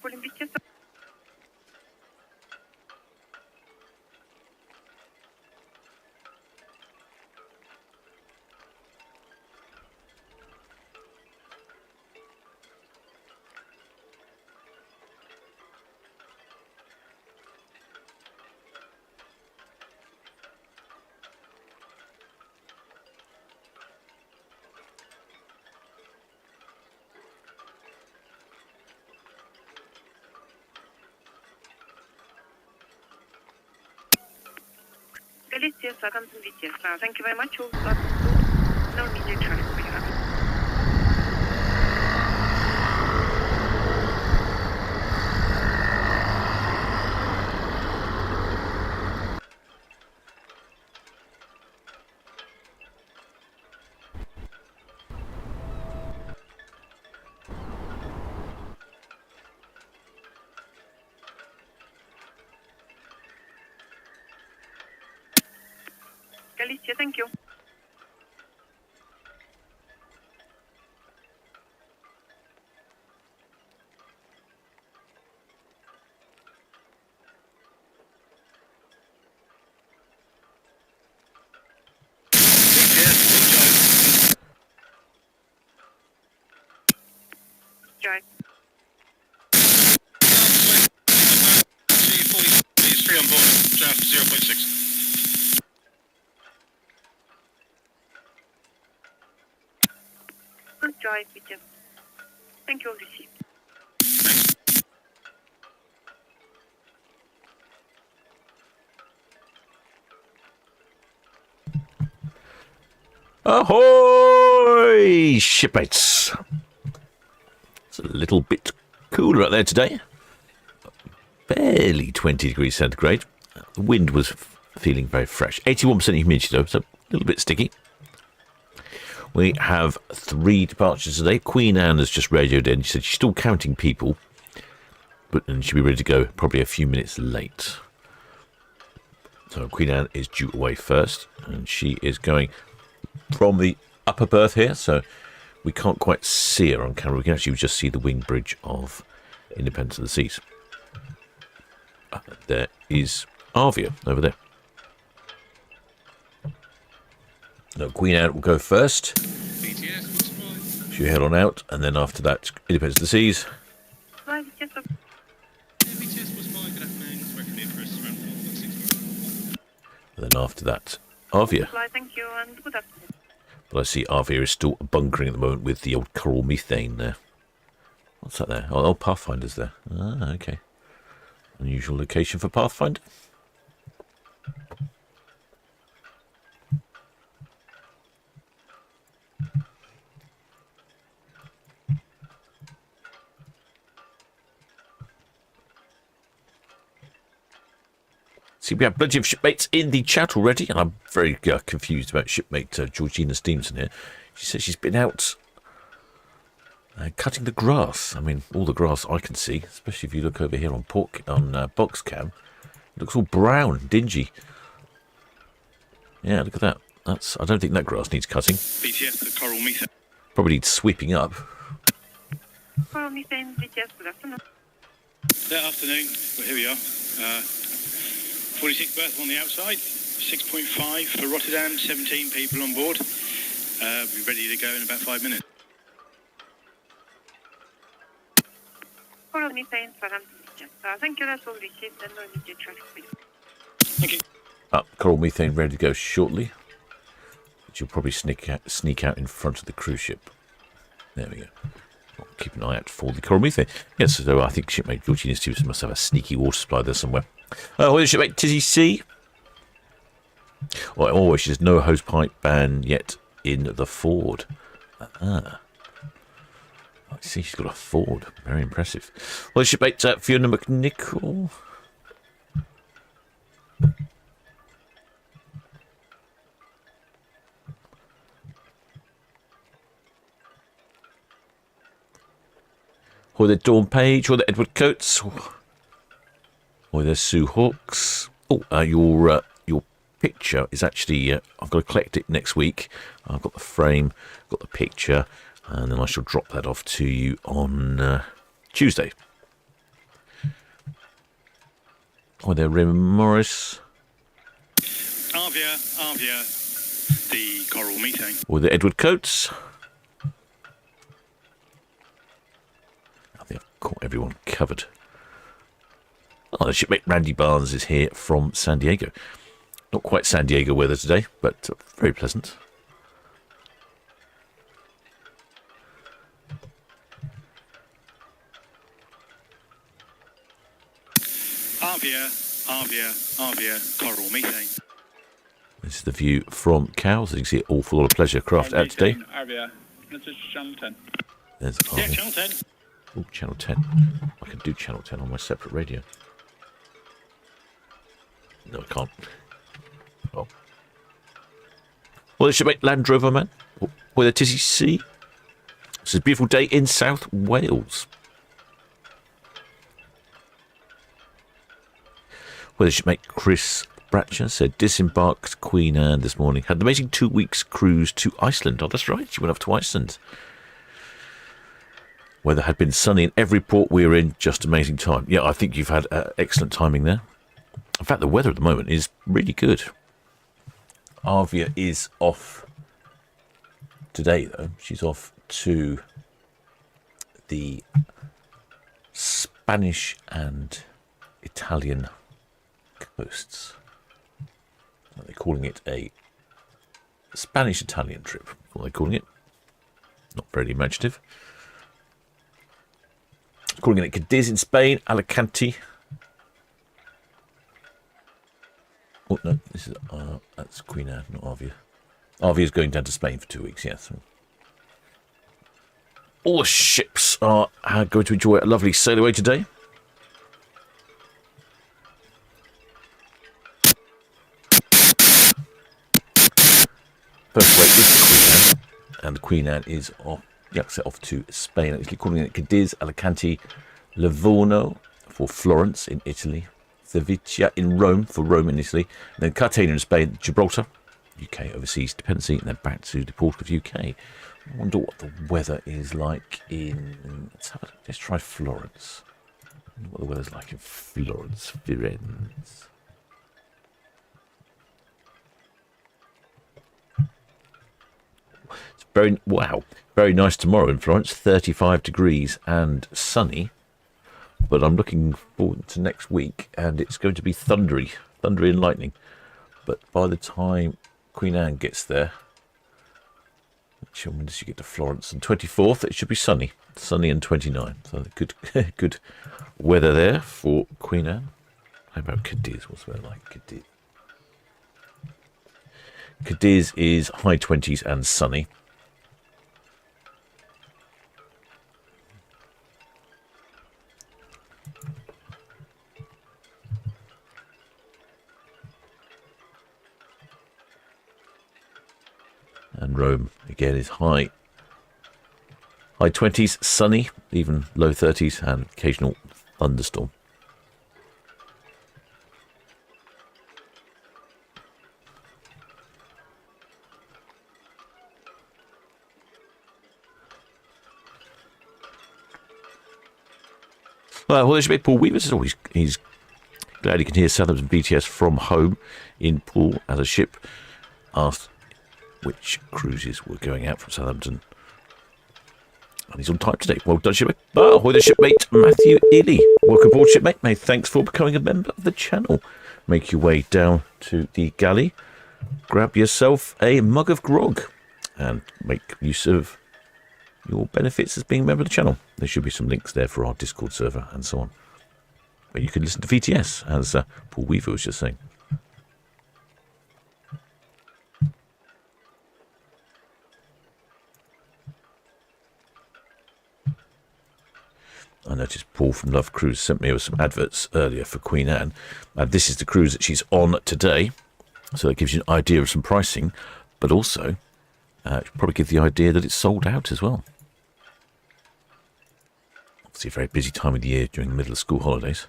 calling busiest. Busiest, welcome to busiest. Thank you very much. No immediate traffic for you. Galicia, thank you. Drive. He's free on board, draft 0.6. Good drive, busiest. Thank you, received. Ahoy, shipmates! It's a little bit cooler out there today. Barely 20 degrees centigrade. The wind was feeling very fresh. 81% humidity though, so a little bit sticky. We have 3 departures today. Queen Anne has just radioed in. She said she's still counting people, and she'll be ready to go probably a few minutes late. So Queen Anne is due away first, and she is going from the upper berth here, so we can't quite see her on camera. We can actually just see the wing bridge of Independence of the Seas. There is Arvia over there. No, Queen Anne will go first. She'll head on out, and then after that, Independence of the Seas. And then after that, Arvia. Thank you, and good afternoon. But I see Arvia is still bunkering at the moment with the old coral methane there. What's that there? Oh, Pathfinder's there. Ah, okay. Unusual location for Pathfinder. See, we have plenty of shipmates in the chat already, and I'm very confused about shipmate Georgina Stevenson here. She says she's been out cutting the grass. I mean, all the grass I can see, especially if you look over here on box cam, it looks all brown, dingy. Yeah, look at that. I don't think that grass needs cutting. BTS, the coral methane. Probably needs sweeping up. Coral methane, BTS, good afternoon. That afternoon, well, here we are. 46 berth on the outside, 6.5 for Rotterdam, 17 people on board. We'll be ready to go in about 5 minutes. Coral methane, thank you, that's all received, and no immediate traffic for you. Thank you. Coral methane ready to go shortly. But you'll probably sneak out in front of the cruise ship. There we go. Keep an eye out for the coral methane. Yes, so I think shipmate Georgina Stevenson must have a sneaky water supply there somewhere. What is shipmate Tizzy C? Oh, she says no hosepipe ban yet in the Ford. I see she's got a Ford. Very impressive. Well, shipmate Fiona McNichol. Or the Dawn Page, or the Edward Coates, or the Sue Hawks. Oh, your picture is actually, I've got to collect it next week. I've got the frame, got the picture, and then I shall drop that off to you on Tuesday. Oh, there, Raymond Morris. Arvia, the coral methane. Or the Edward Coates. I think I've caught everyone covered. Oh, the shipmate Randy Barnes is here from San Diego. Not quite San Diego weather today, but very pleasant. Arvia, coral methane. This is the view from Cowes. You can see it all full of pleasure craft out today. Arvia, this is Channel 10. There's Yeah, Arvia. Channel 10. Oh, Channel 10. I can do Channel 10 on my separate radio. No, I can't. Oh. Well, this should make Land Rover Man. With a Tizzy Sea. This is a beautiful day in South Wales. Well, this should make Chris Bratcher said disembarked Queen Anne this morning. Had an amazing 2 weeks cruise to Iceland. Oh, that's right. She went off to Iceland. Weather had been sunny in every port we were in. Just amazing time. Yeah, I think you've had excellent timing there. In fact, the weather at the moment is really good. Arvia is off today, though. She's off to the Spanish and Italian coasts. They're calling it a Spanish-Italian trip. What are they calling it? Not very imaginative. Calling it Cadiz in Spain, Alicante. Oh no, this is that's Queen Anne, not Arvia. Arvia is going down to Spain for 2 weeks. Yes. All the ships are going to enjoy a lovely sail away today. First away is the Queen Anne, and the Queen Anne is off. Off to Spain. Actually calling it Cadiz, Alicante, Livorno for Florence in Italy, Civita in Rome for Rome in Italy, and then Cartagena in Spain, Gibraltar, UK overseas dependency, and then back to the port of UK. I wonder what the weather is like in. Let's try Florence. I wonder what the weather's like in Florence, Firenze. Very nice tomorrow in Florence, 35 degrees and sunny. But I'm looking forward to next week, and it's going to be thundery and lightning. But by the time Queen Anne gets there, when does she get to Florence? On 24th, it should be sunny and 29. So good weather there for Queen Anne. How about Cadiz? What's the weather like? Cadiz. Cadiz is high 20s and sunny. And Rome, again, is high 20s, sunny, even low 30s, and occasional thunderstorm. Well, there should be Paul Weaver. He's glad he can hear Southampton BTS from home in Poole as a ship asked which cruises were going out from Southampton. And he's on time today. Well done, shipmate. Oh, with a shipmate, Matthew Ely. Welcome aboard, shipmate. Mate, thanks for becoming a member of the channel. Make your way down to the galley. Grab yourself a mug of grog and make use of your benefits as being a member of the channel. There should be some links there for our Discord server and so on, where you can listen to VTS, as Paul Weaver was just saying. I noticed Paul from Love Cruise sent me some adverts earlier for Queen Anne. This is the cruise that she's on today, so that gives you an idea of some pricing, but also probably give the idea that it's sold out as well. Obviously a very busy time of the year during the middle of school holidays.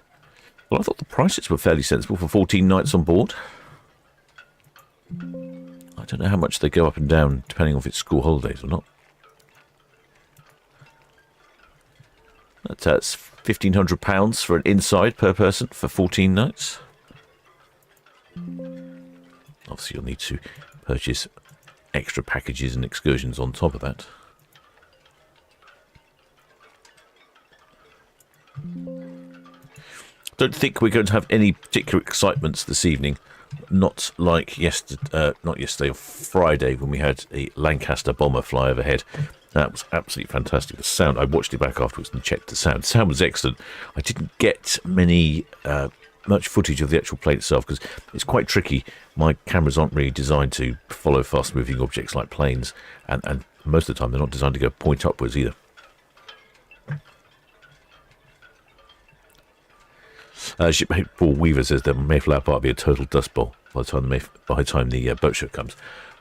Well, I thought the prices were fairly sensible for 14 nights on board. I don't know how much they go up and down depending on if it's school holidays or not. That's £1,500 for an inside per person for 14 nights. Obviously, you'll need to purchase extra packages and excursions on top of that. Don't think we're going to have any particular excitements this evening. Not like yesterday or Friday when we had a Lancaster bomber fly overhead. That was absolutely fantastic. The sound, I watched it back afterwards and checked the sound. The sound was excellent. I didn't get much footage of the actual plane itself because it's quite tricky. My cameras aren't really designed to follow fast moving objects like planes, and most of the time they're not designed to go point upwards either. Shipmate Paul Weaver says that Mayflower Park will be a total dust bowl by the time the boat show comes.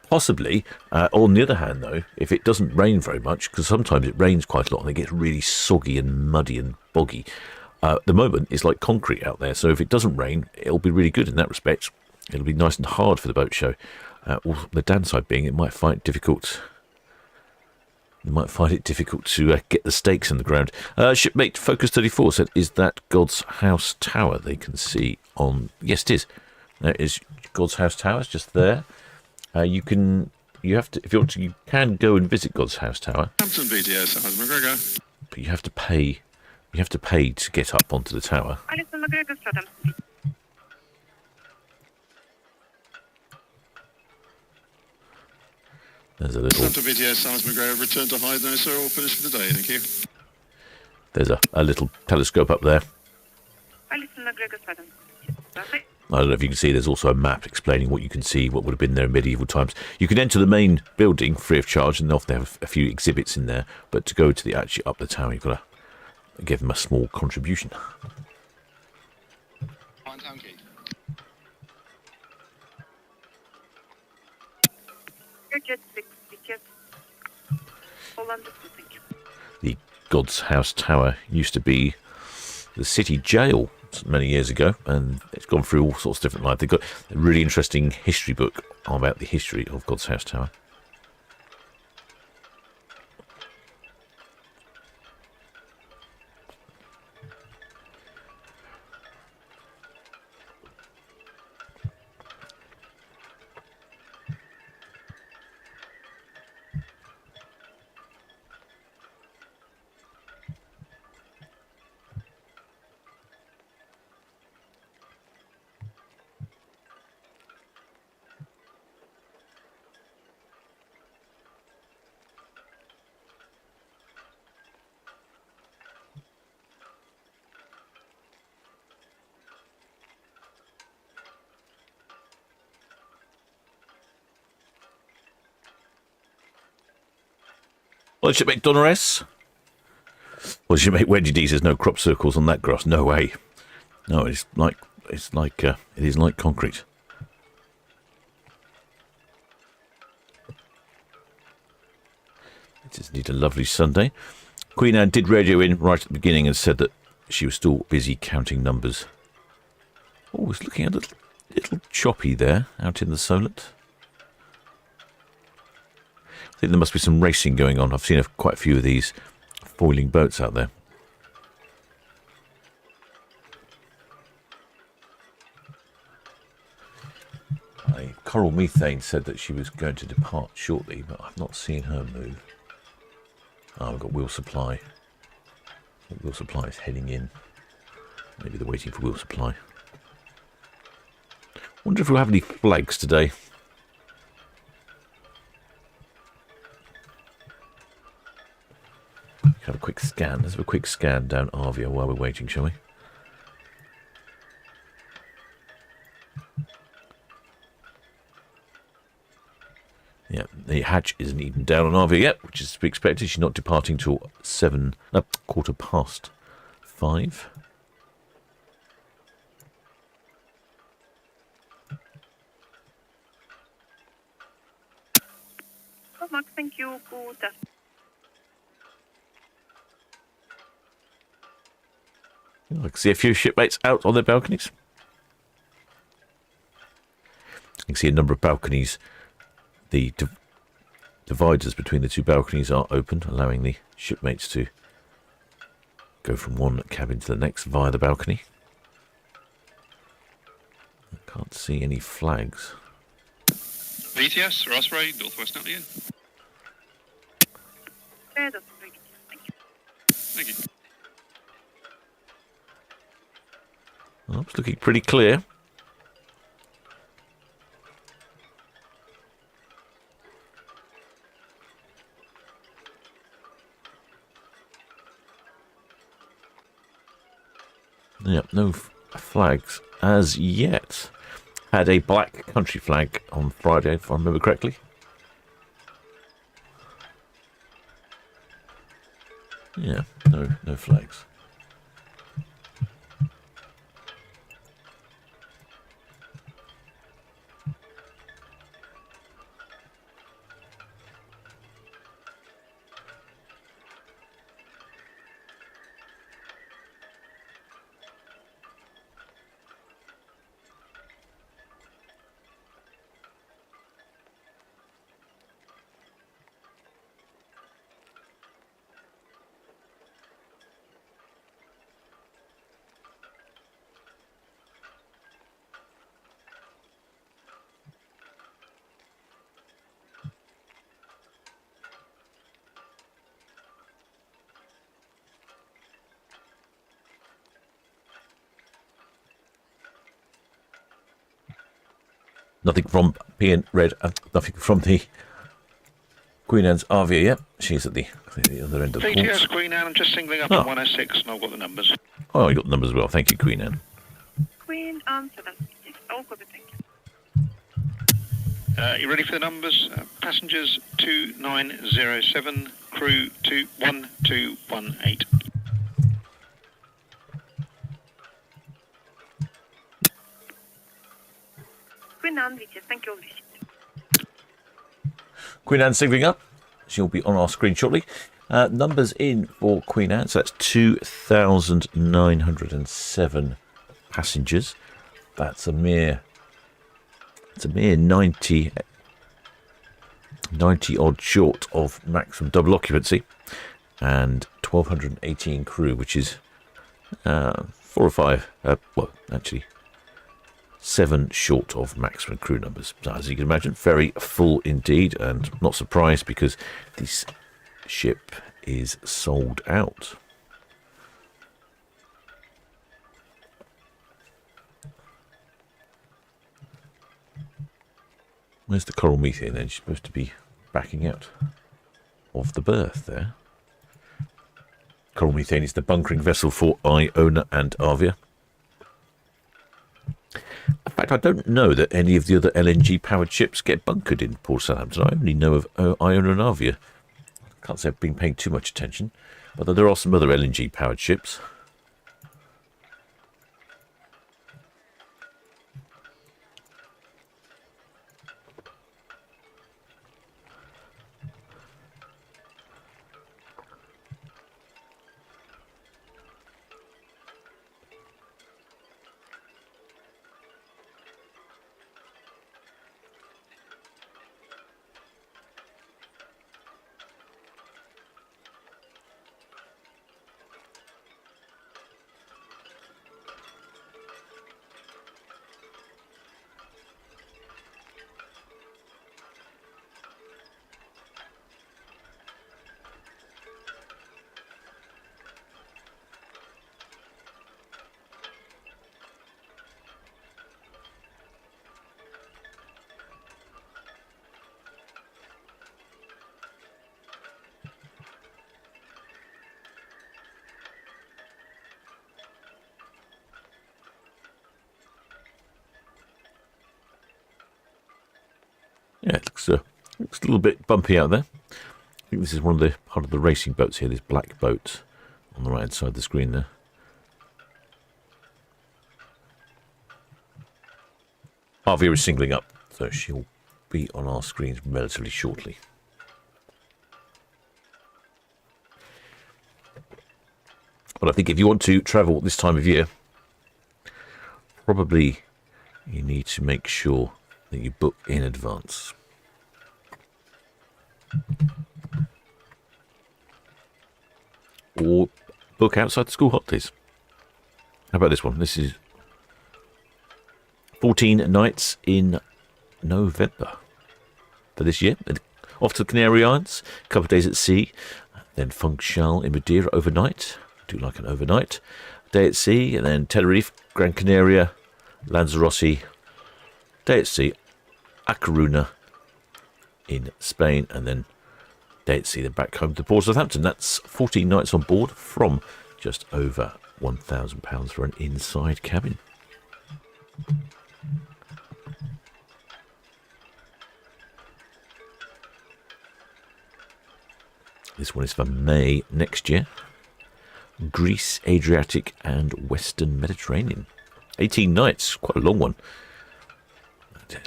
Possibly. On the other hand, though, if it doesn't rain very much, because sometimes it rains quite a lot and it gets really soggy and muddy and boggy. At the moment, it's like concrete out there, so if it doesn't rain, it'll be really good in that respect. It'll be nice and hard for the boat show. The downside being it might find it difficult. You might find it difficult to get the stakes in the ground. Shipmate Focus 34 said, "Is that God's House Tower they can see on?" Yes, it is. There is God's House Tower. It's just there. You can go and visit God's House Tower. Southampton BDS, Alison McGregor. But you have to pay. You have to pay to get up onto the tower. Alison McGregor, Southampton. There's a little. Southampton BDS, Alison McGregor. Return to hide now, sir. All finished for the day. Thank you. There's a little telescope up there. Alison McGregor, Southampton. I don't know if you can see, there's also a map explaining what you can see, what would have been there in medieval times. You can enter the main building free of charge, and they often have a few exhibits in there, but to go to the actually up the tower, you've got to give them a small contribution. Town Quay. Jet 6, ticket. All understood, thank you. The God's House Tower used to be the city jail many years ago, and it's gone through all sorts of different life. They've got a really interesting history book about the history of God's House Tower. Well, shipmate Donna S. Well, shipmate Wendy D says no crop circles on that grass. No way. No, it is like concrete. It is indeed a lovely Sunday. Queen Anne did radio in right at the beginning and said that she was still busy counting numbers. Oh, it's looking a little choppy there out in the Solent. I think there must be some racing going on. I've seen quite a few of these foiling boats out there. Coral Methane said that she was going to depart shortly, but I've not seen her move. Oh, we've got Wheel Supply. Wheel Supply is heading in. Maybe they're waiting for Wheel Supply. Wonder if we'll have any flags today. Have a quick scan. Let's have a quick scan down Arvia while we're waiting, shall we? Yeah, the hatch isn't even down on Arvia yet, which is to be expected. She's not departing till 5:15. Oh, Mark, thank you. Good afternoon. I can see a few shipmates out on their balconies. You can see a number of balconies. The dividers between the two balconies are open, allowing the shipmates to Go from one cabin to the next via the balcony. I can't see any flags. VTS, Osprey, Northwest Nottingham. Red Osprey, thank you. Thank you. Well, it's looking pretty clear. Yep, no flags as yet. Had a black country flag on Friday, if I remember correctly. Yeah, no flags. Nothing from P and Red, nothing from the Queen Anne's Arvia yet. She's at the other end of the VTS port. Queen Anne, I'm just singling up on 106 and I've got the numbers. Oh, you got the numbers as well. Thank you, Queen Anne. Queen Anne 76, all good, thank you. You ready for the numbers? Passengers 2907, crew 1218. Queen Anne, VTS, thank you, all received. Queen Anne signaling up. She'll be on our screen shortly. Numbers in for Queen Anne. So that's 2,907 passengers. That's a mere 90 odd short of maximum double occupancy, and 1,218 crew, which is 4 or 5. Well, actually, 7 short of maximum crew numbers. So, as you can imagine, very full indeed, and not surprised because this ship is sold out. Where's the coral methane then? She's supposed to be backing out of the berth there. Coral methane is the bunkering vessel for Iona and Arvia. In fact, I don't know that any of the other LNG-powered ships get bunkered in Port Southampton. I only know of Iona and Arvia. I can't say I've been paying too much attention, but there are some other LNG-powered ships. Yeah, it looks a little bit bumpy out there. I think this is part of the racing boats here, this black boat on the right hand side of the screen there. Arvia is singling up, so she'll be on our screens relatively shortly. But I think if you want to travel this time of year, probably you need to make sure that you book in advance. Or book outside the school holidays. How about this one? This is 14 nights in November for this year. Off to the Canary Islands, a couple of days at sea, then Funchal in Madeira overnight. Do like an overnight day at sea, and then Tenerife, Gran Canaria, Lanzarote, day at sea, A Coruña in Spain, and then day at sea, then back home to Port Southampton. That's 14 nights on board from just over £1,000 for an inside cabin. This one is for May next year. Greece, Adriatic and Western Mediterranean. 18 nights, quite a long one.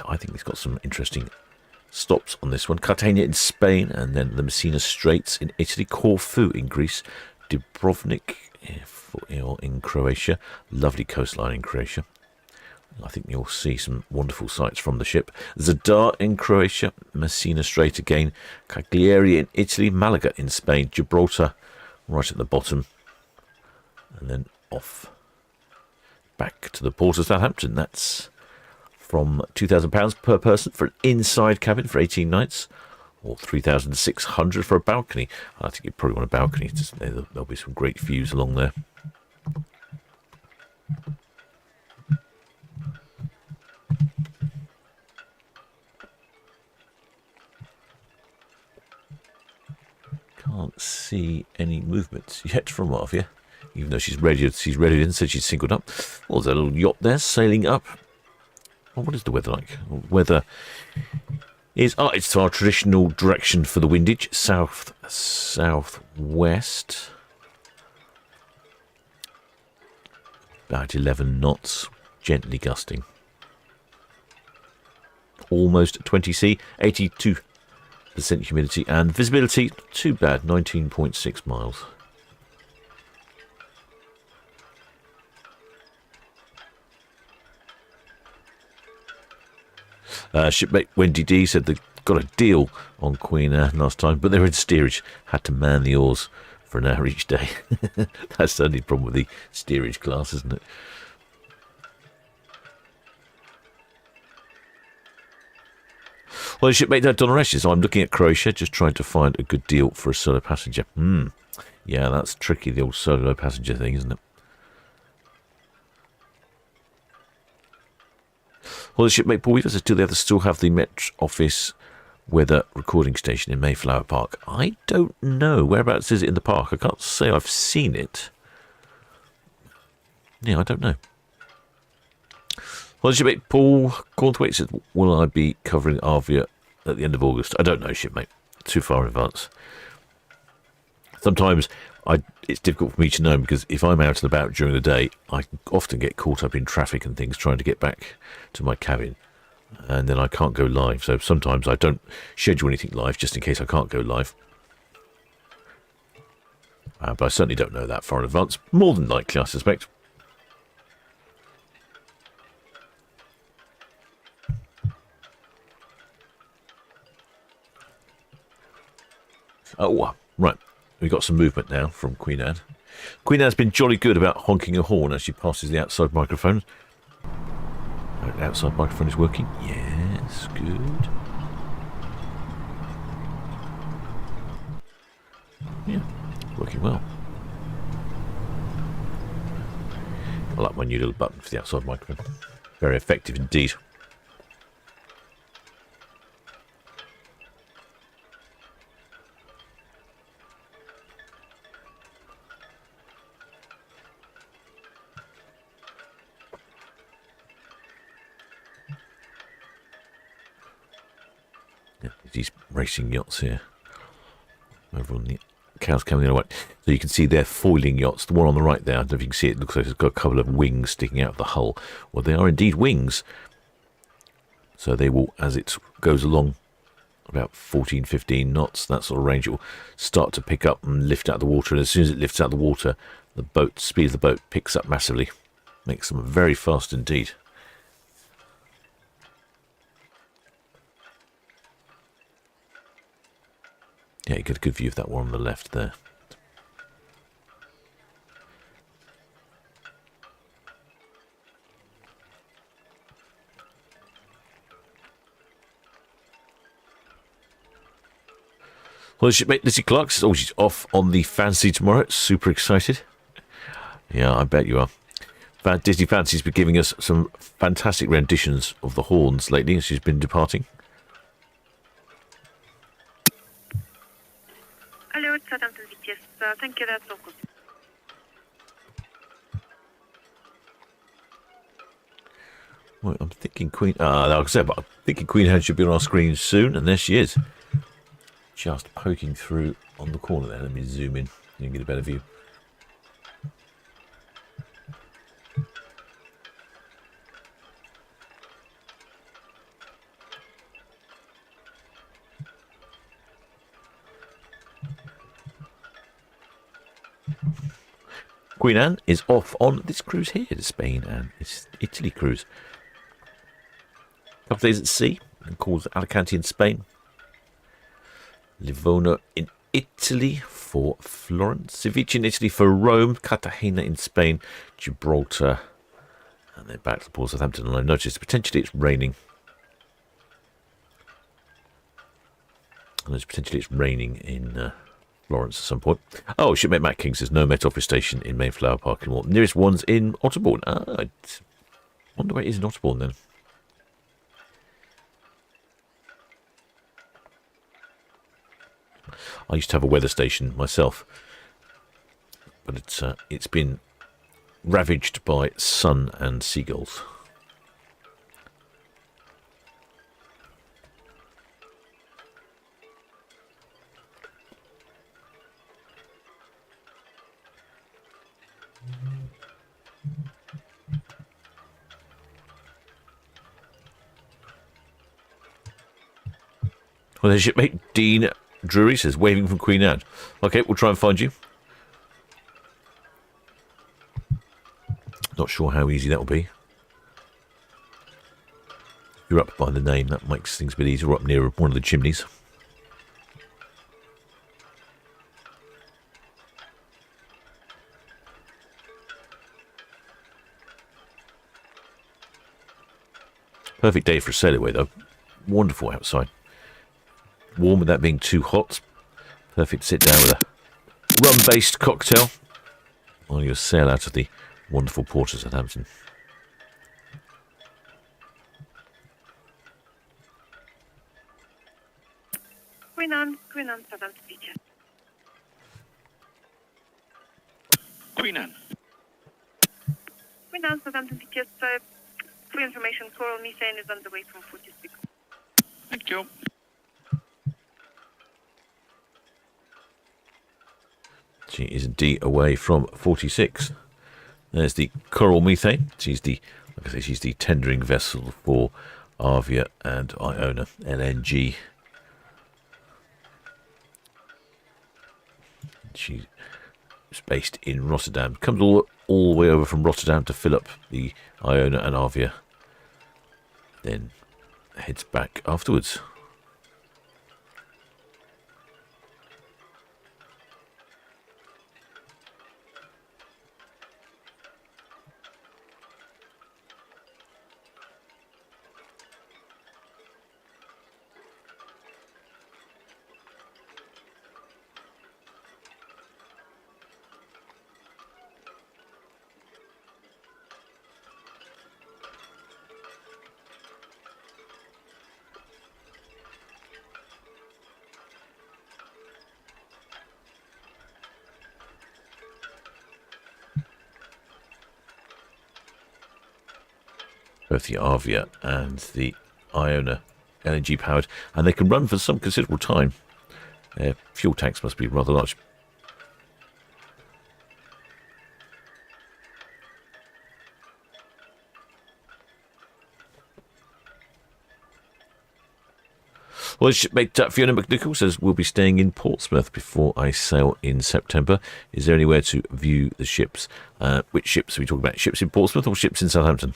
I think it's got some interesting stops on this one. Cartagena in Spain, and then the Messina Straits in Italy, Corfu in Greece, Dubrovnik in Croatia. Lovely coastline in Croatia. I think you'll see some wonderful sights from the ship. Zadar in Croatia, Messina Strait again, Cagliari in Italy, Malaga in Spain, Gibraltar right at the bottom, and then off back to the port of Southampton. That's from £2,000 per person for an inside cabin for 18 nights, or £3,600 for a balcony. I think you probably want a balcony. There'll be some great views along there. Can't see any movements yet from Arvia, even though she's ready and said she's singled up. Well, there's a little yacht there sailing up. Well, what is the weather like? Weather is it's our traditional direction for the windage, southwest, about 11 knots, gently gusting, almost 20C, 82% humidity, and visibility not too bad, 19.6 miles. Shipmate Wendy D said they got a deal on Queen Anne last time, but they were in steerage, had to man the oars for an hour each day. That's the only problem with the steerage class, isn't it? Well, shipmate Donna says, I'm looking at Croatia, just trying to find a good deal for a solo passenger. Yeah, that's tricky, the old solo passenger thing, isn't it? Well, the shipmate Paul Weaver says, do they still have the Met Office weather recording station in Mayflower Park? I don't know. Whereabouts is it in the park? I can't say I've seen it. Yeah, I don't know. Well, the shipmate Paul Cornthwaite says, will I be covering Arvia at the end of August? I don't know, shipmate. Too far in advance. Sometimes it's difficult for me to know, because if I'm out and about during the day, I often get caught up in traffic and things trying to get back to my cabin, and then I can't go live. So sometimes I don't schedule anything live just in case I can't go live. But I certainly don't know that far in advance. More than likely, I suspect. Oh, right. We've got some movement now from Queen Anne. Queen Anne's been jolly good about honking a horn as she passes the outside microphone. The outside microphone is working. Yes, good. Yeah, working well. I like my new little button for the outside microphone. Very effective indeed. These racing yachts here over on the cows coming the other way. So you can see they're foiling yachts. The one on the right there, I don't know if you can see it, looks like it's got a couple of wings sticking out of the hull. Well, they are indeed wings. So they will, as it goes along about 14, 15 knots, that sort of range, it will start to pick up and lift out of the water. And as soon as it lifts out of the water, the speed of the boat picks up massively. Makes them very fast indeed. Yeah, you get a good view of that one on the left there. Well, shipmate Lizzie Clark says, oh, she's off on the fancy tomorrow. Super excited. Yeah, I bet you are. Disney Fancy's been giving us some fantastic renditions of the horns lately as she's been departing. Hello, it's Southampton busiest. Thank you, that's all good. Well, I'm thinking Queen... like I said, but I'm thinking Queen Anne should be on our screen soon, and there she is. Just poking through on the corner there. Let me zoom in and get a better view. Queen Anne is off on this cruise here to Spain and it's Italy cruise. A couple of days at sea and calls Alicante in Spain. Livorno in Italy for Florence. Ceviche in Italy for Rome. Cartagena in Spain. Gibraltar. And then back to Port Southampton. And I noticed potentially it's raining. And potentially it's raining in Florence at some point. Oh, shipmate Matt King says no Met Office station in Mayflower Park anymore. Nearest one's in Otterbourne. I wonder where it is in Otterbourne then. I used to have a weather station myself, but it's been ravaged by sun and seagulls. Well, there's shipmate Dean Drury says, waving from Queen Anne. Okay, we'll try and find you. Not sure how easy that will be. If you're up by the name, that makes things a bit easier. We're up near one of the chimneys. Perfect day for a sail away, though. Wonderful outside. Warm without being too hot. Perfect sit down with a rum-based cocktail while you sail out of the wonderful port of Southampton. Queen Anne, Southampton Beach. Queen Anne. Queen Anne, Southampton Beach. For information, coral methane is on the way from 46. Thank you. She is indeed away from 46. There's the Coral Methane. She's the, like I say, she's the tendering vessel for Arvia and Iona LNG. She's based in Rotterdam. Comes all the way over from Rotterdam to fill up the Iona and Arvia. Then heads back afterwards. Both the Arvia and the Iona LNG powered, and they can run for some considerable time. Their fuel tanks must be rather large. Well, shipmate Fiona McNichol says we'll be staying in Portsmouth before I sail in September. Is there anywhere to view the ships? Which ships are we talking about? Ships in Portsmouth or ships in Southampton?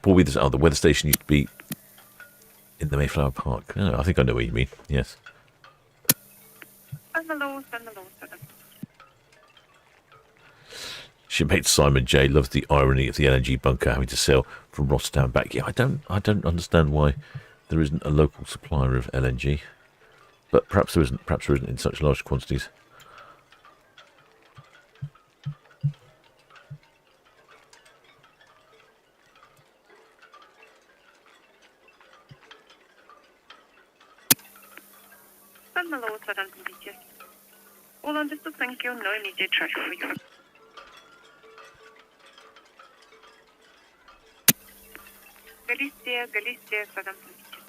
Probably the weather station used to be in the Mayflower Park. Oh, I think I know what you mean. Yes. Stand alone. Shipmate Simon J loves the irony of the LNG bunker having to sail from Rotterdam back. Yeah, I don't understand why there isn't a local supplier of LNG, but perhaps there isn't. Perhaps there isn't in such large quantities. Stand alone, Southampton beaches. All understood, thank you. No immediate charge for you. Galicia, Southampton beaches.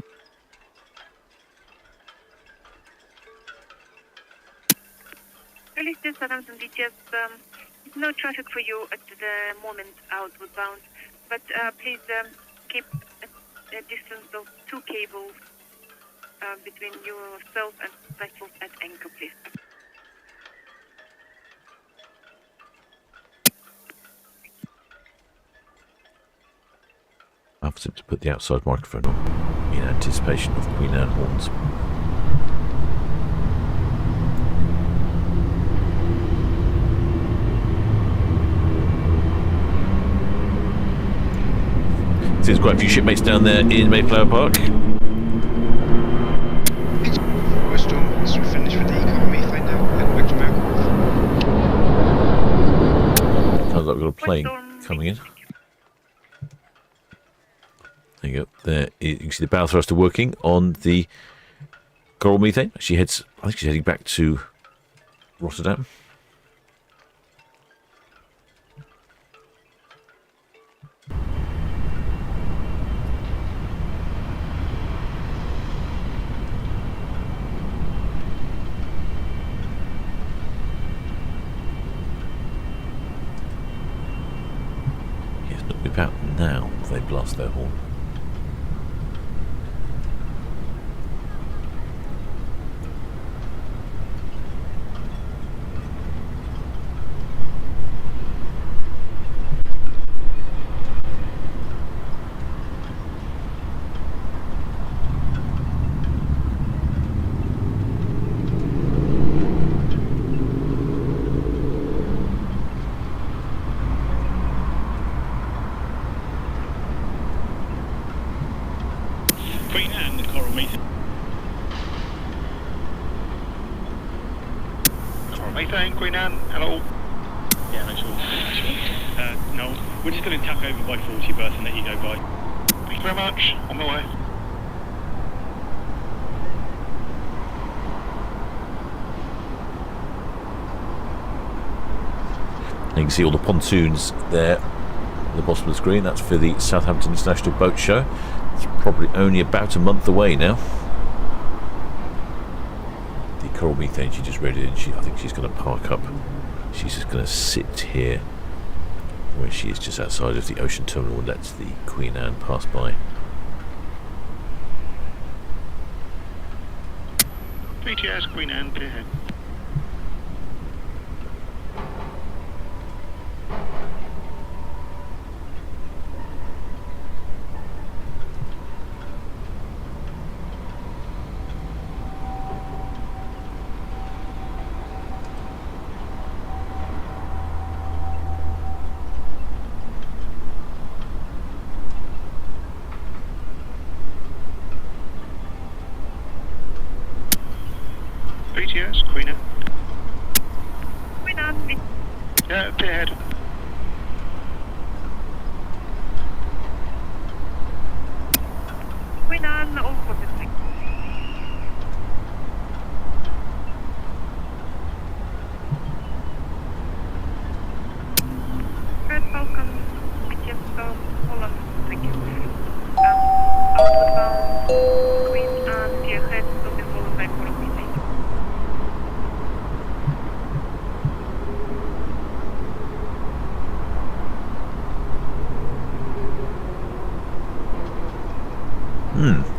Galicia, Southampton beaches. No traffic for you at the moment outward bound, but please keep a distance of 2 cables between yourself and vessels at anchor, please. I've to put the outside microphone on in anticipation of Queen Anne horns. There's quite a few shipmates down there in Mayflower Park. We're still finished with the economy. Find out at Wicksburg. Sounds like we've got a plane coming in. There you go. There you can see the bow thruster working on the Coral Methane. I think she's heading back to Rotterdam. Yes, but move out now if they blast their horn. Queen Anne, the Coral Methane. Coral Methane, Queen Anne, hello. Yeah, that's all. No, we're just going to tack over by 40 berth and let you go by. Thank you very much. On my way. You can see all the pontoons there at the bottom of the screen. That's for the Southampton International Boat Show. It's probably only about a month away now. The Coral Methane, she just read it in. I think she's going to park up. She's just going to sit here where she is, just outside of the ocean terminal, and lets the Queen Anne pass by. BTS, Queen Anne, clear ahead. BTS, Queen Anne. Queen Anne, Yeah, clear ahead. Queen Anne, all for this thing. Red Falcon, BTS, hold on, thank you. Outward bound, Queen Anne, the ahead will be followed by Coral Methane.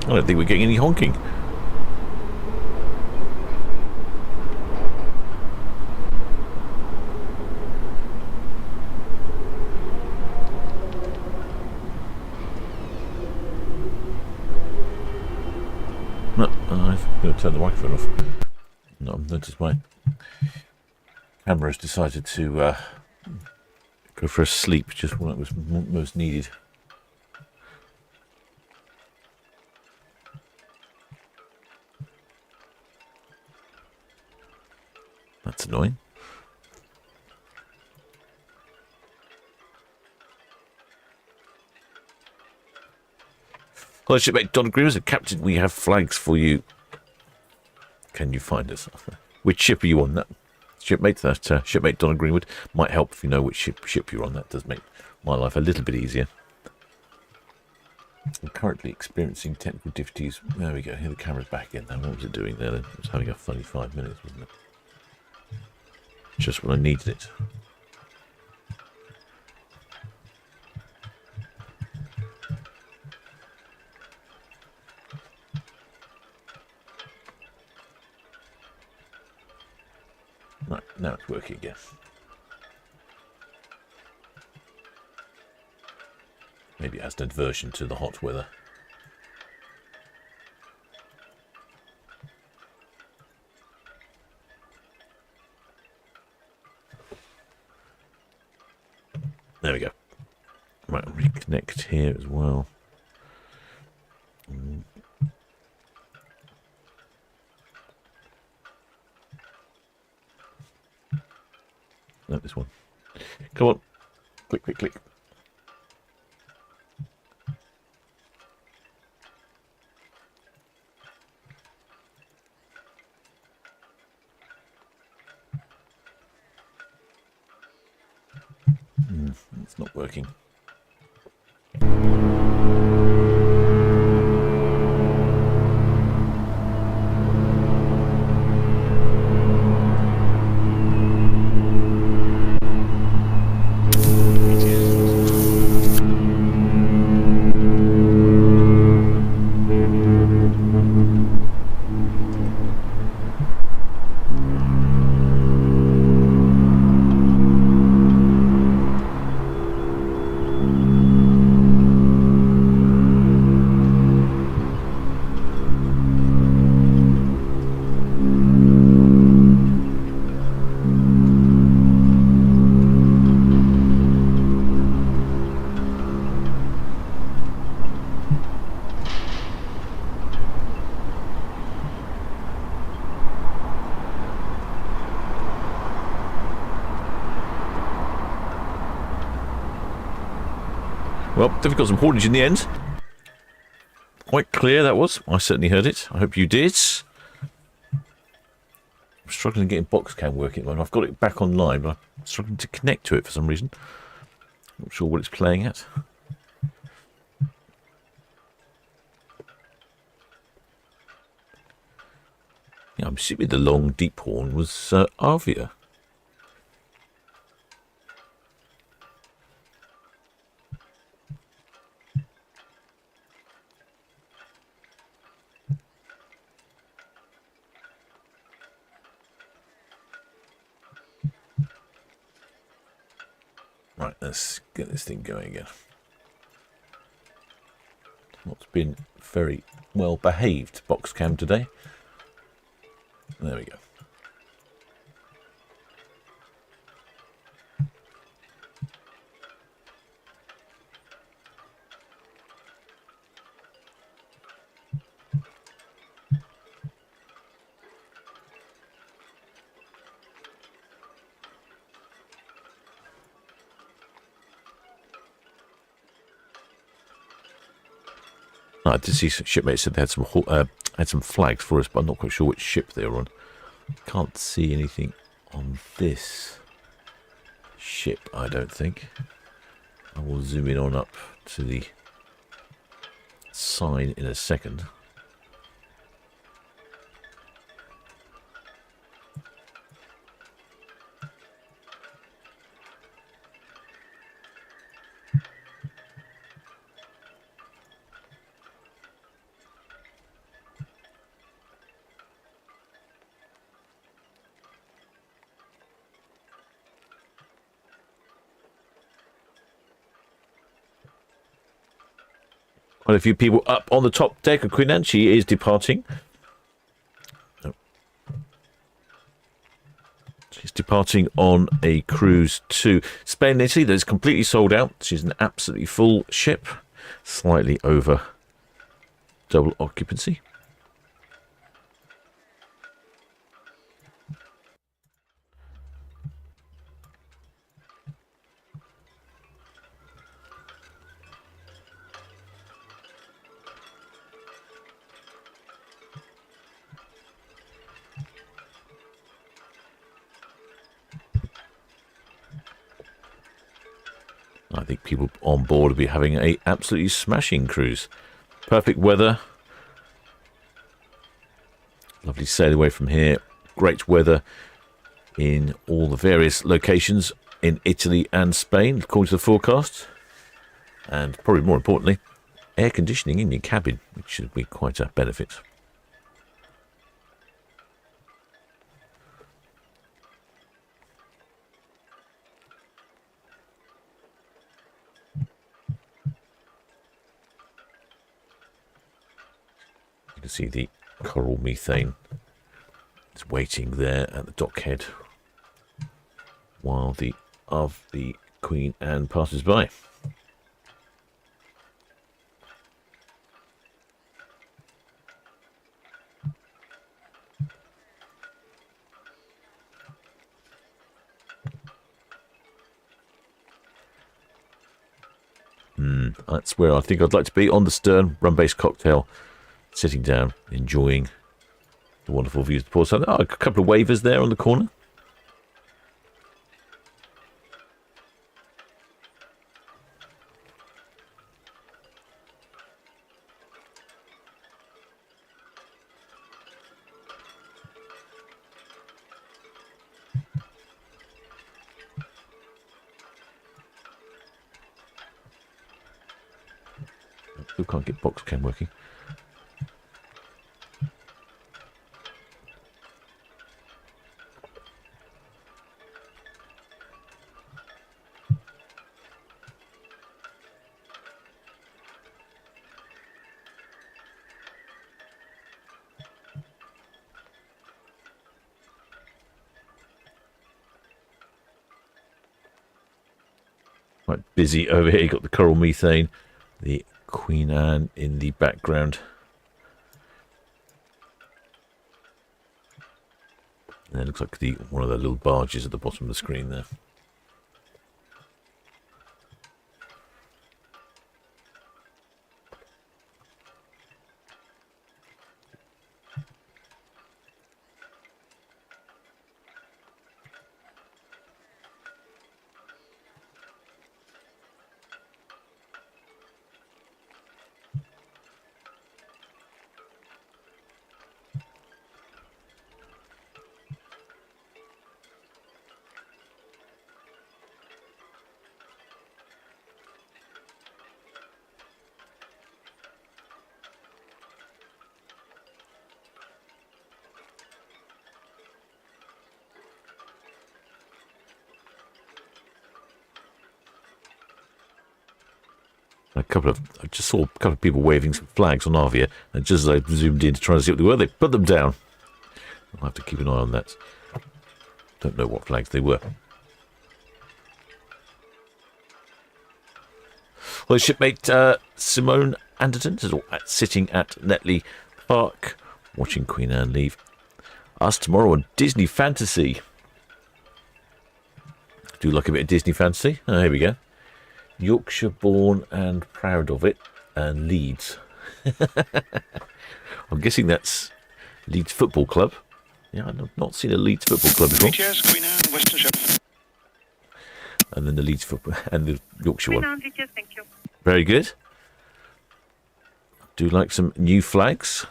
I don't think we're getting any honking. to turn the microphone off. No, I've noticed my camera's decided to go for a sleep just when it was most needed. That's annoying. Hello, shipmate Don Green. As a captain, we have flags for you. Can you find us? Which ship are you on? That shipmate, shipmate Donna Greenwood, might help if you know which ship you're on. That does make my life a little bit easier. I'm currently experiencing technical difficulties. There we go. Here the camera's back again. Now, what was it doing there then? It was having a funny 5 minutes, wasn't it? Just when I needed it. Right, now it's working again. Maybe it has an aversion to the hot weather. There we go. Right, reconnect here as well. No, this one. Come on. Click, click, click. It's not working. Well, they've got some haulage in the end. Quite clear that was. I certainly heard it. I hope you did. I'm struggling to get box cam working at the moment. I've got it back online, but I'm struggling to connect to it for some reason. Not sure what it's playing at. Yeah, I'm assuming the long deep horn was Arvia. Right, let's get this thing going again. What's been very well behaved box cam today. There we go. I did see some shipmates said they had some flags for us, but I'm not quite sure which ship they were on. Can't see anything on this ship, I don't think. I will zoom in on up to the sign in a second. Quite a few people up on the top deck of Queen Anne. She is departing. departing on a cruise to Spain and Italy that is completely sold out. She's an absolutely full ship, slightly over double occupancy. I think people on board will be having a absolutely smashing cruise. Perfect weather. Lovely sail away from here. Great weather in all the various locations in Italy and Spain, according to the forecast. And probably more importantly, air conditioning in your cabin, which should be quite a benefit. You can see the coral methane is waiting there at the dockhead while the Queen Anne passes by. That's where I think I'd like to be, on the stern, rum-based cocktail, sitting down, enjoying the wonderful views of the port. So, a couple of wavers there on the corner. Still can't get box cam working. Quite busy over here. You've got the coral methane, the Queen Anne in the background. And it looks like one of the little barges at the bottom of the screen there. I just saw a couple of people waving some flags on Arvia, and just as I zoomed in to try and see what they were, they put them down. I'll have to keep an eye on that. Don't know what flags they were. Well, shipmate Simone Anderton is sitting at Netley Park, watching Queen Anne leave us tomorrow on Disney Fantasy. Do like a bit of Disney Fantasy? Oh, here we go. Yorkshire born and proud of it, and Leeds. I'm guessing that's Leeds Football Club. Yeah, I've not seen a Leeds Football Club before. Cheers, Queen Anne, Western Ship. And then the Leeds Football and the Yorkshire Queen one. Anne, yes, thank you. Very good. Do like some new flags.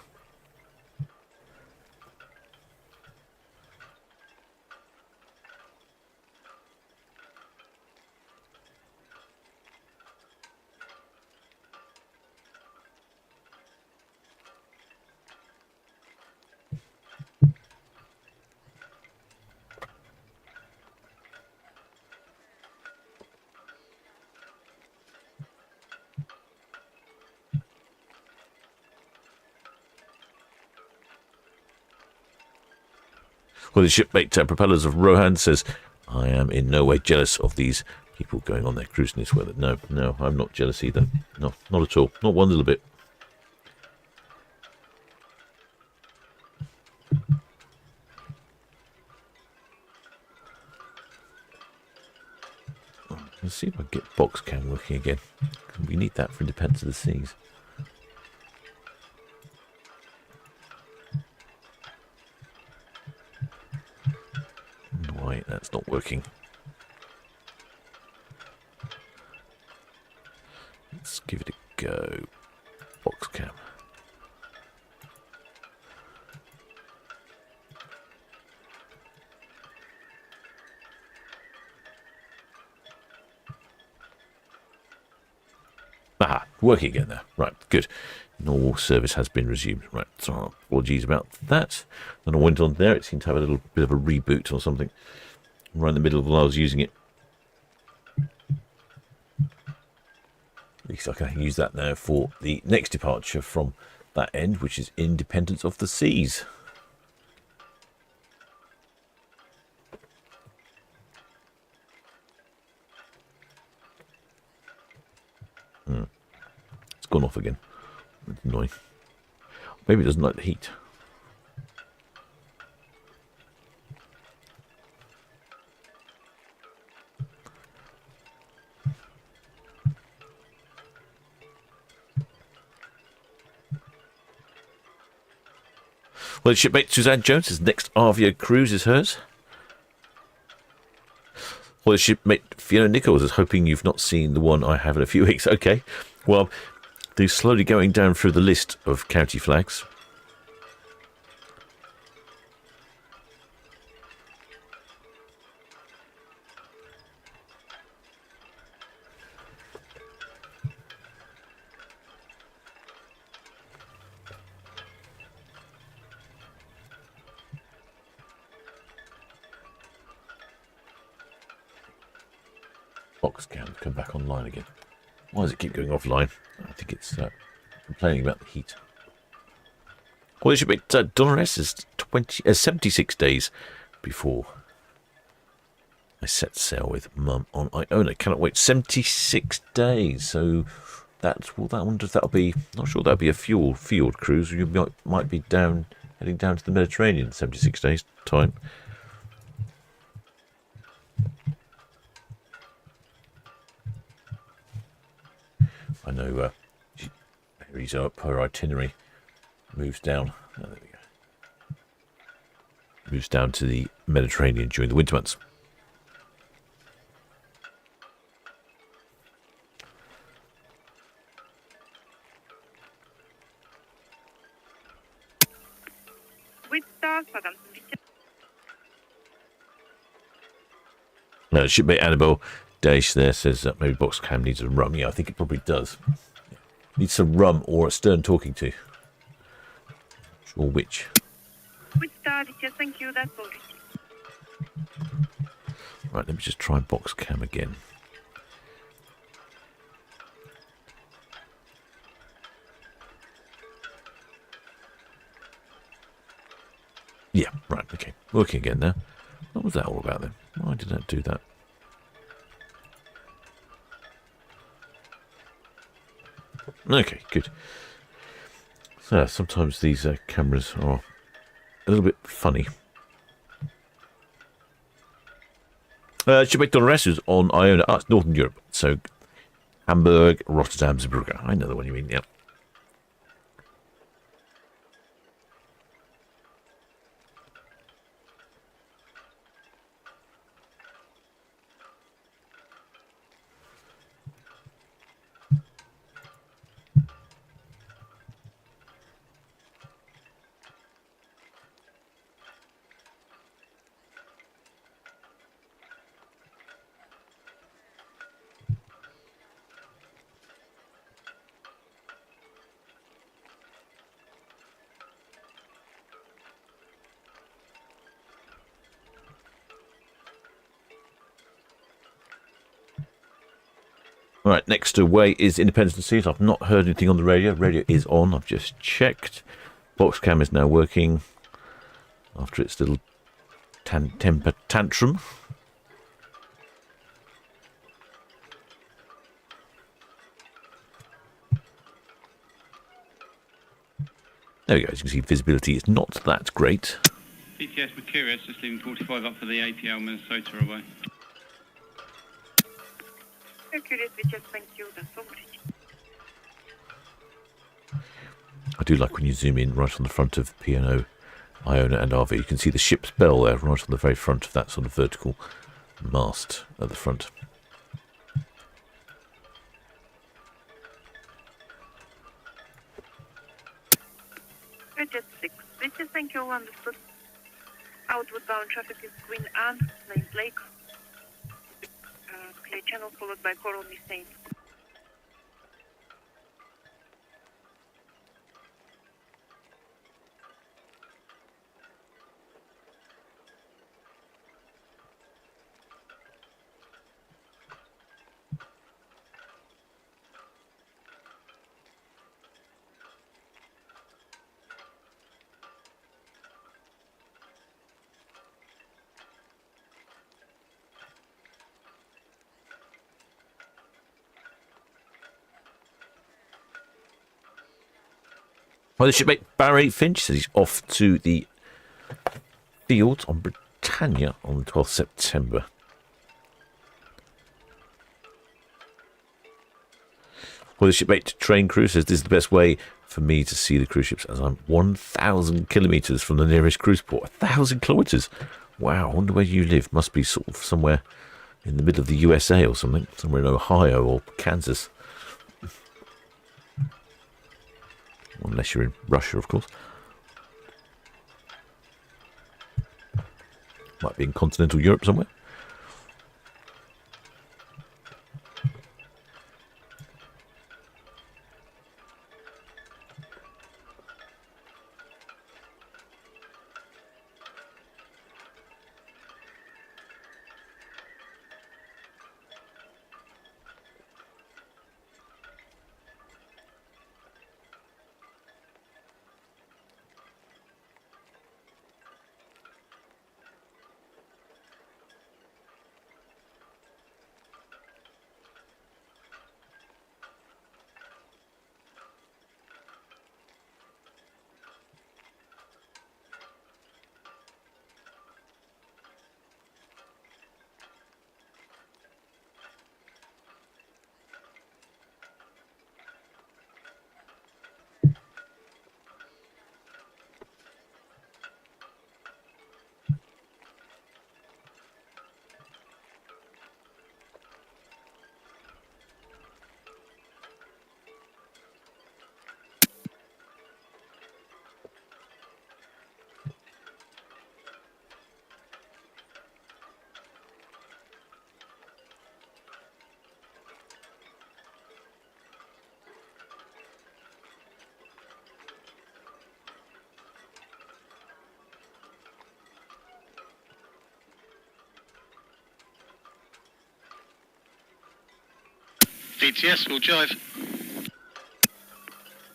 Well, the shipmate propellers of Rohan says, I am in no way jealous of these people going on their cruise in this weather. No, no, I'm not jealous either. No, not at all. Not one little bit. Let's see if I can get box cam working again. We need that for Independence of the Seas. Why that's not working. Let's give it a go. Box cam. Aha, working again there. Right, good. Normal service has been resumed. Right, so apologies about that. Then I went on there. It seemed to have a little bit of a reboot or something right in the middle of while I was using it. At least I can use that now for the next departure from that end, which is Independence of the Seas. It's gone off again. That's annoying. Maybe it doesn't like the heat. Well, shipmate Suzanne Jones's next Arvia cruise is hers. Well, shipmate Fiona Nichols is hoping you've not seen the one I have in a few weeks. Okay. Well, they're slowly going down through the list of county flags. Box cam come back online again. Why does it keep going offline? I think it's complaining about the heat. Well, it should be Dolores is 76 days before I set sail with Mum on Iona. Cannot wait. 76 days. So that's well. That wonder if that'll be. Not sure that'll be a field cruise. You might be heading down to the Mediterranean in 76 days time. I know Mary's up, her itinerary moves down. Oh, there we go. Moves down to the Mediterranean during the winter months. With Southampton. Shipmate Annabelle Dash there says that maybe box cam needs a rum. Yeah, I think it probably does. Needs some rum or a stern talking to. Not sure which. With yes, thank you, that's all. Right, let me just try box cam again. Yeah, right, okay. Working again now. What was that all about then? Why did that do that? Okay, good. So sometimes these cameras are a little bit funny. Shipmate Dolores is on Iona. It's Northern Europe. So Hamburg, Rotterdam, Zeebrugge. I know the one you mean, yeah. Right, next away is Independence of the Seas. I've not heard anything on the radio. Radio is on. I've just checked. Box cam is now working after its little temper tantrum. There we go. As you can see, visibility is not that great. PTS Mercurius, just leaving 45 up for the APL Minnesota away. Mercurius, we just thank you. That's all. I do like when you zoom in right on the front of P&O, Iona and Arvia. You can see the ship's bell there right on the very front of that sort of vertical mast at the front. Just 6. We just thank you all understood. Outward bound traffic is Queen Anne, Names Lake. Clear channel followed by Coral Methane. Well, the shipmate Barry Finch says he's off to the field on Britannia on the 12th September. Well, the shipmate train crew says this is the best way for me to see the cruise ships as I'm 1,000 kilometres from the nearest cruise port. 1,000 kilometres? Wow, I wonder where you live. Must be sort of somewhere in the middle of the USA or something. Somewhere in Ohio or Kansas. Unless you're in Russia, of course. Might be in continental Europe somewhere. PTS, we'll jive.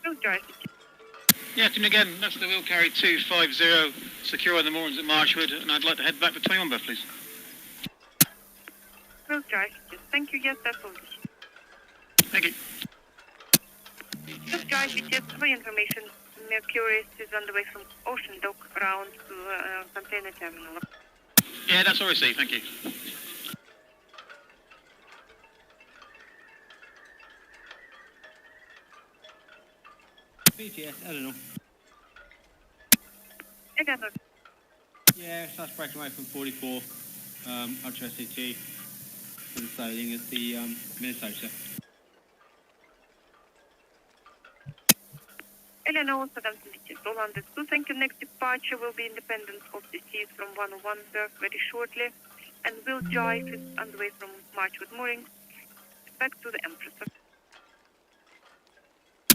We'll drive. Yeah, afternoon again. That's the wheel carry 250, secure on the moorings at Marchwood, and I'd like to head back for 21 berth, please. We'll drive. Thank you. Yes, that's all. Thank you. We'll drive. Just for information, Mercurius is on the way from Ocean Dock around to container terminal. Yeah, that's all received. Thank you. BTS, Eleanor. Eleanor. Yeah, that's breaking away from 44, Ultra SCT, for the sailing at the Minnesota. Eleanor, Southampton, all understood. Thank you. Next departure will be Independence of the Seas from 101 berth very shortly, and we'll drive it on the way from Marchwood Moorings back to the Empress.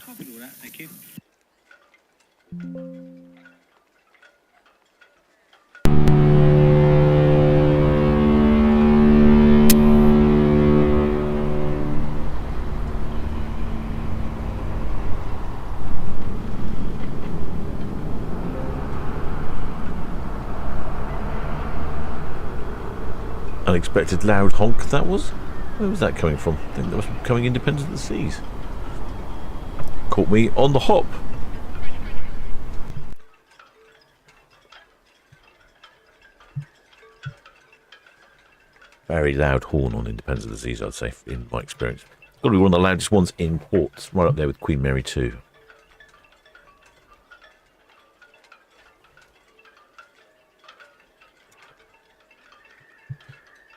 Copy all that, thank you. unexpected loud honk that was. Where was that coming from? I think that was coming independent of the seas. Caught me on the hop. Very loud horn on Independence of the Seas, I'd say, in my experience. Got to be one of the loudest ones in ports, right up there with Queen Mary 2.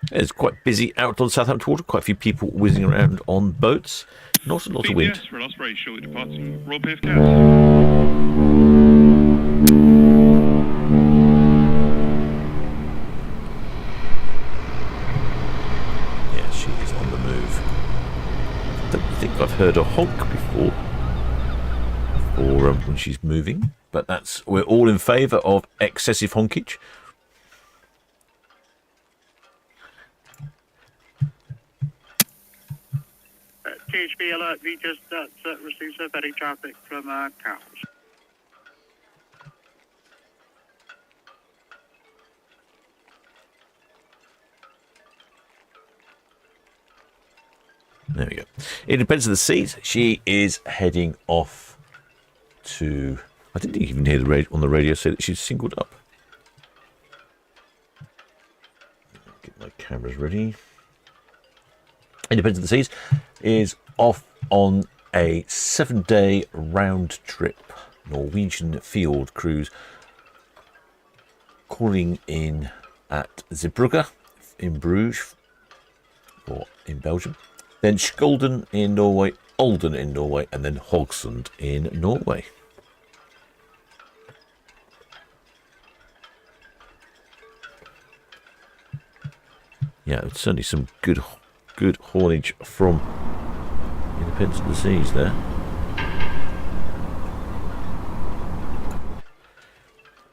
It's quite busy out on Southampton water. Quite a few people whizzing around on boats. Not a lot of wind. Red Osprey shortly departing Royal Pave Cat. Yeah, she is on the move. Don't think I've heard a honk before. Or when she's moving. But we're all in favour of excessive honkage. THB alert, we just received a ferry traffic from Cows. There we go. Independence of the Seas. She is heading off to... I didn't even hear on the radio say that she's singled up. Get my cameras ready. Independence of the Seas is off on a 7-day round trip Norwegian field cruise, calling in at Zeebrugge in Bruges or in Belgium, then Skolden in Norway, Olden in Norway, and then Hogsund in Norway. Yeah, it's certainly some good haulage from Independence of the Seas there.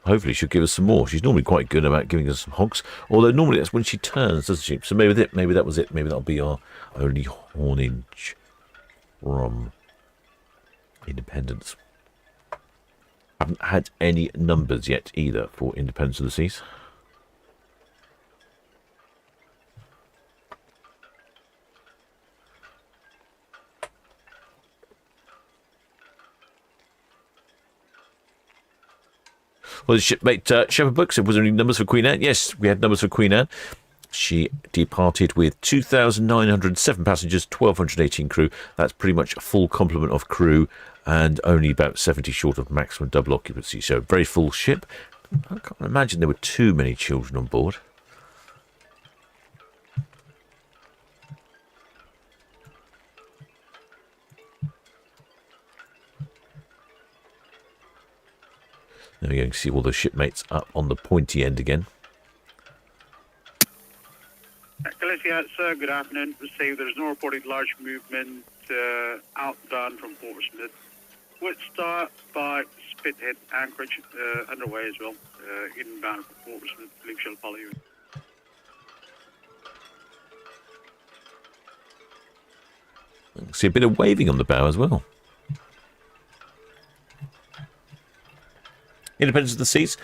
Hopefully she'll give us some more. She's normally quite good about giving us some honks, although normally that's when she turns, doesn't she? So maybe that was it. Maybe that'll be our only haulage from Independence. Haven't had any numbers yet either for Independence of the Seas. Well, the shipmate Shepherd Book said, was there any numbers for Queen Anne? Yes, we had numbers for Queen Anne. She departed with 2,907 passengers, 1,218 crew. That's pretty much a full complement of crew and only about 70 short of maximum double occupancy. So, very full ship. I can't imagine there were too many children on board. There we go, you can see all the shipmates up on the pointy end again. Galicia, sir, good afternoon. Received there's no reported large movement outbound from Portsmouth. Would start by Spithead anchorage underway as well, inbound from Portsmouth. Believe shall follow you. See a bit of waving on the bow as well. Independence of the Seas,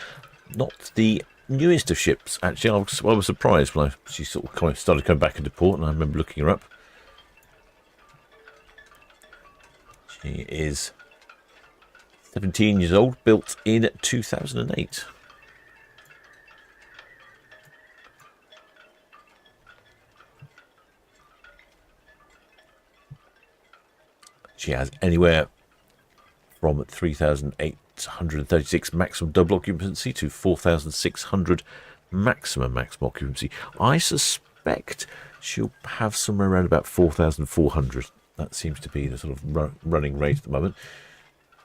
not the newest of ships, actually. I was surprised when she sort of started coming back into port, and I remember looking her up. She is 17 years old, built in 2008. She has anywhere from 3,836 maximum double occupancy to 4,600 maximum occupancy. I suspect she'll have somewhere around about 4,400. That seems to be the sort of running rate at the moment.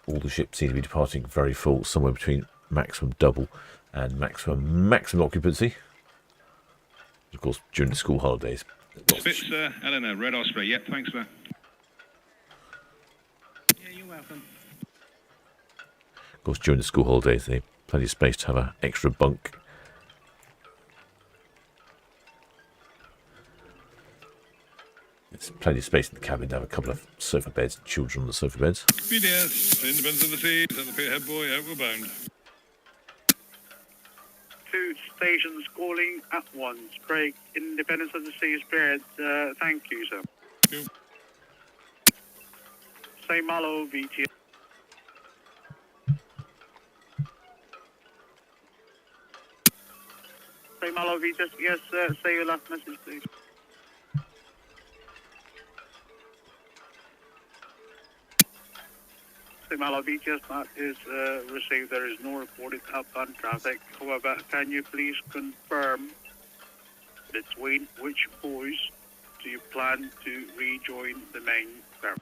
All the ships seem to be departing very full, somewhere between maximum double and maximum occupancy. Of course, during the school holidays. Spitz, Eleanor, Red Osprey. Yep, thanks, sir. Yeah, you're welcome. Of course, during the school holidays, they have plenty of space to have an extra bunk. There's plenty of space in the cabin to have a couple of sofa beds, children on the sofa beds. BDS, Independence of the Seas, and the Peterhead Boy, outward bound. 2 stations calling at once. Break Independence of the Sea Spirit. Thank you, sir. You. Say Malo, VT. Say Malo, VT. Yes, say your last message, please. Say Malo, VT. That is received. There is no reported outbound traffic. However, can you please confirm between which buoys do you plan to rejoin the main ferry?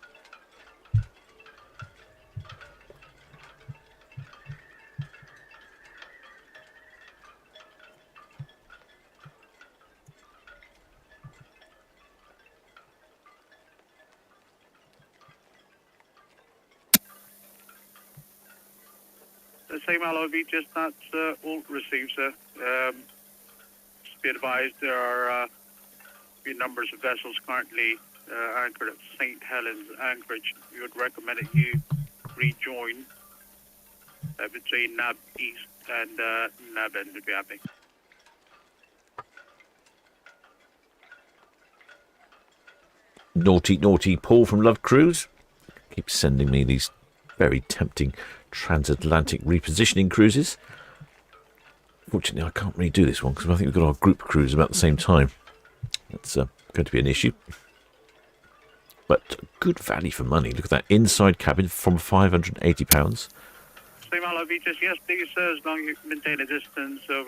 The same LOV, just that's all received, sir. Just be advised there are few numbers of vessels currently anchored at St. Helens Anchorage. We would recommend that you rejoin between Nab East and Nab End, if you're happy. Naughty, naughty Paul from Love Cruise keeps sending me these very tempting transatlantic repositioning cruises. Fortunately, I can't really do this one because I think we've got our group cruise about the same time. That's going to be an issue. But good value for money. Look at that inside cabin from £580. Same LOV, just yes, please, sir, as long as you can maintain a distance of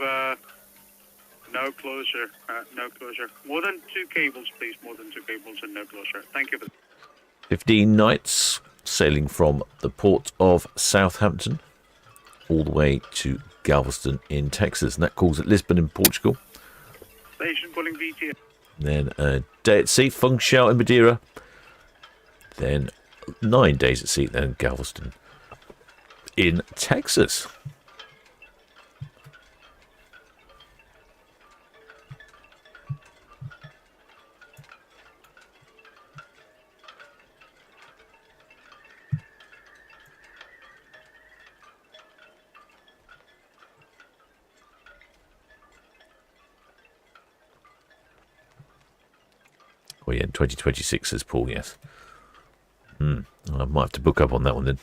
no closer, no closer. More than 2 cables, please. More than 2 cables and no closer. Thank you. 15 nights sailing from the port of Southampton all the way to Galveston in Texas. And that calls at Lisbon in Portugal. Station calling VT. Then a day at sea, Funchal in Madeira. Then 9 days at sea, then Galveston in Texas. Oh yeah, 2026 says Paul, yes. I might have to book up on that one then.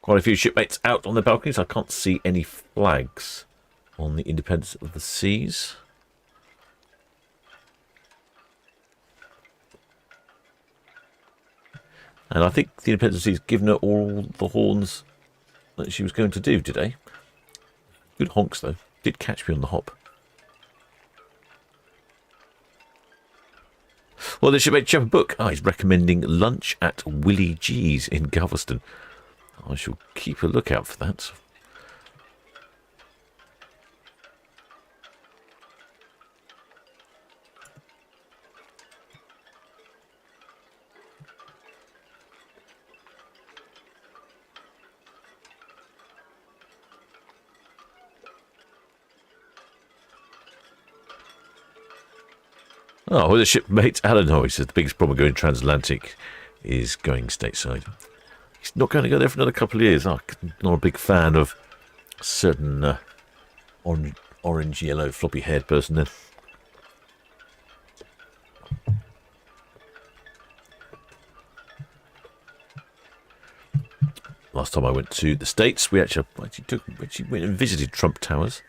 Quite a few shipmates out on the balconies. I can't see any flags on the Independence of the Seas. And I think the Independence of the Seas given her all the horns that she was going to do today. Good honks though. Did catch me on the hop. Well, the shipmate Chap book. He's recommending lunch at Willie G's in Galveston. I shall keep a lookout for that. Oh, well, the shipmate Alan Hoy says the biggest problem going transatlantic is going stateside. He's not going to go there for another couple of years. I'm not a big fan of a certain orange, yellow, floppy-haired person then. Last time I went to the States, we actually went and visited Trump Towers.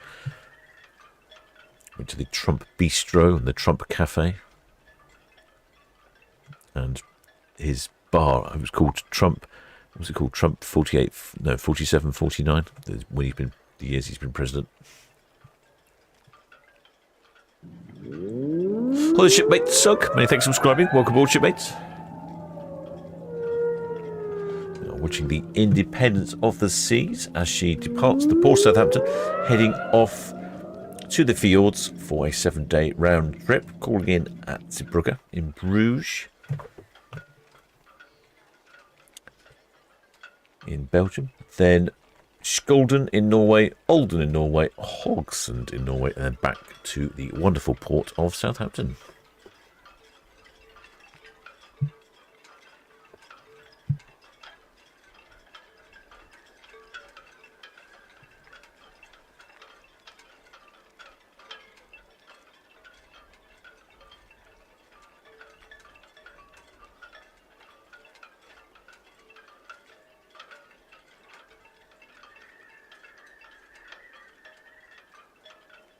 Went to the Trump Bistro and the Trump Cafe. And his bar, it was called Trump, what was it called? Trump 48, no, 47, 49, when he's been, the years he's been president. Hello, shipmate Sug. Many thanks for subscribing. Welcome aboard, shipmates. Watching the Independence of the Seas as she departs the port of Southampton, heading off to the fjords for a 7-day round trip, calling in at Zeebrugge in Bruges, in Belgium, then Skolden in Norway, Olden in Norway, Hogsund in Norway, and then back to the wonderful port of Southampton.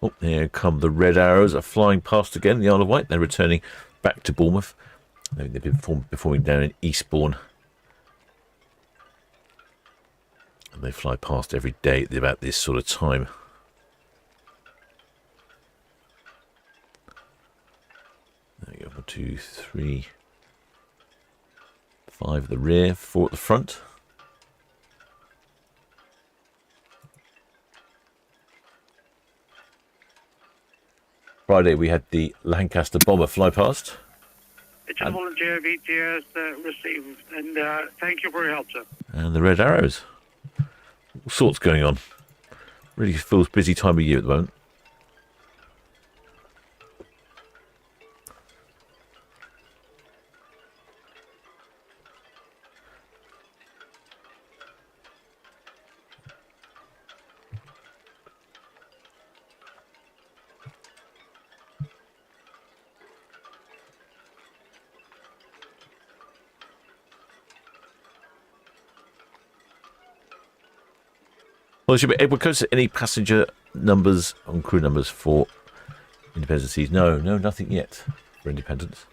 Oh, here come the Red Arrows, are flying past again, the Isle of Wight. They're returning back to Bournemouth. They've been performing down in Eastbourne. And they fly past every day at about this sort of time. There we go, 1, 2, 3, 5 at the rear, 4 at the front. Friday we had the Lancaster bomber fly past. It's a volunteer VTS received, and thank you for your help, sir. And the Red Arrows. All sorts going on. Really feels busy time of year at the moment. Well, should be able to see any passenger numbers on crew numbers for Independence Seas? No, nothing yet for Independence.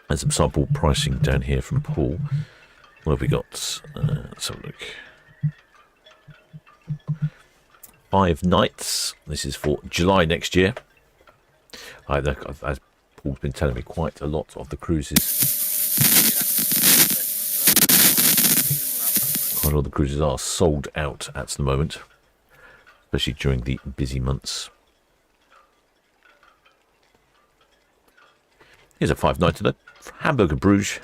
There's some sample pricing down here from Paul. What have we got? Let's have a look. 5 nights. This is for July next year. As Paul's been telling me, quite a lot of the cruises. Quite a lot of the cruises are sold out at the moment, especially during the busy months. Here's a 5-nighter though, for Hamburg and Bruges.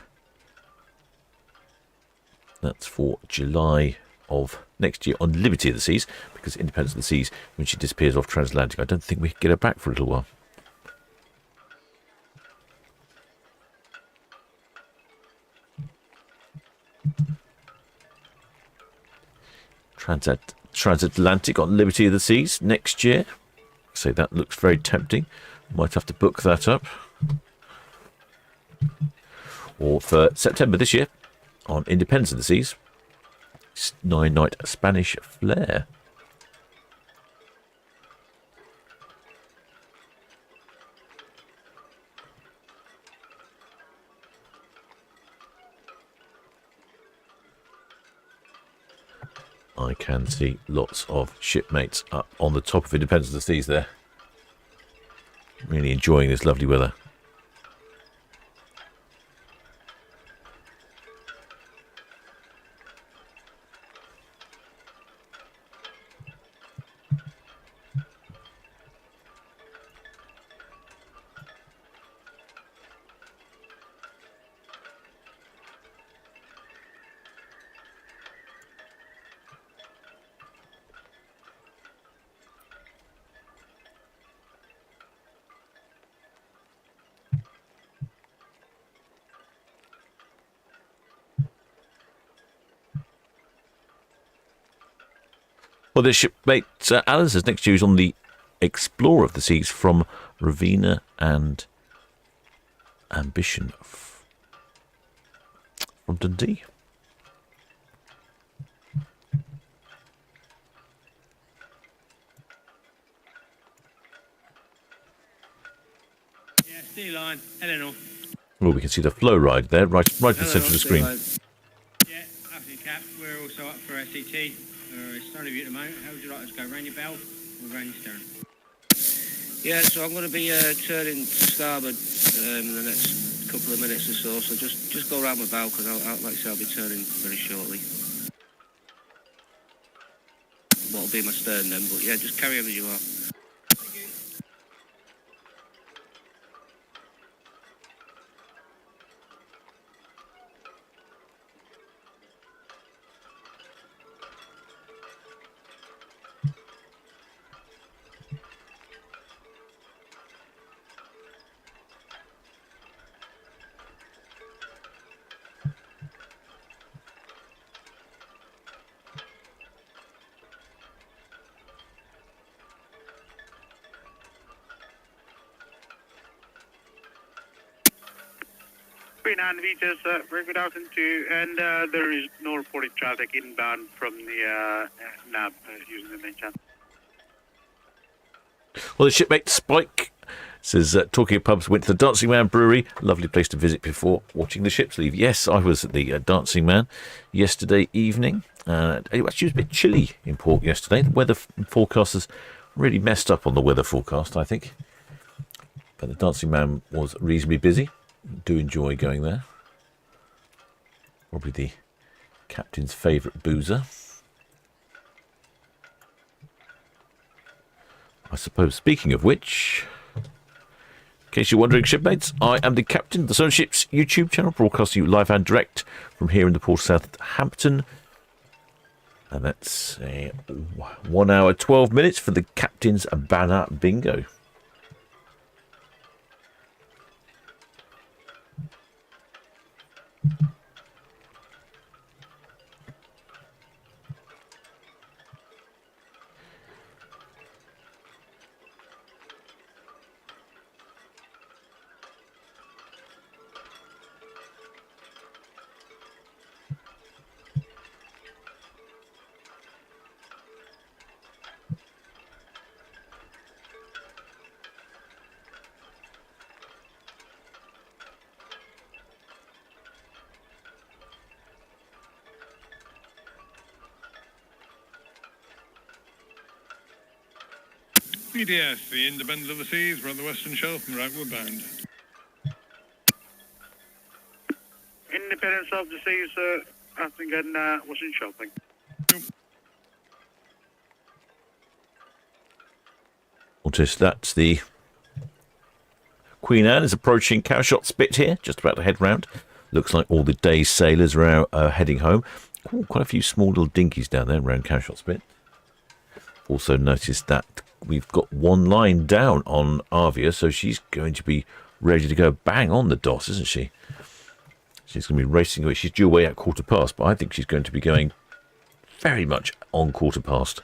That's for July of next year on Liberty of the Seas, because Independence of the Seas, when she disappears off transatlantic, I don't think we can get her back for a little while. Transatlantic on Liberty of the Seas next year. So that looks very tempting. Might have to book that up. Or for September this year on Independence of the Seas, 9-night Spanish Flair. I can see lots of shipmates up on the top of Independence of the Seas there. Really enjoying this lovely weather. Well, this shipmate Alan says next year is on the Explorer of the Seas from Ravenna and Ambition from Dundee. Yeah, steer line, Eleanor. Well, we can see the flow ride there, right in the centre of the screen. Yeah, afternoon, Cap. We're also up for SCT. It's starting to be at the moment. How would you like us to go? Round your bell or round your stern? Yeah, so I'm going to be turning starboard in the next couple of minutes or so. So just go round my bow because like I say, I'll be turning very shortly. What'll be my stern then? But yeah, just carry on as you are. Queen Anne Vitas, very good afternoon to you. And there is no reported traffic inbound from the NAB using the main channel. Well, the shipmate Spike says, talking of pubs, went to the Dancing Man Brewery. Lovely place to visit before watching the ships leave. Yes, I was at the Dancing Man yesterday evening. It actually was a bit chilly in port yesterday. The weather forecasters really messed up on the weather forecast, I think. But the Dancing Man was reasonably busy. Do enjoy going there. Probably the captain's favourite boozer. I suppose, speaking of which, in case you're wondering, shipmates, I am the captain of the Solent Ships YouTube channel, broadcasting you live and direct from here in the port of Southampton. And that's 1 hour, 12 minutes for the captain's banner bingo. BDS, the Independent of the Seas, we're on the Western Shelf and outward bound. Independence of the Seas, I think, and wasn't shopping. Notice that's the Queen Anne is approaching Cowshot Spit here, just about to head round. Looks like all the day's sailors are out, heading home. Ooh, quite a few small little dinghies down there around Cowshot Spit. Also noticed that we've got one line down on Arvia, so she's going to be ready to go bang on the DOS, isn't she? She's going to be racing away. She's due away at 1:15, but I think she's going to be going very much on 1:15.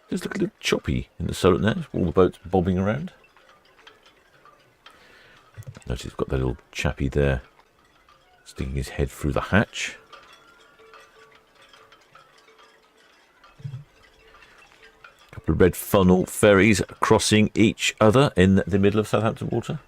Just look a little choppy in the Solent now. All the boats bobbing around. Notice he's got that little chappy there sticking his head through the hatch. A couple of red funnel ferries crossing each other in the middle of Southampton water.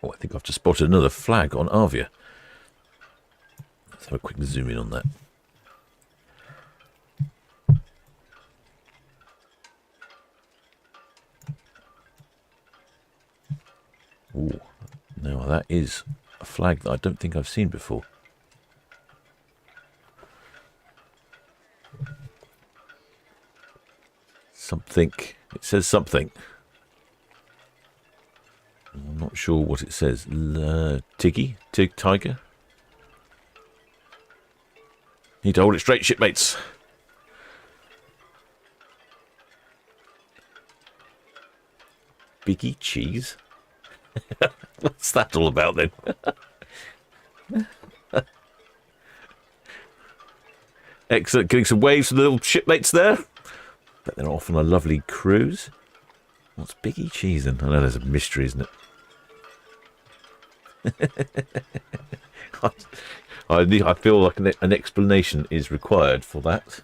Oh, I think I've just spotted another flag on Arvia. Let's have a quick zoom in on that. Ooh, now that is a flag that I don't think I've seen before. Something. It says something. I'm not sure what it says. Tiger? Need to hold it straight, shipmates. Biggie cheese? What's that all about then? Excellent. Getting some waves from the little shipmates there. Bet they're off on a lovely cruise. What's Biggie cheese then? I know there's a mystery, isn't it? I feel like an explanation is required for that.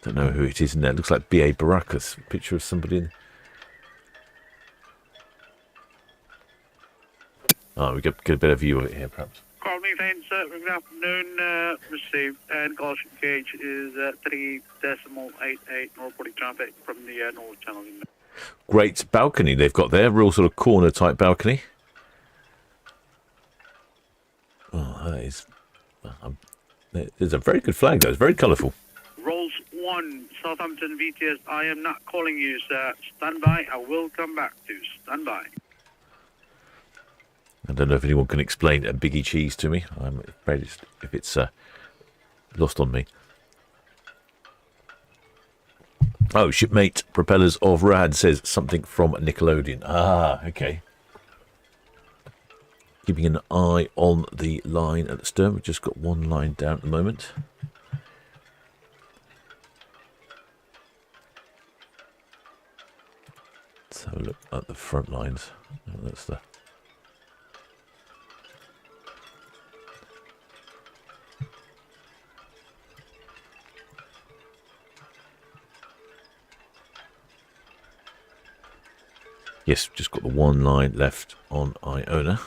Don't know who it is in there. It looks like B.A. Baracus. Picture of somebody in. Oh, we get a better view of it here, perhaps. Call me fine, sir. Good afternoon. Received. And caution gauge is 3.88. North reporting traffic from the North Channel. Great balcony they've got there. Real sort of corner type balcony. Oh, that is. There's a very good flag, though. It's very colourful. Rolls 1, Southampton VTS. I am not calling you, sir. Stand by. I will come back to. Stand by. I don't know if anyone can explain a Biggie Cheese to me. I'm afraid if it's lost on me. Oh, shipmate Propellers of Rad says something from Nickelodeon. Ah, okay. Keeping an eye on the line at the stern. We've just got one line down at the moment. Let's have a look at the front lines. Oh, that's the... Yes, just got the one line left on Iona.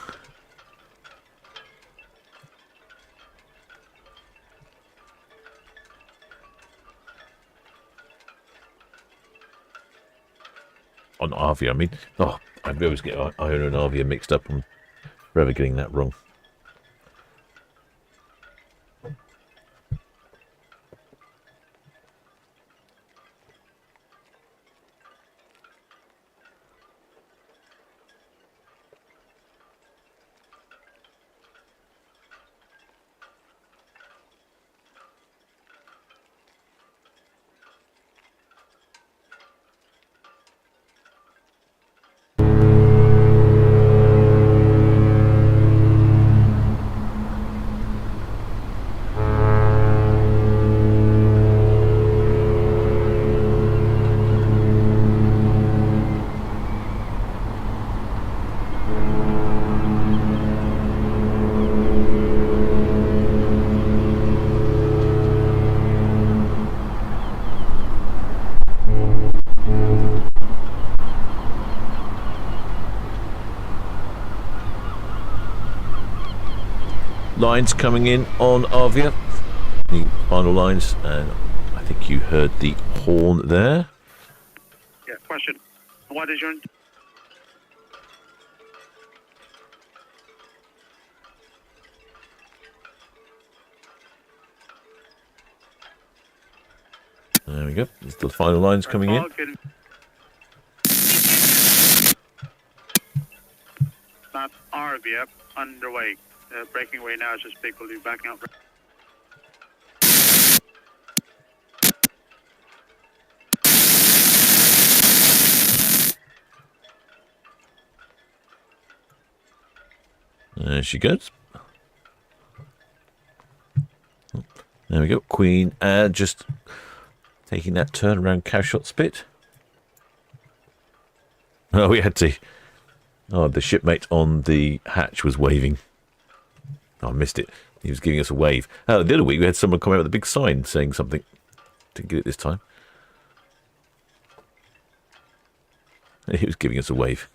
On Arvia, I mean. Oh, I always get Iona and Arvia mixed up. I'm forever getting that wrong. Lines coming in on Arvia. The final lines, and I think you heard the horn there. Yeah, question. What is your... There we go. There's the final lines coming in. That's Arvia underway. Breaking away now, just people who backing up. There she goes. There we go. Queen just taking that turn around cowshot spit. Oh, we had to. Oh, the shipmate on the hatch was waving. Oh, I missed it. He was giving us a wave. Oh, the other week we had someone come out with a big sign saying something. Didn't get it this time. He was giving us a wave.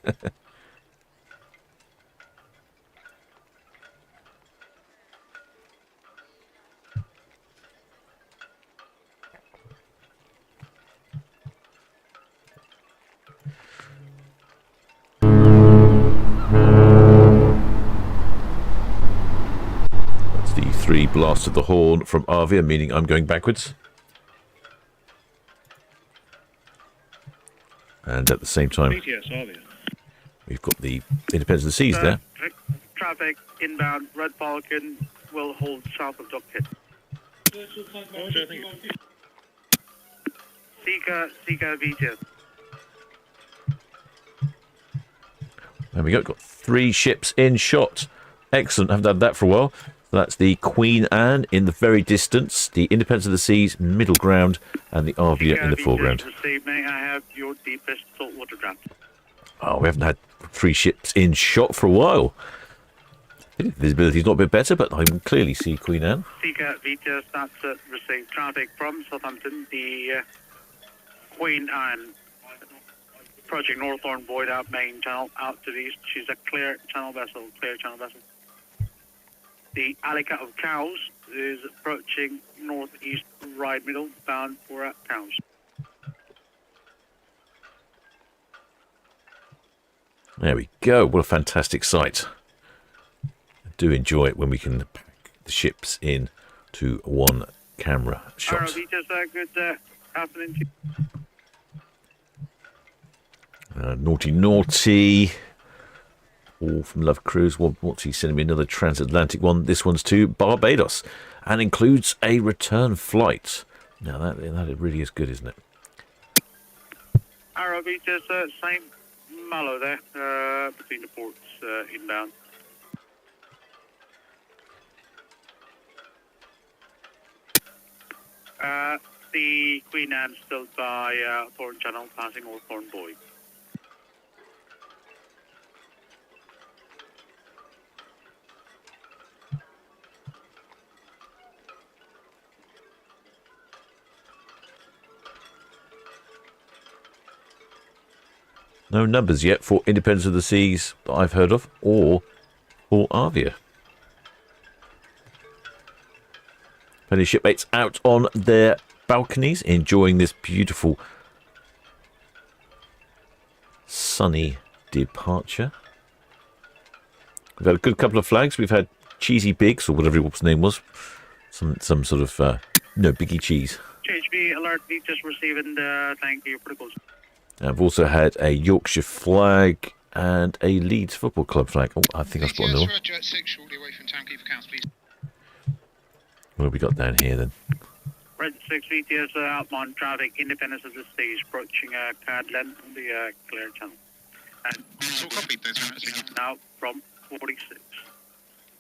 Three blasts of the horn from Arvia, meaning I'm going backwards. And at the same time, we've got the Independence of the Seas there. Traffic inbound, Red Falcon will hold south of Dockhead. Sika VTS. There we go, got 3 ships in shot. Excellent, haven't had that for a while. That's the Queen Anne in the very distance, the Independence of the Seas middle ground, and the Arvia in the foreground. May I have your deepest saltwater draft? Oh, we haven't had 3 ships in shot for a while. Visibility's not a bit better, but I can clearly see Queen Anne. Seeker Vita starts to receive traffic from Southampton. The Queen Anne approaching Northorn Void out main channel out to the east. She's a clear channel vessel. The Alica of Cows is approaching northeast right middle bound for Cows. There we go. What a fantastic sight. I do enjoy it when we can pack the ships in to one camera shot. Arvia, good afternoon to you. Naughty, naughty. All from Love Cruise. What's he sending me? Another transatlantic one. This one's to Barbados and includes a return flight. Now that really is good, isn't it? Arvia, same Mallow there between the ports inbound. The Queen Anne still by Thorn Channel, passing Old Thorn Boy. No numbers yet for Independence of the Seas that I've heard of, or for Arvia. Plenty of shipmates out on their balconies, enjoying this beautiful sunny departure. We've had a good couple of flags. We've had Cheesy Biggs, or whatever his name was. Some sort of, Biggie Cheese. JHB alert, we just receiving the thank you protocols. I've also had a Yorkshire flag and a Leeds Football Club flag. Oh, I think I've got another one. Roger, at 6, shortly away from Town Quay for Cows, please. What have we got down here then? Red 6 VTS outbound traffic, Independence of the Seas, approaching Cadlen on the clear channel. And That's all copied, those are now from 46.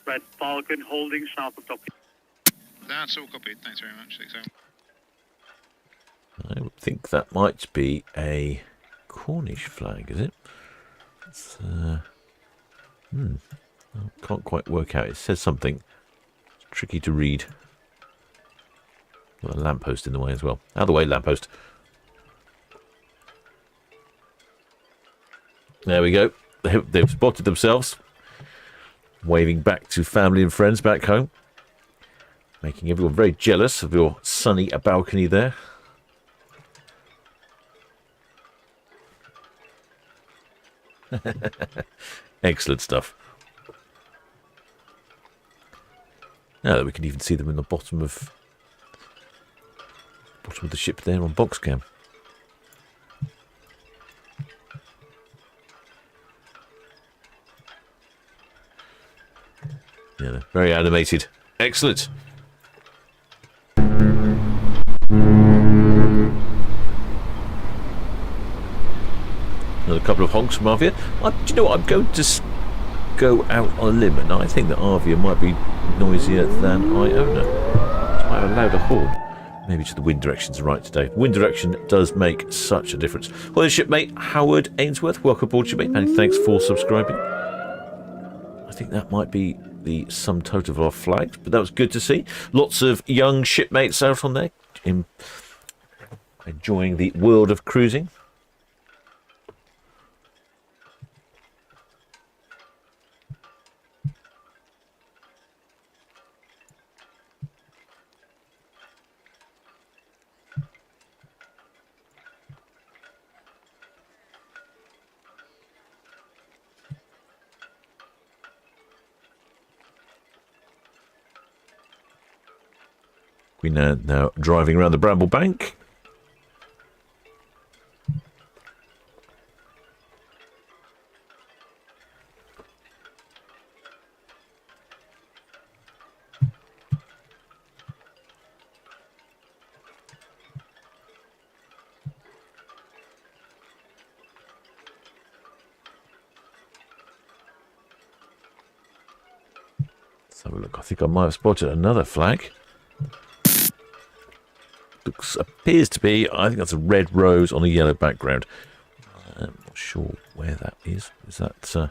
Red Falcon holding south of Tokyo. That's all copied, thanks very much, 6 I would think that might be a Cornish flag, is it? It's, I can't quite work out. It says something. It's tricky to read. Got a lamppost in the way as well. Out of the way, lamppost. There we go. They've spotted themselves. Waving back to family and friends back home. Making everyone very jealous of your sunny balcony there. Excellent stuff. Now that we can even see them in the bottom of the ship there on box cam. Yeah, very animated. Excellent. Another couple of honks from Arvia. Do you know what? I'm going to go out on a limb, and I think that Arvia might be noisier than Iona. So I allowed a horn. Maybe just the wind direction's right today. Wind direction does make such a difference. Well, then, shipmate Howard Ainsworth, welcome aboard, shipmate. Many thanks for subscribing. I think that might be the sum total of our flags, but that was good to see. Lots of young shipmates out on there, enjoying the world of cruising. We're now driving around the Bramble Bank. Let's have a look. I think I might have spotted another flag. Appears to be, I think that's a red rose on a yellow background. I'm not sure where that is. Is that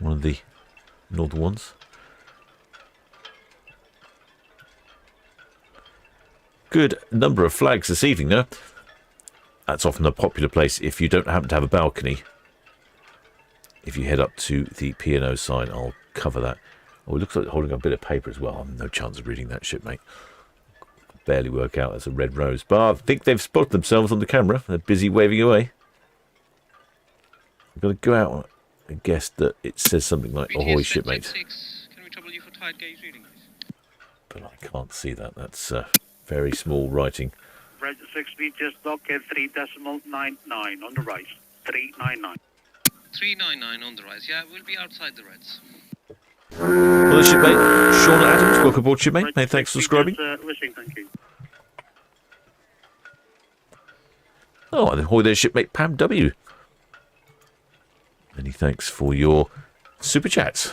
one of the northern ones. Good number of flags this evening, though. That's often a popular place if you don't happen to have a balcony. If you head up to the P&O sign, I'll cover that. Oh, it looks like holding a bit of paper as well. I've no chance of reading that ship, mate. Barely work out as a red rose. But I think they've spotted themselves on the camera. They're busy waving away. I've got to go out and guess that it says something like ahoy, shipmate. Can we trouble you for tide gauge reading, please? But I can't see that. That's very small writing. Red 6 meters, dock at 3.99 on the rise. 399. 399 on the rise. Yeah, we'll be outside the reds. Well, the shipmate, Shauna Adams, welcome aboard, shipmate. Many thanks for subscribing. Thank you. Oh, and ahoy there, shipmate Pam W. Many thanks for your super chats.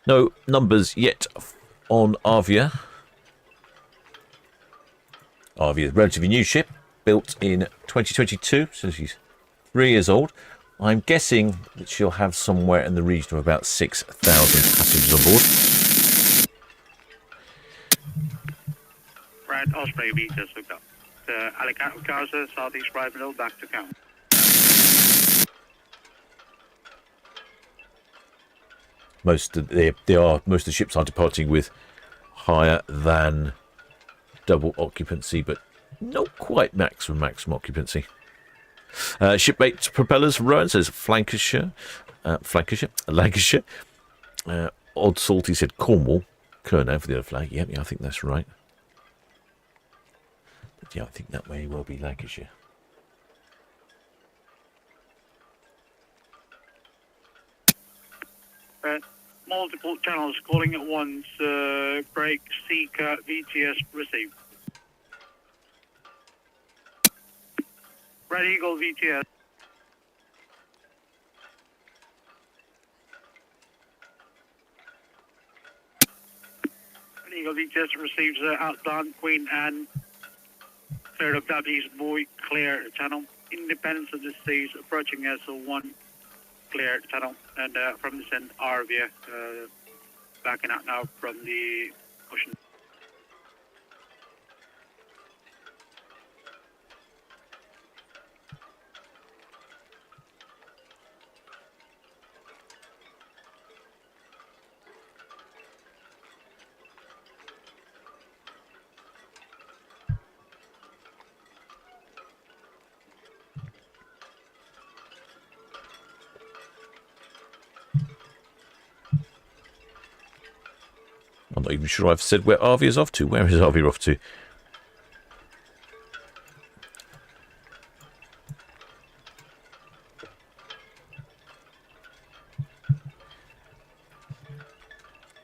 No numbers yet on Arvia. Arvia is a relatively new ship, built in 2022, so she's 3 years old. I'm guessing that she'll have somewhere in the region of about 6,000 passengers on board. Red Osprey meters, look up. Alicante Gaza, Southeast Rival, back to count. Most of the ships are departing with higher than double occupancy, but not quite maximum occupancy. Shipmate propellers, Rowan says Lancashire. Odd Salty said Cornwall. Kernow for the other flag. Yep, yeah, I think that's right. But yeah, I think that may well be Lancashire. Multiple channels calling at once. Break, Seeker, VTS, receive. Red Eagle, VTS. Red Eagle, VTS receives outbound Queen and third of W's Boy, clear channel. Independence of the Seas approaching SO1. Clear channel, and from this end, Arvia backing out now from the ocean. I'm not even sure I've said where Arvia is off to. Where is Arvia off to?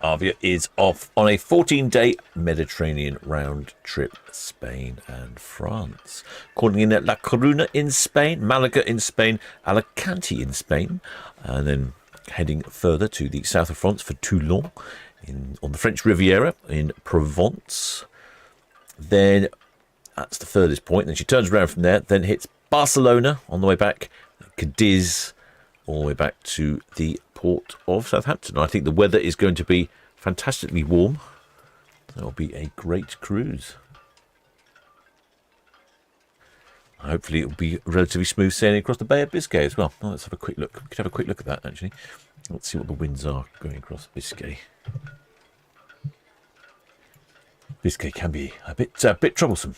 Arvia is off on a 14-day Mediterranean round trip, Spain and France. Calling in at La Coruna in Spain, Malaga in Spain, Alicante in Spain, and then heading further to the south of France for Toulon. On the French Riviera in Provence. Then that's the furthest point. Then she turns around from there, then hits Barcelona on the way back, Cadiz, all the way back to the port of Southampton. I think the weather is going to be fantastically warm. That'll be a great cruise. Hopefully it'll be relatively smooth sailing across the Bay of Biscay as well. Oh, let's have a quick look. We could have a quick look at that, actually. Let's see what the winds are going across Biscay. Biscay can be a bit troublesome.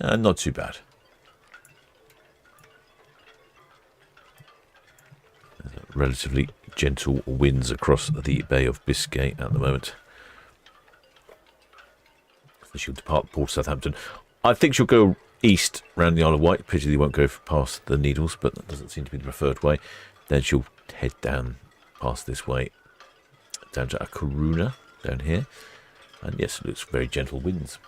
Not too bad. Relatively gentle winds across the Bay of Biscay at the moment. She'll depart Port Southampton. I think she'll go east round the Isle of Wight. Pity they won't go past the Needles, but that doesn't seem to be the preferred way. Then she'll head down past this way, down to A Coruna, down here. And yes, it looks very gentle winds.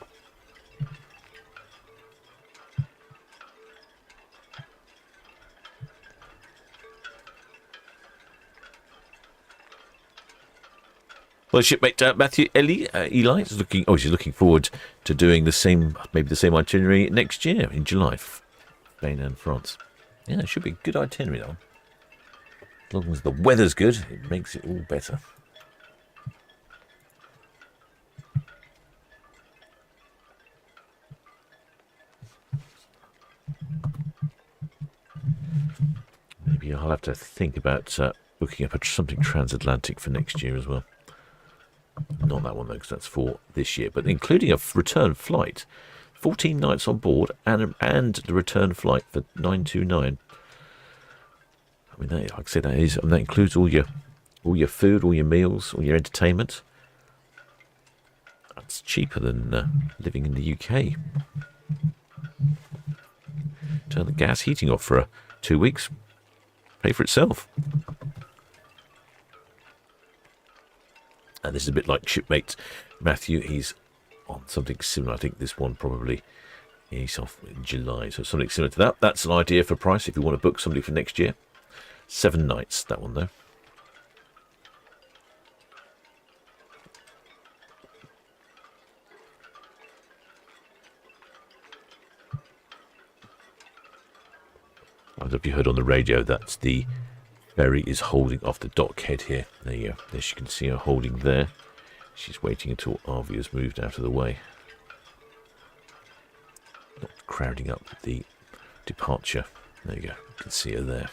Well, shipmate Matthew Eli is looking. Oh, she's looking forward to doing the same, maybe the same itinerary next year in July, Spain and France. Yeah, it should be a good itinerary, though. As long as the weather's good, it makes it all better. Maybe I'll have to think about booking up something transatlantic for next year as well. Not that one, though, because that's for this year. But including a return flight, 14 nights on board, and the return flight for 929. I mean, like I said, that includes all your food, all your meals, all your entertainment. That's cheaper than living in the UK. Turn the gas heating off for 2 weeks. Pay for itself. And this is a bit like shipmate Matthew. He's on something similar. I think this one probably is off in July. So something similar to that. That's an idea for price if you want to book somebody for next year. 7 nights, that one though. I don't know if you heard on the radio, that's the ferry is holding off the dockhead here. There you go. There you can see her holding there. She's waiting until Arvia's moved out of the way. Not crowding up the departure. There you go. You can see her there.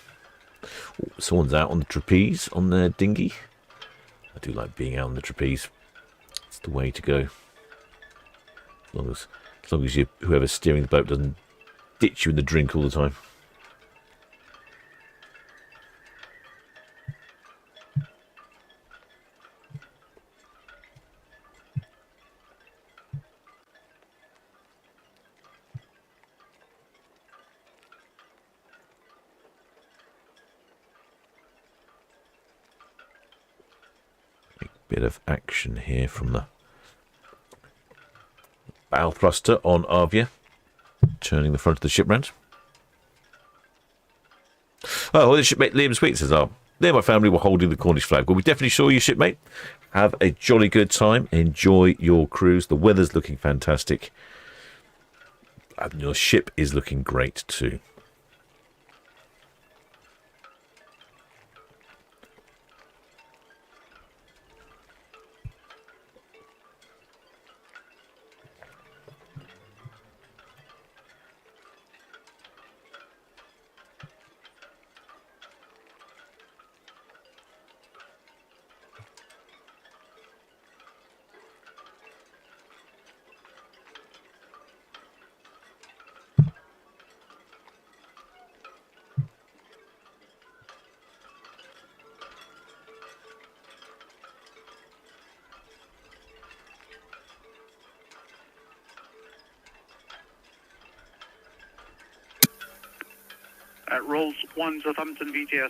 Oh, someone's out on the trapeze on their dinghy. I do like being out on the trapeze. It's the way to go. As long as whoever's steering the boat doesn't ditch you in the drink all the time. Bit of action here from the bow thruster on Arvia, turning the front of the ship round. Oh, well, the shipmate Liam Sweet says, there my family were holding the Cornish flag. Well, we definitely saw you, shipmate. Have a jolly good time. Enjoy your cruise. The weather's looking fantastic. And your ship is looking great too. Rolls 1 Southampton VTS.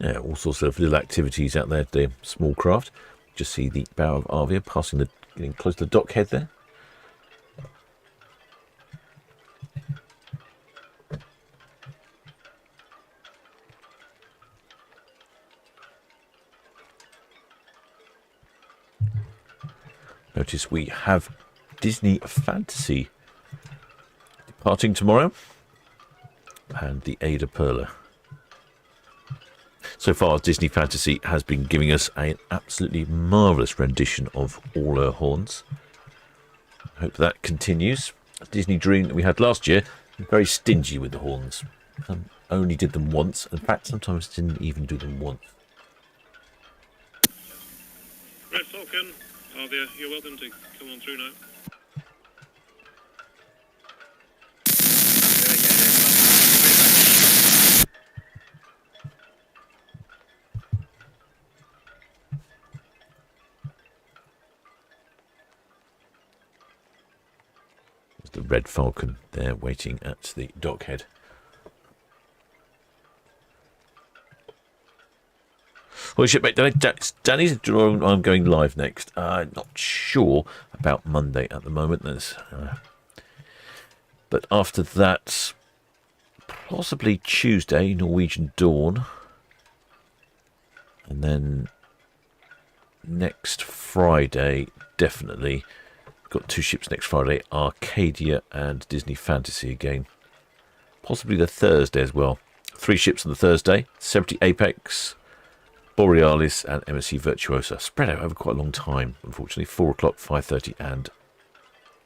Yeah, all sorts of little activities out there, the small craft. Just see the bow of Arvia getting close to the dockhead there. Notice we have Disney Fantasy departing tomorrow, and the Ada Perla. So far, Disney Fantasy has been giving us an absolutely marvellous rendition of all her horns. I hope that continues. Disney Dream that we had last year, very stingy with the horns. Only did them once. In fact, sometimes didn't even do them once. Red Falcon, Arvia, you're welcome to come on through now. There's the Red Falcon there waiting at the dockhead. Well, shipmate, Danny's drawing. I'm going live next. Not sure about Monday at the moment. But after that, possibly Tuesday, Norwegian Dawn. And then next Friday, definitely. Got 2 ships next Friday, Arcadia and Disney Fantasy again. Possibly the Thursday as well. 3 ships on the Thursday, 70 Apex, Borealis and MSC Virtuosa. Spread out over quite a long time, unfortunately. 4 o'clock, 5:30 and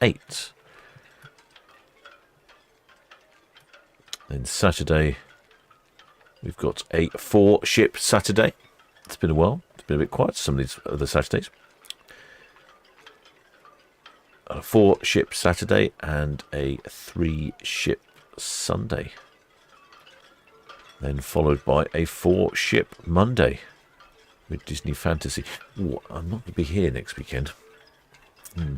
8. Then Saturday, we've got a 4-ship Saturday. It's been a while. It's been a bit quiet some of these other Saturdays. A 4-ship Saturday and a 3-ship Sunday. Then followed by a 4-ship Monday with Disney Fantasy. Ooh, I'm not going to be here next weekend. Ooh,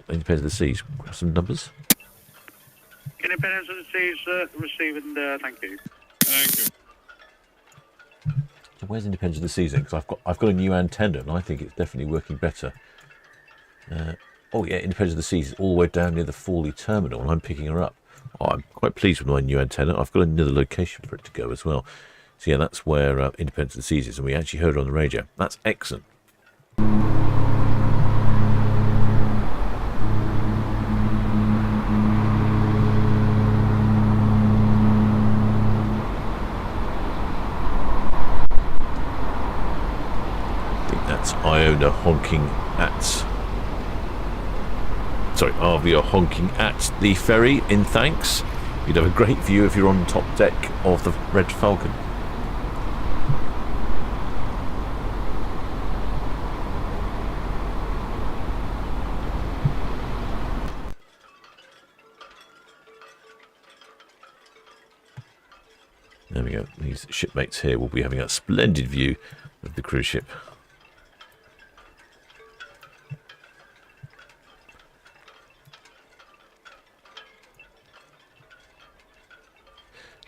Independence of the Seas. Grab some numbers. Independence of the Seas, receiving, thank you. Thank you. So where's Independence of the Seas? Because I've got a new antenna and I think it's definitely working better. Oh yeah, Independence of the Seas is all the way down near the Fawley Terminal and I'm picking her up. Oh, I'm quite pleased with my new antenna. I've got another location for it to go as well. So yeah, that's where Independence of the Seas is, and we actually heard her on the radio. That's excellent. I think that's Iona honking at... Sorry, Arvia honking at the ferry in thanks. You'd have a great view if you're on top deck of the Red Falcon. There we go. These shipmates here will be having a splendid view of the cruise ship.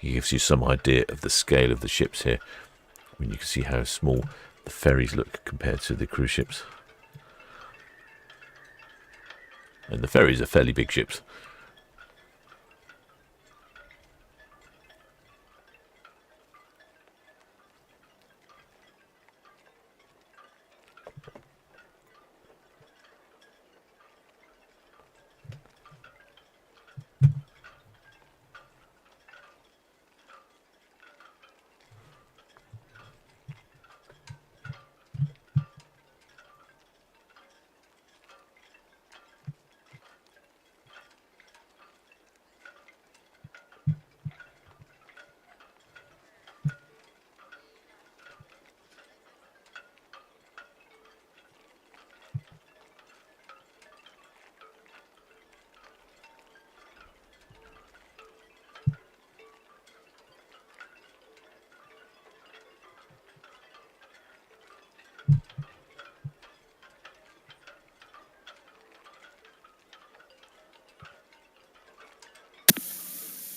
It gives you some idea of the scale of the ships here. I mean, you can see how small the ferries look compared to the cruise ships. And the ferries are fairly big ships.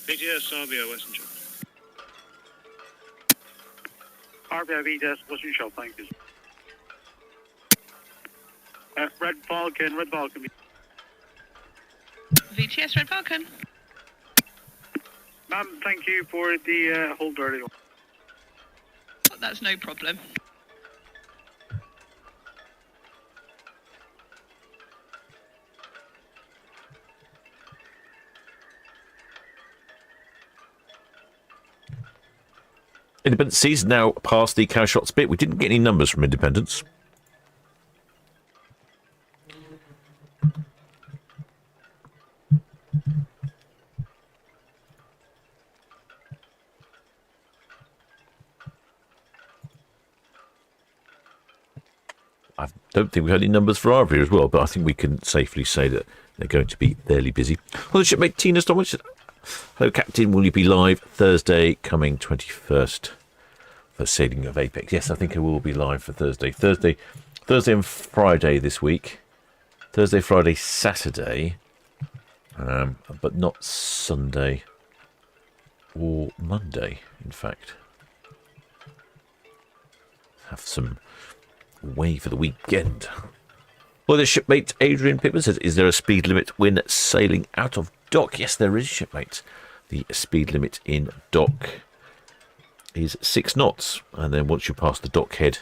BTS, Arvia, Western Shore. Arvia, VDS, Western Shore, thank you. Red Falcon. VTS Red Falcon. Ma'am, thank you for the hold early. Oh, that's no problem. Independence Seas now past the Cowshot Spit. We didn't get any numbers from Independence. I don't think we had any numbers for Arvia as well, but I think we can safely say that they're going to be fairly busy. Well, the shipmate Tina Stomach. Hello, Captain. Will you be live Thursday coming 21st for sailing of Apex? Yes, I think I will be live for Thursday. Thursday and Friday this week. Thursday, Friday, Saturday, but not Sunday or Monday, in fact. Have some way for the weekend. Well, the shipmate Adrian Pittman says, is there a speed limit when sailing out of dock? Yes, there is, shipmate. The speed limit in dock is 6 knots, and then once you pass the dock head,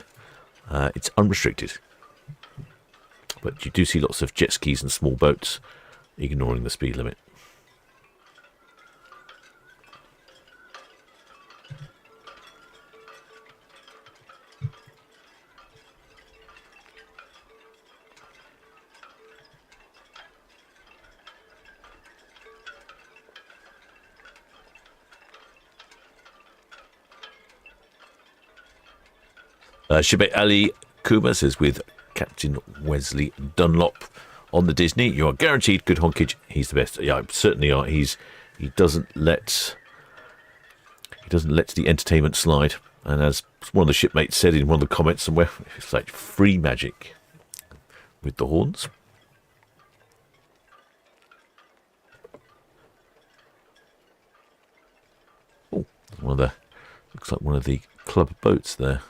it's unrestricted. But you do see lots of jet skis and small boats ignoring the speed limit. Shipmate Ali Kuma says, with Captain Wesley Dunlop on the Disney, you are guaranteed good honkage. He's the best. Yeah, certainly are. He doesn't let the entertainment slide. And as one of the shipmates said in one of the comments somewhere, it's like free magic with the horns. Oh, looks like one of the club boats there.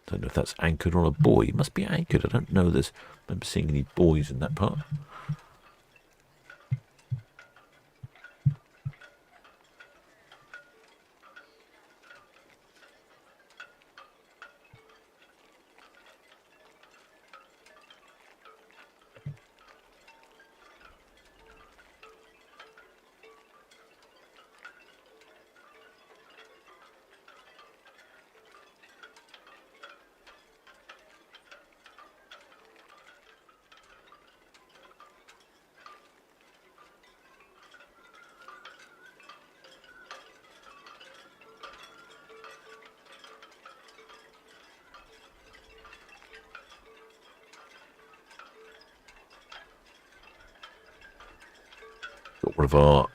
Don't know if that's anchored on a buoy. It must be anchored. I don't know. I remember seeing any buoys in that part. Got one of our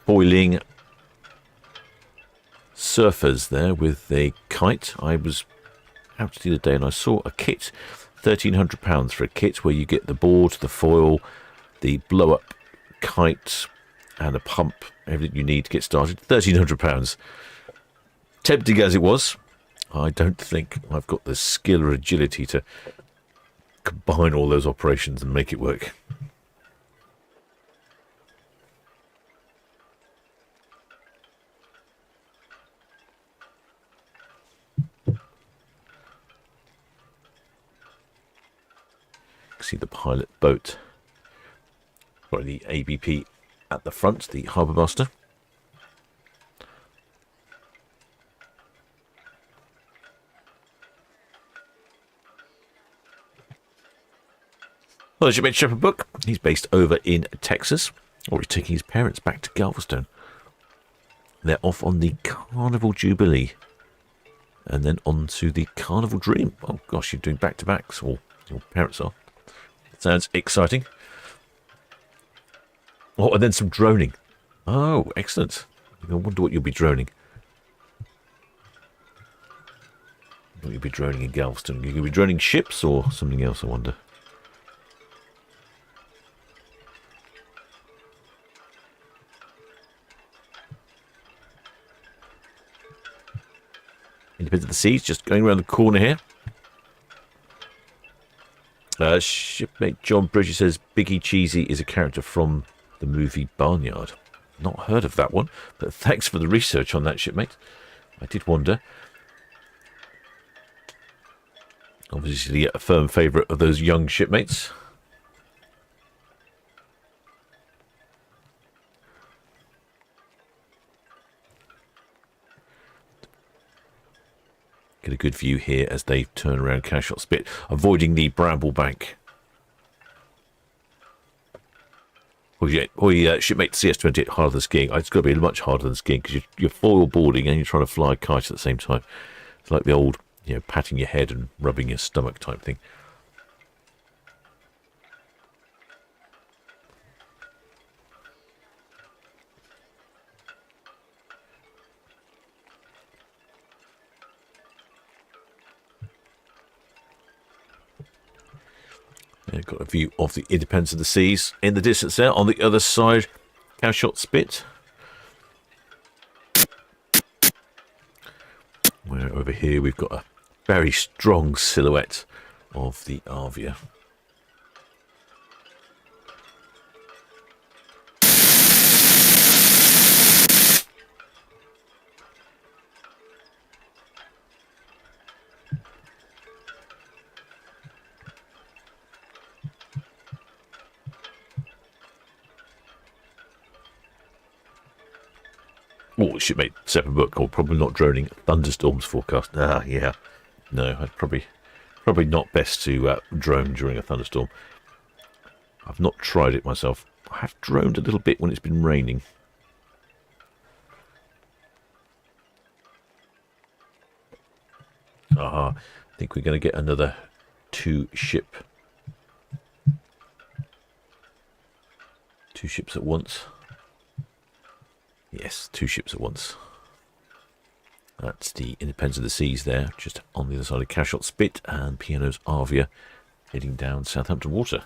boiling surfers there with a kite. I was out the other day and I saw a kit, £1,300 for a kit where you get the board, the foil, the blow-up kite and a pump, everything you need to get started. £1,300. Tempting as it was, I don't think I've got the skill or agility to combine all those operations and make it work. See the pilot boat, or the ABP at the front, the Harbour Master. Well, as you mentioned, Shepherd Book, he's based over in Texas, or he's taking his parents back to Galveston. They're off on the Carnival Jubilee, and then on to the Carnival Dream. Oh gosh, you're doing back-to-backs, or your parents are. Sounds exciting. Oh, and then some droning. Oh, excellent. I wonder what you'll be droning. What you'll be droning in Galveston. You're going to be droning ships or something else, I wonder. Independence of the Seas, just going around the corner here. Shipmate John Bridges says Biggie Cheesy is a character from the movie Barnyard. Not heard of that one, but thanks for the research on that, shipmate. I did wonder. Obviously a firm favourite of those young shipmates. Get a good view here as they turn around Cashot Spit, avoiding the bramble bank. Shipmate CS28 harder than skiing. It's got to be much harder than skiing because you're foil boarding and you're trying to fly a kite at the same time. It's like the old, patting your head and rubbing your stomach type thing. Got a view of the Independence of the Seas in the distance there. On the other side, Cashot Spit. Where over here we've got a very strong silhouette of the Arvia. Oh, shipmate, separate book, or probably not droning. Thunderstorms forecast. Yeah. No, I'd probably not best to drone during a thunderstorm. I've not tried it myself. I have droned a little bit when it's been raining. I think we're going to get another two ships at once. Yes, two ships at once. That's the Independence of the Seas there, just on the other side of Cashot Spit, and P&O's Arvia heading down Southampton water.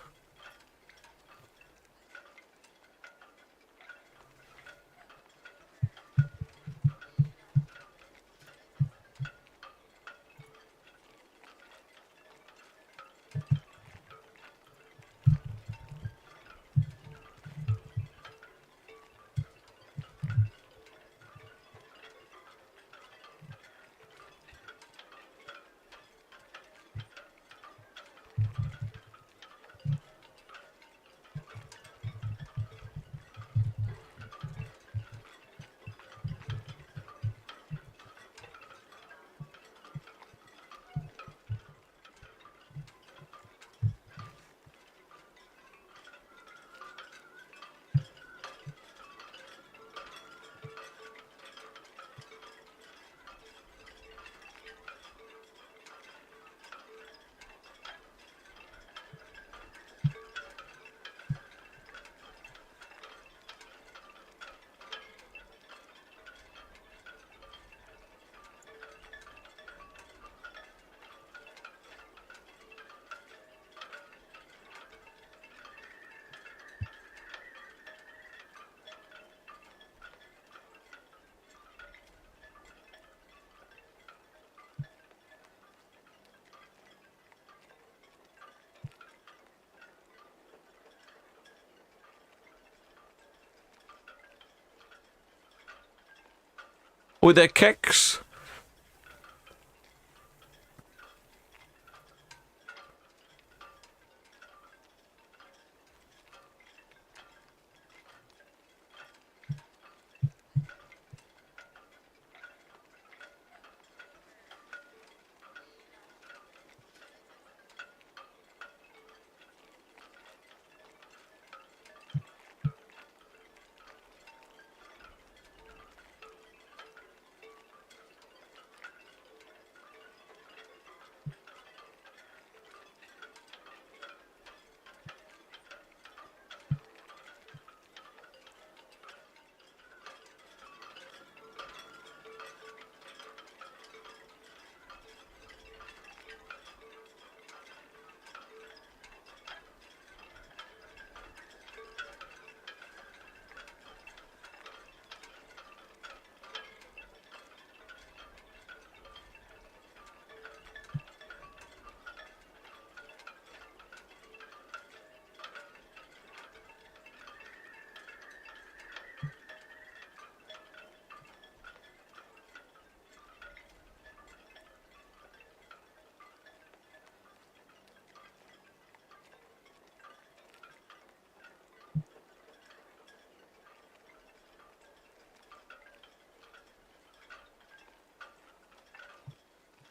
With their kecks.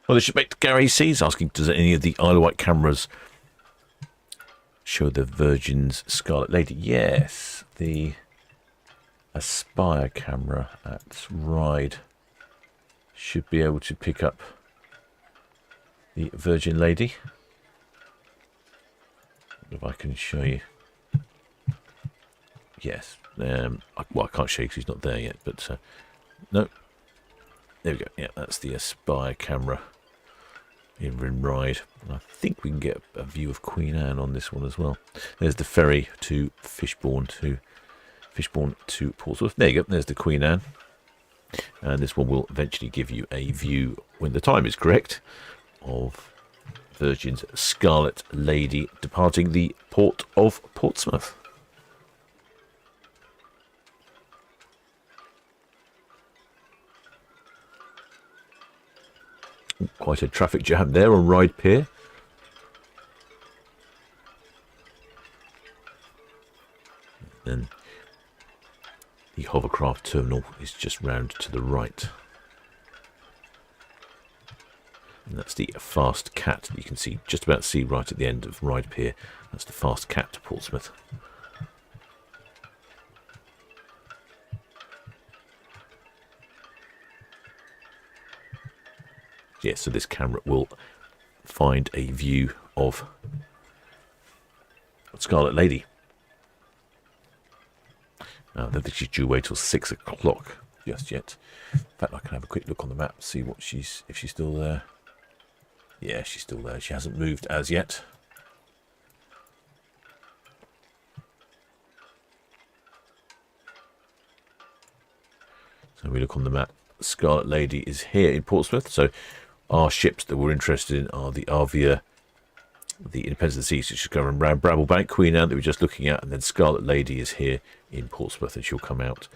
Well, the shipmate Gary C's asking, does any of the Isle of Wight cameras show the Virgin's Scarlet Lady? Yes, the Aspire camera at Ryde should be able to pick up the Virgin Lady. If I can show you. Yes. Well, I can't show you because he's not there yet, but no. There we go. Yeah, that's the Aspire camera in Ryde. And I think we can get a view of Queen Anne on this one as well. There's the ferry to Fishbourne to Portsmouth. There you go. There's the Queen Anne. And this one will eventually give you a view, when the time is correct, of Virgin's Scarlet Lady departing the port of Portsmouth. Quite a traffic jam there on Ryde Pier. Then the hovercraft terminal is just round to the right. And that's the Fast Cat that you can see, just about see right at the end of Ryde Pier. That's the Fast Cat to Portsmouth. Yeah, so this camera will find a view of Scarlet Lady. I don't think she's due away till 6 o'clock just yet. In fact, I can have a quick look on the map, see what if she's still there. Yeah, she's still there. She hasn't moved as yet. So we look on the map. Scarlet Lady is here in Portsmouth. So our ships that we're interested in are the Arvia, the Independence of the Seas, which is going around Bramblebank, Queen Anne that we're just looking at, and then Scarlet Lady is here in Portsmouth, and she'll come out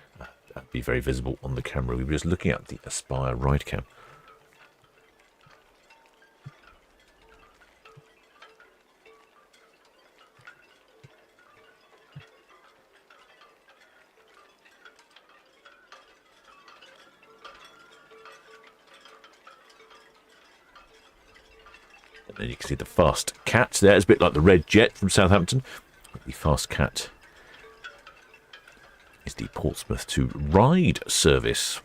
and be very visible on the camera. We were just looking at the Aspire Ryde cam. And then you can see the Fast Cat there. It's a bit like the Red Jet from Southampton. The Fast Cat is the Portsmouth to Ryde service.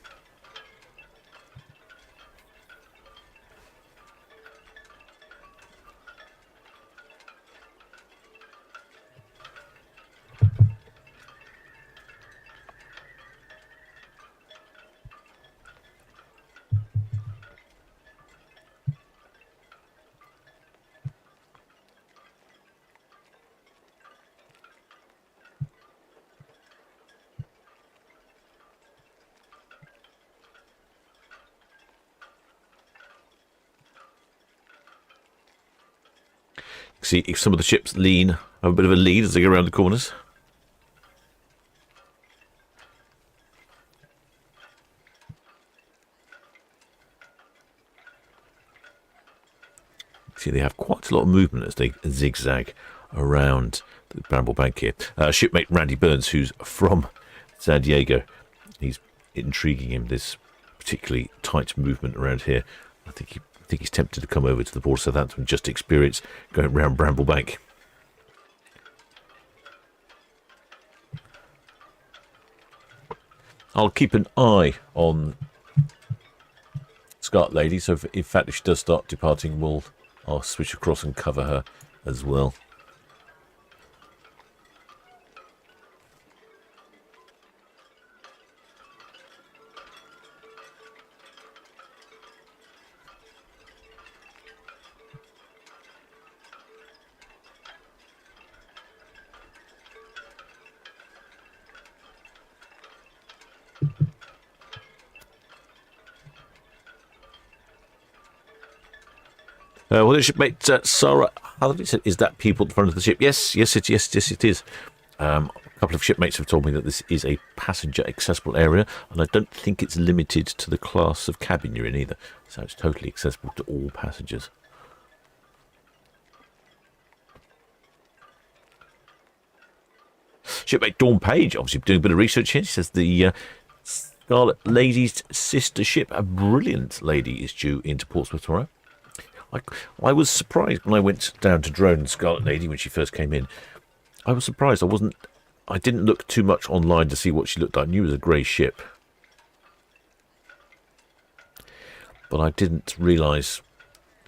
See if some of the ships have a bit of a lead as they go around the corners. See, they have quite a lot of movement as they zigzag around the Bramblebank here. Shipmate Randy Burns, who's from San Diego, he's intriguing him. There's particularly tight movement around here. I think he's tempted to come over to the port of Southampton and just experience going round Bramblebank. I'll keep an eye on Scarlet Lady, so in fact if she does start departing, I'll switch across and cover her as well. Well, the shipmate Sarah, is that people at the front of the ship? Yes, it is. A couple of shipmates have told me that this is a passenger accessible area, and I don't think it's limited to the class of cabin you're in either. So it's totally accessible to all passengers. Shipmate Dawn Page, obviously doing a bit of research here. She says the Scarlet Lady's sister ship, a Brilliant Lady, is due into Portsmouth tomorrow. I was surprised when I went down to drone Scarlet Lady when she first came in. I was surprised. I didn't look too much online to see what she looked like. I knew it was a grey ship, but I didn't realise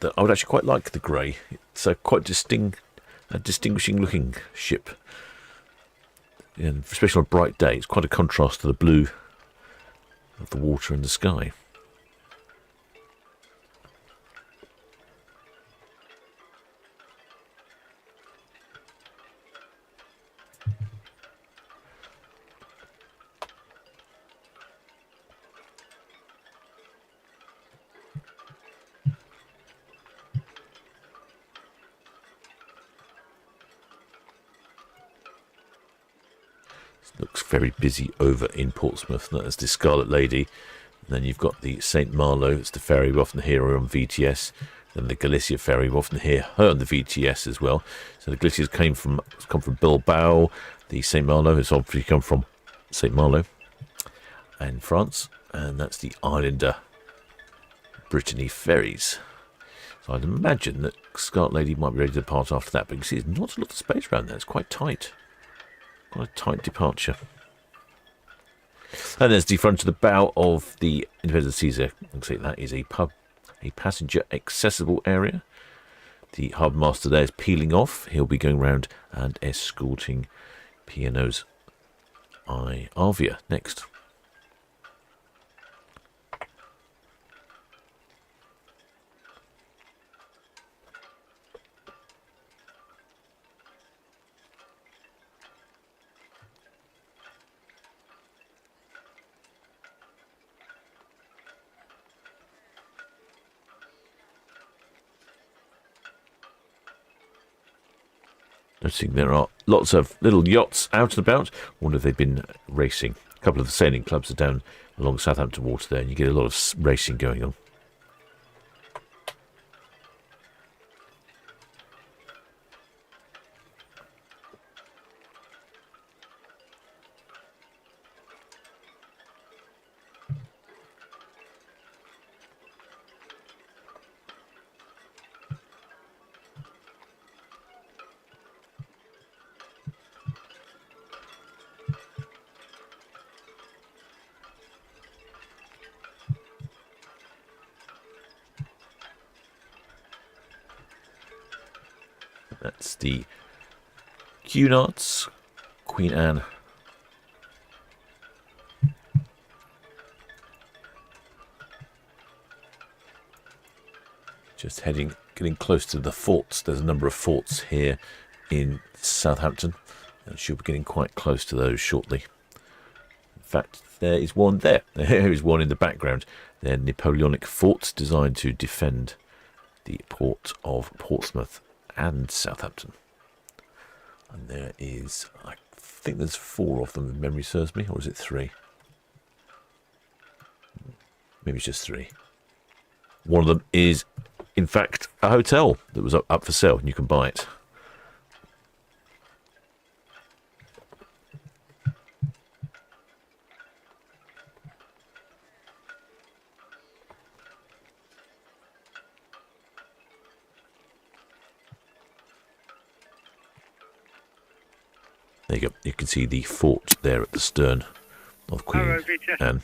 that I would actually quite like the grey. It's a quite distinguishing-looking ship, and especially on a bright day. It's quite a contrast to the blue of the water and the sky. Looks very busy over in Portsmouth. That's the Scarlet Lady. And then you've got the St. Malo. It's the ferry. We often hear her on VTS. Then the Galicia ferry. We often hear her on the VTS as well. So the Galicia's come from Bilbao. The St. Malo has obviously come from St. Malo and France. And that's the Islander Brittany ferries. So I'd imagine that Scarlet Lady might be ready to depart after that. But you can see there's not a lot of space around there. It's quite tight. Quite a tight departure. And there's the front of the bow of the Independent Caesar. Looks like that is a passenger accessible area. The harbour master there is peeling off. He'll be going round and escorting P&O's Arvia next. Noticing there are lots of little yachts out and about. I wonder if they've been racing. A couple of the sailing clubs are down along Southampton water there, and you get a lot of racing going on. That's the Cunards, Queen Anne. Just getting close to the forts. There's a number of forts here in Southampton, and she'll be getting quite close to those shortly. In fact, there is one there. There is one in the background. They're Napoleonic forts designed to defend the port of Portsmouth and Southampton. And there is, I think there's 4 of them if memory serves me, or is it 3? Maybe it's just 3. One of them is, in fact, a hotel that was up for sale, and you can buy it. There you go. You can see the fort there at the stern of Queen Anne.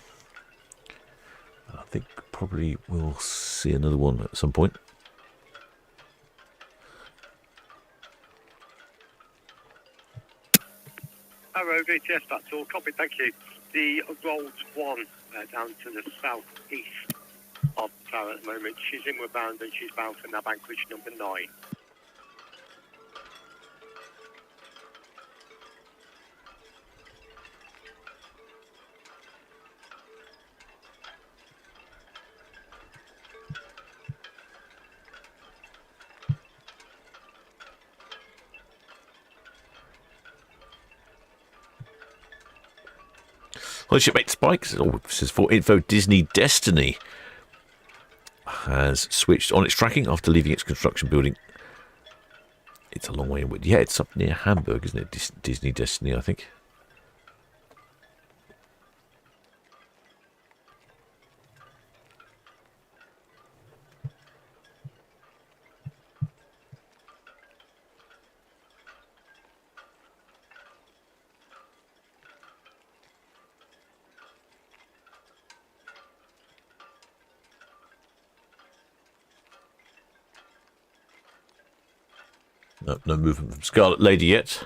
I think probably we'll see another one at some point. Hello, VTS, that's all. Copy, thank you. The Rolls 1 down to the south-east of the tower at the moment. She's inward bound and she's bound for nav anchorage number 9. Well, shipmate Spikes, says for info, Disney Destiny has switched on its tracking after leaving its construction building. It's a long way in. Yeah, it's up near Hamburg, isn't it? Disney Destiny, I think. No, no movement from Scarlet Lady yet.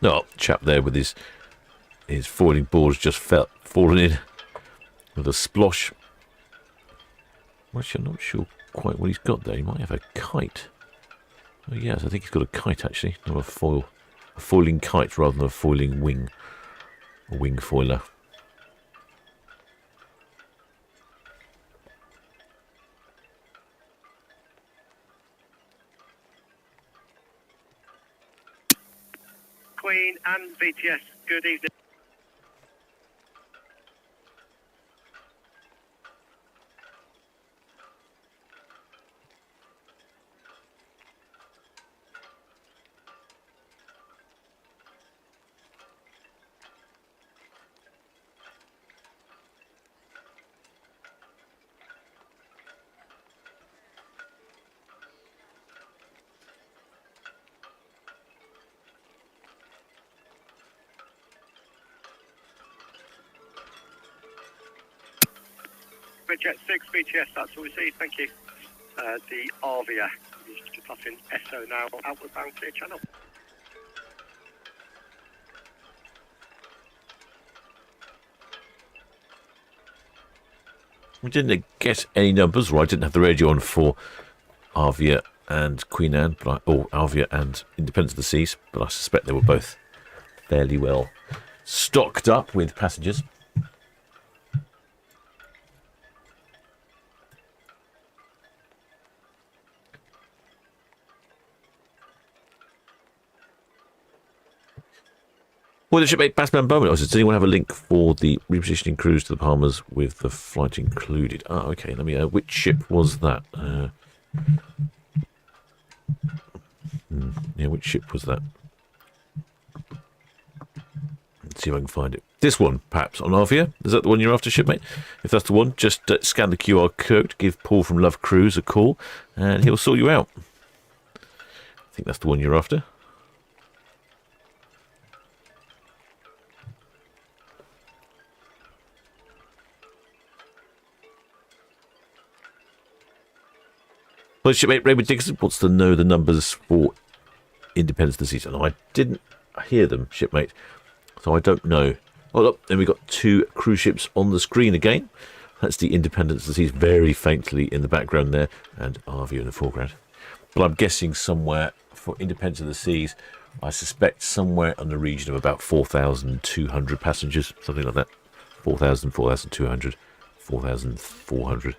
No, chap there with his foiling boards just fallen in with a splosh. Actually, I'm not sure quite what he's got there. He might have a kite. Oh yes, I think he's got a kite actually, not a foiling kite rather than a foiling wing, a wing foiler. Queen and VTS, good evening. Jet 6 BTS, that's all we see, thank you. The Arvia is just passing SO now, outward bound clear channel. We didn't get any numbers, or I didn't have the radio on for Arvia and Queen Anne, or Arvia and Independence of the Seas, but I suspect they were both fairly well stocked up with passengers. Well, the shipmate Bassman Bowman. Does anyone have a link for the repositioning cruise to the Palmers with the flight included? Ah, okay. Let me. Which ship was that? Yeah, which ship was that? Let's see if I can find it. This one, perhaps, on Arvia. Is that the one you're after, shipmate? If that's the one, just scan the QR code, give Paul from Love Cruise a call, and he'll sort you out. I think that's the one you're after. Well, shipmate Raymond Dixon wants to know the numbers for Independence of the Seas. And I didn't hear them, shipmate, so I don't know. Oh, look, then we've got two cruise ships on the screen again. That's the Independence of the Seas very faintly in the background there, and Arvia in the foreground. But I'm guessing somewhere for Independence of the Seas, I suspect somewhere in the region of about 4,200 passengers, something like that. 4,000, 4,200, 4,400.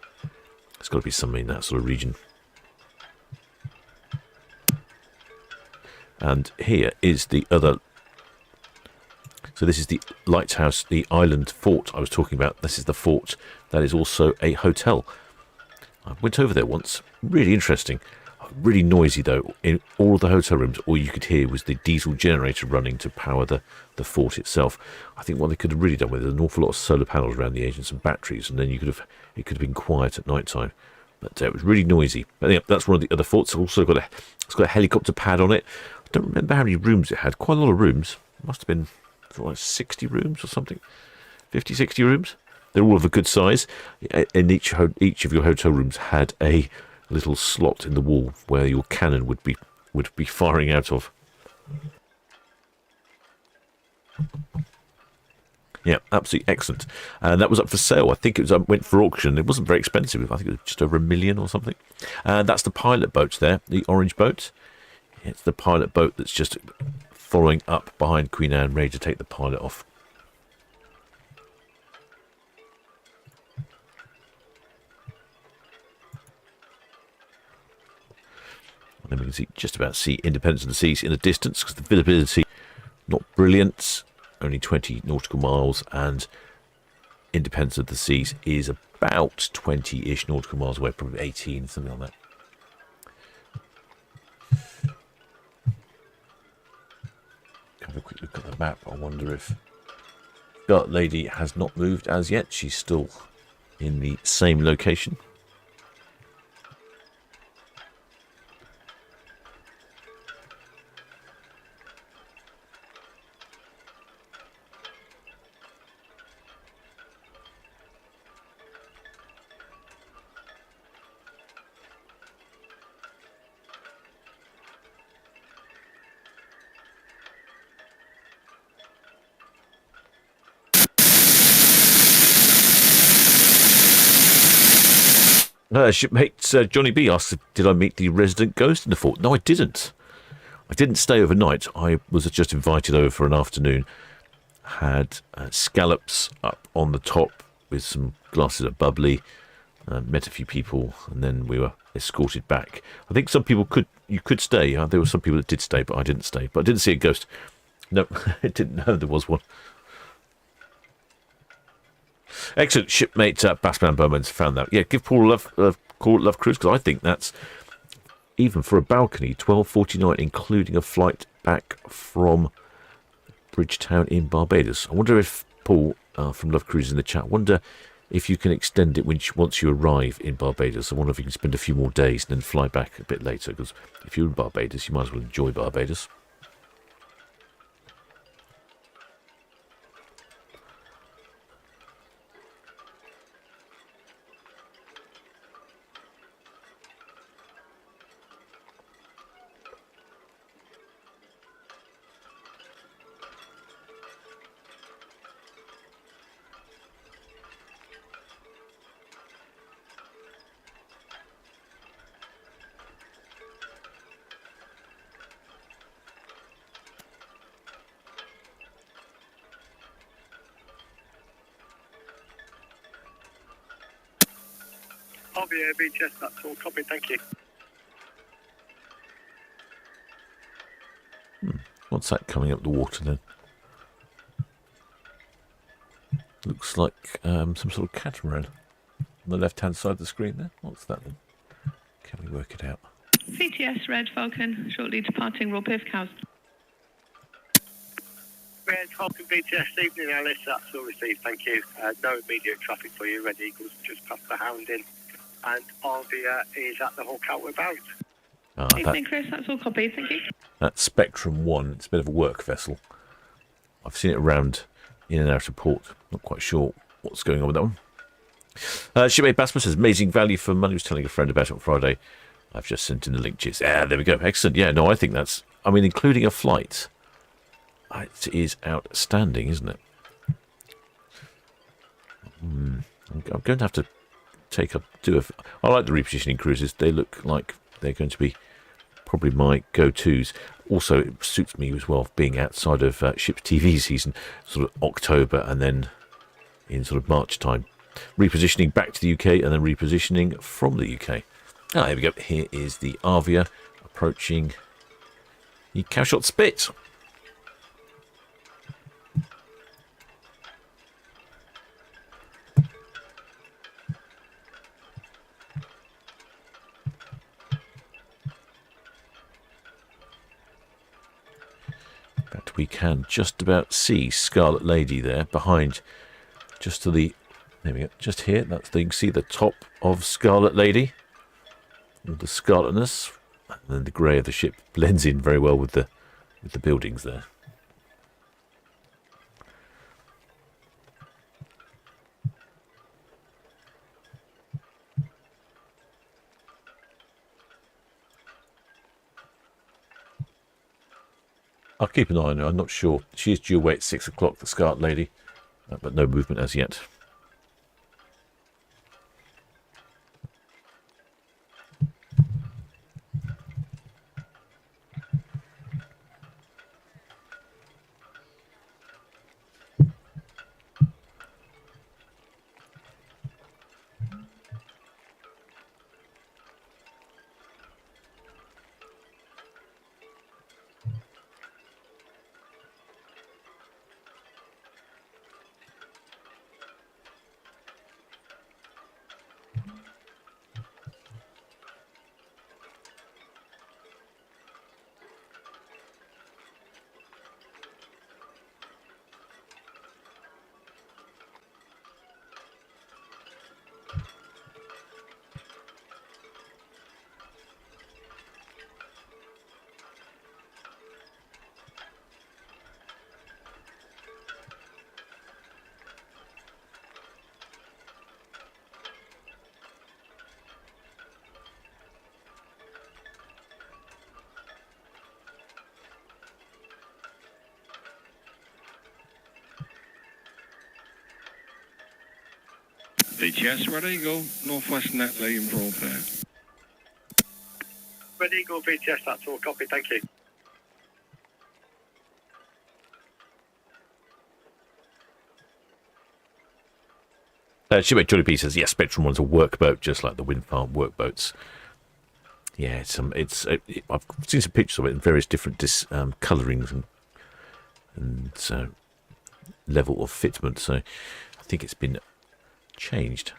It's got to be something in that sort of region. And here is the other. So this is the lighthouse, the island fort I was talking about. This is the fort that is also a hotel. I went over there once. Really interesting. Really noisy though. In all of the hotel rooms, all you could hear was the diesel generator running to power the fort itself. I think what they could have really done with it, an awful lot of solar panels around the edge and some batteries, and then it could have been quiet at night time. But it was really noisy. But yeah, that's one of the other forts. It's got a helicopter pad on it. I don't remember how many rooms it had. Quite a lot of rooms. Must have been like 60 rooms or something. 50, 60 rooms. They're all of a good size. And each of your hotel rooms had a little slot in the wall where your cannon would be firing out of. Yeah, absolutely excellent. And that was up for sale. I think it went for auction. It wasn't very expensive. I think it was just over $1 million or something. And that's the pilot boat there, the orange boat. It's the pilot boat that's just following up behind Queen Anne, ready to take the pilot off. And then we can just about see Independence of the Seas in the distance, because the visibility not brilliant, only 20 nautical miles, and Independence of the Seas is about 20-ish nautical miles away, probably 18, something like that. Have a quick look at the map. I wonder if Scarlet Lady has not moved as yet. She's still in the same location. Shipmate Johnny B asks, did I meet the resident ghost in the fort? No, I didn't. I didn't stay overnight. I was just invited over for an afternoon. Had scallops up on the top with some glasses of bubbly. Met a few people, and then we were escorted back. I think you could stay. There were some people that did stay, but I didn't stay. But I didn't see a ghost. No, I didn't know there was one. Excellent. Shipmate Bassman Bowman's found that. Yeah, give Paul a call at Love Cruise, because I think that's, even for a balcony, $12.49, including a flight back from Bridgetown in Barbados. I wonder if Paul from Love Cruise in the chat, wonder if you can extend it once you arrive in Barbados. I wonder if you can spend a few more days and then fly back a bit later, because if you're in Barbados, you might as well enjoy Barbados. Arvia, busiest, that's all. Copy, thank you. What's that coming up the water then? Looks like some sort of catamaran on the left-hand side of the screen there. What's that then? Can we work it out? VTS Red Falcon, shortly departing Royal Pifcows. Red Falcon VTS, evening Alice, that's all received, thank you. No immediate traffic for you, Red Eagles just past the Hounding, and Arvia is at the Hawk Out about. Evening Chris, that's all copied, thank you. That's Spectrum 1, it's a bit of a work vessel. I've seen it around in and out of port, not quite sure what's going on with that one. Shipmate Basma says, amazing value for money. I was telling a friend about it on Friday. I've just sent in the link. Cheers. There we go. Excellent. Yeah, no, I think that's, I mean, including a flight, it is outstanding, isn't it? I'm going to have to I like the repositioning cruises. They look like they're going to be probably my go-tos. Also, it suits me as well being outside of ship's TV season, sort of October and then in sort of March time. Repositioning back to the UK and then repositioning from the UK. Here we go. Here is the Arvia approaching the Cowshot Spit. But we can just about see Scarlet Lady there behind, just to the, there we go, just here. That's, you can see the top of Scarlet Lady, all the scarletness, and then the grey of the ship blends in very well with the buildings there. I'll keep an eye on her. I'm not sure. She is due away at 6 o'clock, the Scarlet Lady, but no movement as yet. VTS, ready, go northwest net lane for all clear. Ready, go VTS, that's all, copy, thank you. Shipmate Johnny B says, yes, Spectrum one's a workboat, just like the wind farm workboats. Yeah, I've seen some pictures of it in various different colourings and level of fitment, so I think it's been changed.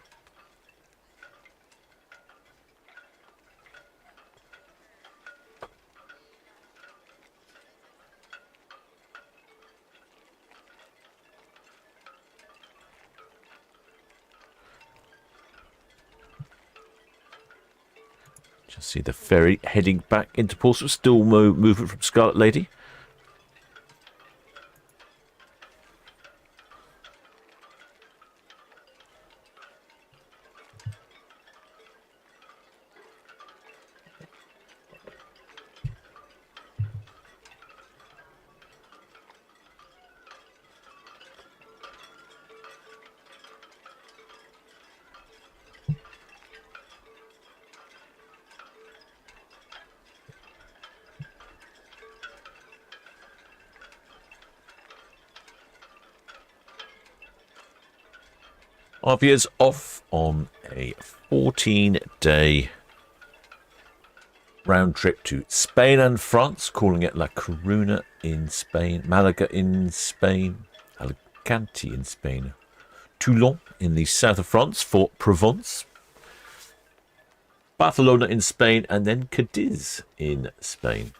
Just see the ferry heading back into Portsmouth. Still movement from Scarlet Lady. Arvia's off on a 14-day round trip to Spain and France, calling it La Coruna in Spain, Malaga in Spain, Alicante in Spain, Toulon in the south of France for Provence, Barcelona in Spain, and then Cadiz in Spain.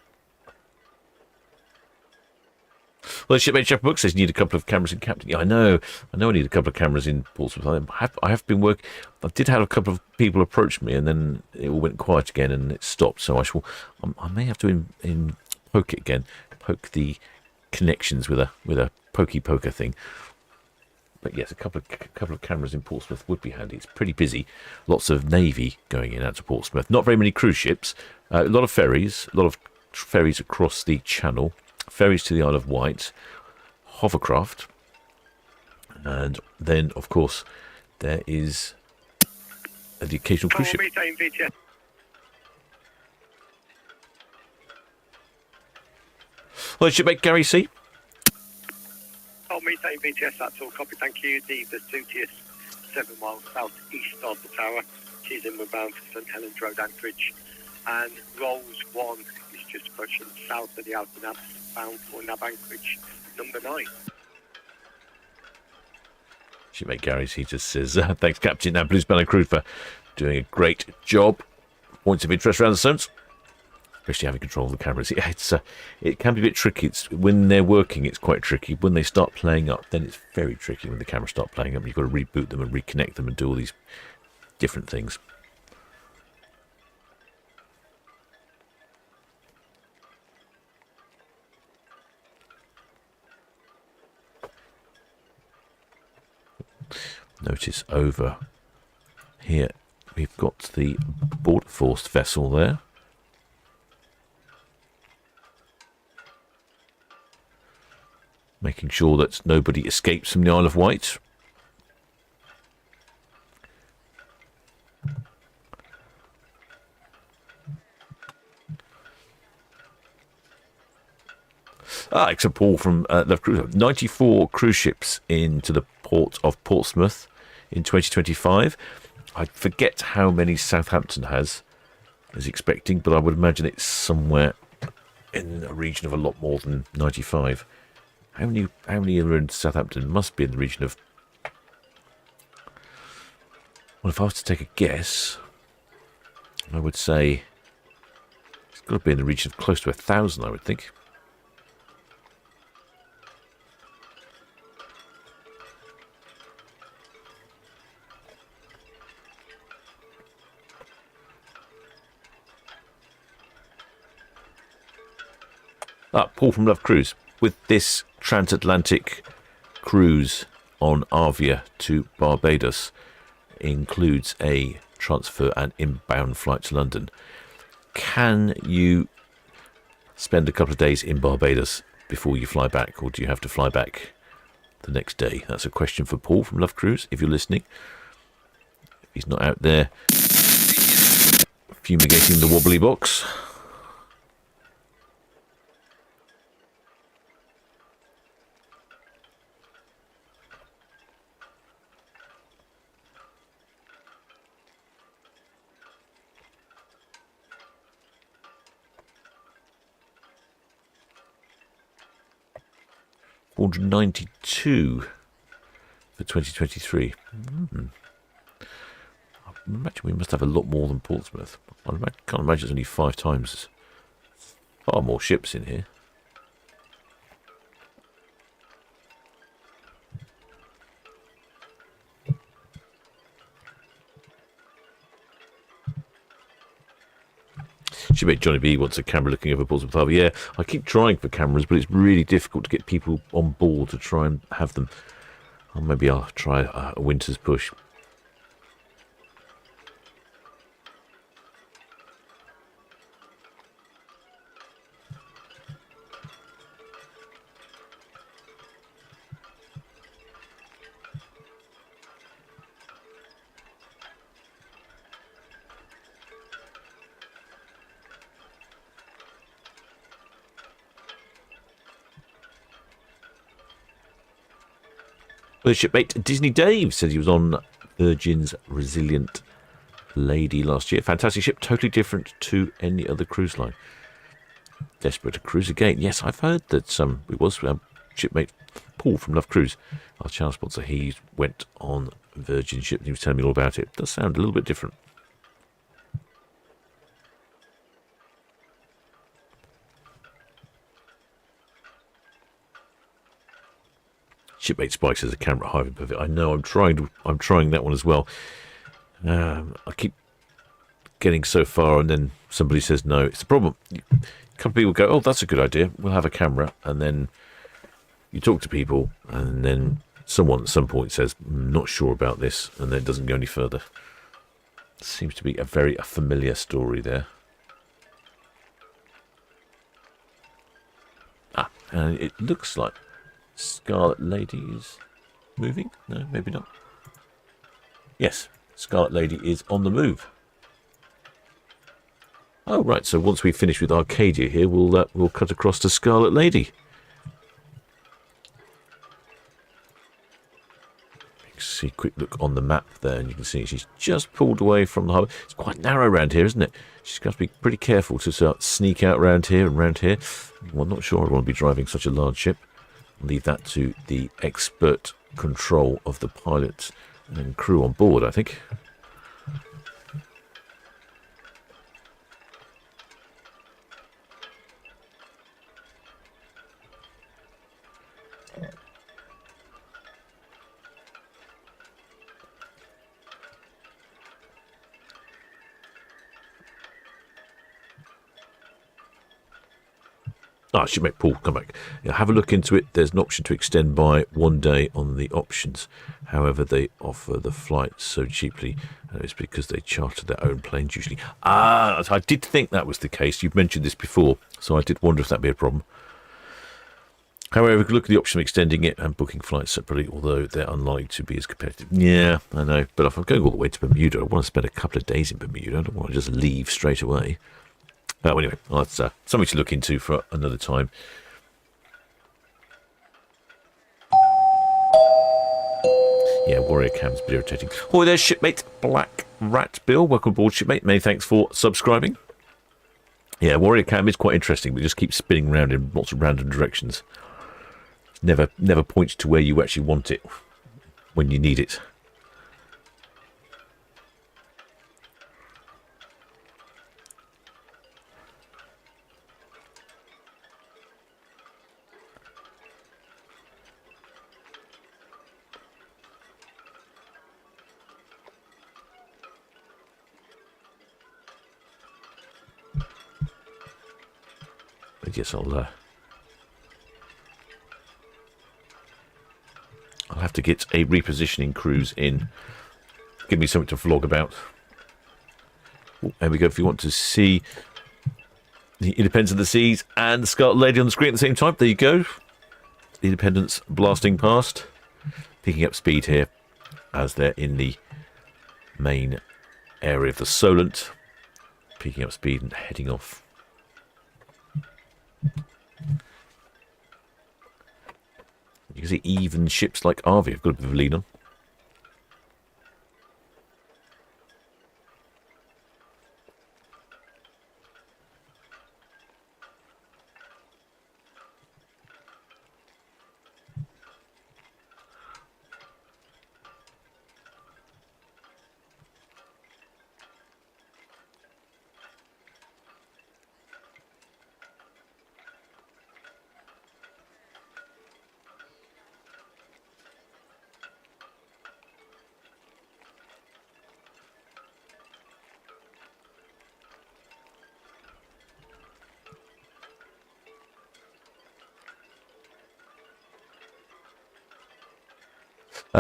Well, Shipmate Shepherd Book says you need a couple of cameras in Captain. Yeah, I know I need a couple of cameras in Portsmouth. I have been working. I did have a couple of people approach me, and then it all went quiet again, and it stopped. So I may have to poke it again, poke the connections with a pokey poker thing. But yes, a couple of cameras in Portsmouth would be handy. It's pretty busy. Lots of navy going in out to Portsmouth. Not very many cruise ships. A lot of ferries across the Channel. Ferries to the Isle of Wight, hovercraft, and then, of course, there is the occasional cruise ship. Well, shipmate Gary C. Oh, methane VTS, that's all, copy, thank you. The Vesuvius, 7 miles south-east of the tower. She's inward bound for St Helens Road anchorage. And Rolls 1 is just approaching south of the outer nab, bound for nab anchorage number 9. Shipmate Gary, he just says, thanks Captain Blue Spanner Crew for doing a great job. Points of interest around the zones, especially having control of the cameras. Yeah, it can be a bit tricky. When they're working, it's quite tricky. When they start playing up, then it's very tricky. When the cameras start playing up, you've got to reboot them and reconnect them and do all these different things. Notice over here we've got the Border Force vessel there. Making sure that nobody escapes from the Isle of Wight. Except Paul from Love Cruise. 94 cruise ships into the port of Portsmouth in 2025. I forget how many Southampton is expecting, but I would imagine it's somewhere in a region of a lot more than 95. How many are in Southampton? Must be in the region of... Well, if I was to take a guess, I would say it's got to be in the region of close to 1,000, I would think. Paul from Love Cruise. With this transatlantic cruise on Arvia to Barbados includes a transfer and inbound flight to London. Can you spend a couple of days in Barbados before you fly back, or do you have to fly back the next day? That's a question for Paul from Love Cruise, if you're listening. he's not out there fumigating the wobbly box. $492 for 2023. I imagine we must have a lot more than Portsmouth. I can't imagine it's only 5 times. Far more ships in here. Shipmate Johnny B wants a camera looking over Portsmouth Harbour. Yeah, I keep trying for cameras, but it's really difficult to get people on board to try and have them. Or maybe I'll try a winter's push. Well, shipmate Disney Dave says he was on Virgin's Resilient Lady last year. Fantastic ship, totally different to any other cruise line. Desperate to cruise again. Yes, I've heard that it was shipmate Paul from Love Cruise, our channel sponsor. He went on Virgin ship and he was telling me all about it. It does sound a little bit different. Shipmate Spike says a camera hiving perfect. I know. I'm trying that one as well. I keep getting so far, and then somebody says no. It's a problem. A couple of people go, "Oh, that's a good idea. We'll have a camera," and then you talk to people, and then someone at some point says, "Not sure about this," and then it doesn't go any further. Seems to be a very familiar story there. And it looks like Scarlet Lady is moving? No, maybe not. Yes, Scarlet Lady is on the move. Oh, right, so once we finish with Arcadia here, we'll cut across to Scarlet Lady. See a quick look on the map there, and you can see she's just pulled away from the harbour. It's quite narrow around here, isn't it? She's got to be pretty careful to sneak out around here and around here. Well, I'm not sure I want to be driving such a large ship. I'll leave that to the expert control of the pilots and crew on board, I think. I should make Paul come back. Yeah, have a look into it. There's an option to extend by 1 day on the options. However, they offer the flights so cheaply. It's because they charter their own planes usually. I did think that was the case. You've mentioned this before, so I did wonder if that'd be a problem. However, we could look at the option of extending it and booking flights separately, although they're unlikely to be as competitive. Yeah, I know. But if I'm going all the way to Bermuda, I want to spend a couple of days in Bermuda. I don't want to just leave straight away. Anyway, that's something to look into for another time. Yeah, Warrior Cam's a bit irritating. Oh, there's shipmate Black Rat Bill. Welcome aboard, shipmate. Many thanks for subscribing. Yeah, Warrior Cam is quite interesting, but it just keeps spinning around in lots of random directions. Never points to where you actually want it when you need it. But yes, I'll have to get a repositioning cruise in. Give me something to vlog about. Oh, there we go. If you want to see the Independence of the Seas and the Scarlet Lady on the screen at the same time, there you go. The Independence blasting past, picking up speed here as they're in the main area of the Solent, picking up speed and heading off. You can see even ships like Arvia have got a bit of a lead on.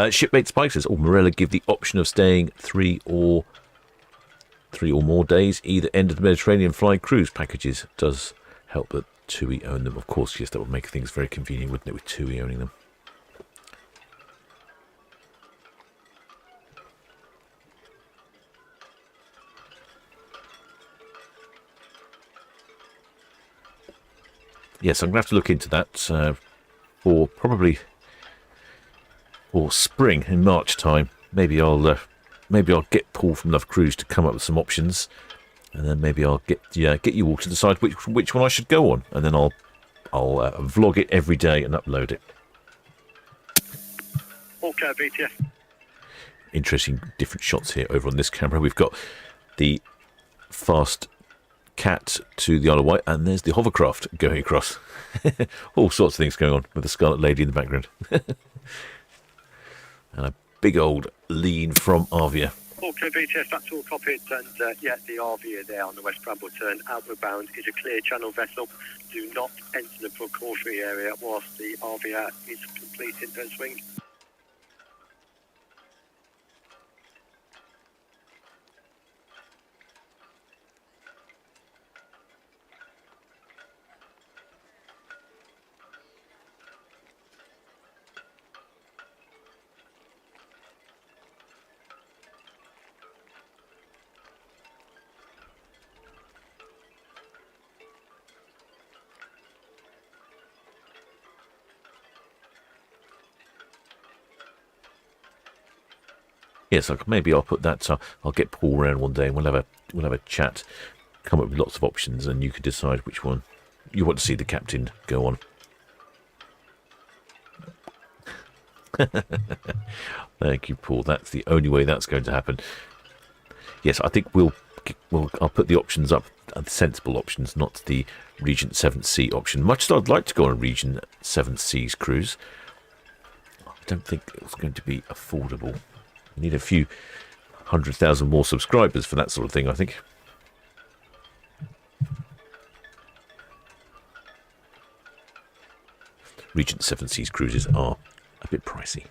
Shipmate Spike says, Morella give the option of staying three or more days, either end of the Mediterranean flying cruise packages. Does help that TUI own them. Of course, yes, that would make things very convenient, wouldn't it, with TUI owning them. Yes, I'm going to have to look into that for probably... or spring in March time. Maybe I'll get Paul from Love Cruise to come up with some options, and then maybe I'll get you all to decide which one I should go on, and then I'll vlog it every day and upload it. Okay, BTS. Interesting different shots here over on this camera. We've got the fast cat to the Isle of Wight, and there's the hovercraft going across. All sorts of things going on with the Scarlet Lady in the background. And a big old lean from Arvia. Okay, BTS, that's all copied. And yeah, the Arvia there on the West Bramble turn, outward bound, is a clear channel vessel. Do not enter the precautionary area whilst the Arvia is completing her swing. Yes, maybe I'll put that. I'll get Paul around one day, and we'll have a chat, come up with lots of options, and you can decide which one you want to see the captain go on. Thank you, Paul. That's the only way that's going to happen. Yes, I think I'll put the options up, the sensible options, not the Regent 7th Sea option. Much as I'd like to go on a Regent 7th Seas cruise, I don't think it's going to be affordable. We need a few 100,000 more subscribers for that sort of thing, I think. Regent 7 Seas cruises are a bit pricey.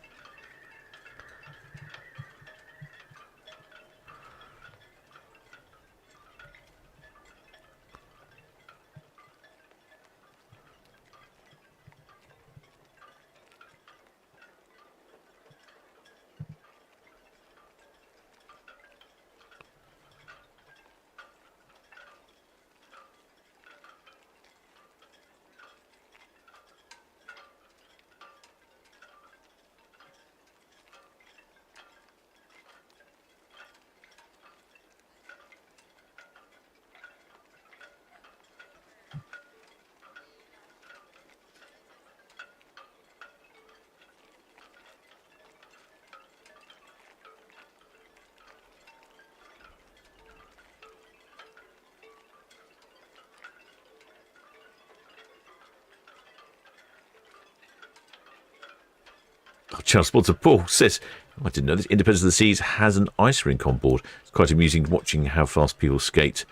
Channel sponsor Paul says, I didn't know this, Independence of the Seas has an ice rink on board. It's quite amusing watching how fast people skate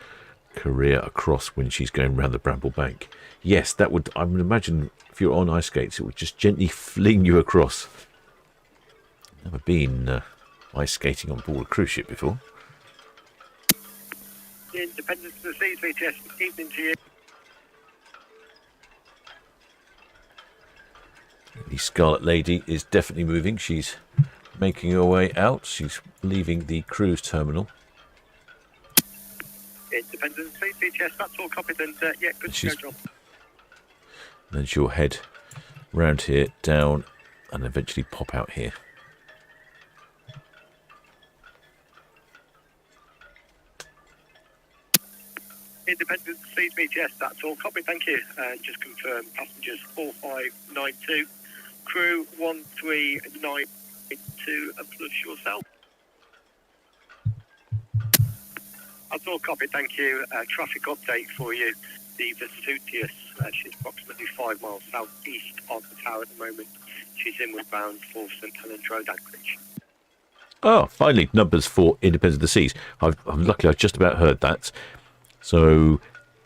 Korea across when she's going around the Bramble Bank. Yes, that would, I would imagine if you're on ice skates, it would just gently fling you across. Never been ice skating on board a cruise ship before. The Independence of the Seas, BTS, evening to you. The Scarlet Lady is definitely moving. She's making her way out. She's leaving the cruise terminal. Independence Fleet, BTS, that's all copied, and yeah, good to go, John. Then she'll head round here, down, and eventually pop out here. Independence Fleet, BTS, that's all copied, thank you. Just confirm passengers 4592, crew 1392, plus yourself. That's all copied, thank you. Traffic update for you. The Vesuvius, she's approximately 5 miles southeast of the tower at the moment. She's inward bound for St Helens Road, Anchorage. Oh, finally, numbers for Independence of the Seas. I'm lucky I've just about heard that. So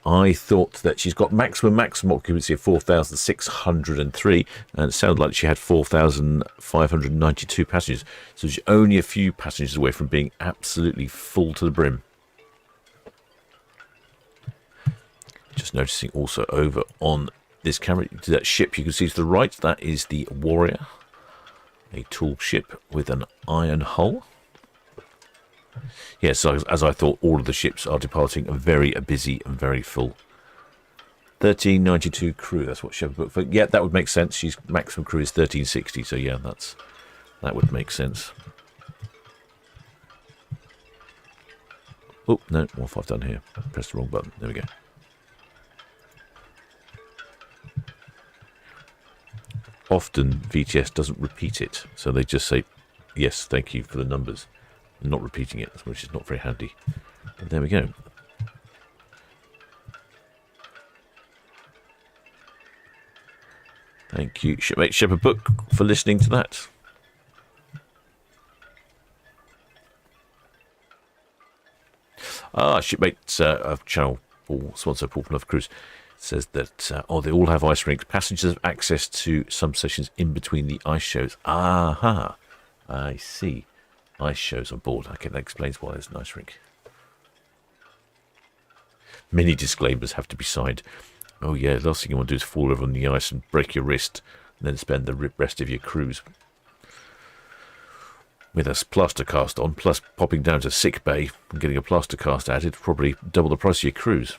I thought that she's got maximum occupancy of 4,603, and it sounded like she had 4,592 passengers. So she's only a few passengers away from being absolutely full to the brim. Just noticing also over on this camera, to that ship you can see to the right, that is the Warrior, a tall ship with an iron hull. Yes, as I thought, all of the ships are departing very busy and very full. 1392 crew, that's what Shepard booked for. Yeah, that would make sense. She's maximum crew is 1360, so yeah, that would make sense. Oh, no, what have I done here? Pressed the wrong button. There we go. Often VTS doesn't repeat it, so they just say, yes, thank you for the numbers, not repeating it, which is not very handy. But there we go. Thank you, Shipmate Shepherd Book, for listening to that. Shipmate of Channel 4, sponsor Paul Love Cruise, says that, they all have ice rinks. Passengers have access to some sessions in between the ice shows. Aha, I see. Ice shows on board. Okay, that explains why there's an ice rink. Many disclaimers have to be signed. Oh yeah, the last thing you want to do is fall over on the ice and break your wrist, and then spend the rest of your cruise with a plaster cast on, plus popping down to sick bay and getting a plaster cast added, probably double the price of your cruise.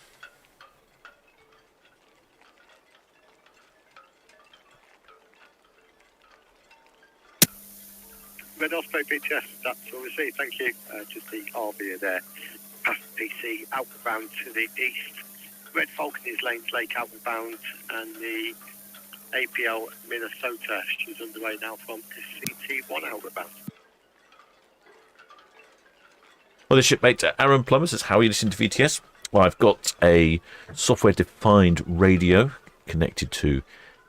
Red Osprey BTS, that's all received, thank you. Just the Arvia there, past PC, outward bound to the east. Red Falcon is Lanes Lake outward bound, and the APL Minnesota, she's underway now from SCT1 outward bound. Well, the shipmate Aaron Plummer says, how are you listening to VTS? Well, I've got a software-defined radio connected to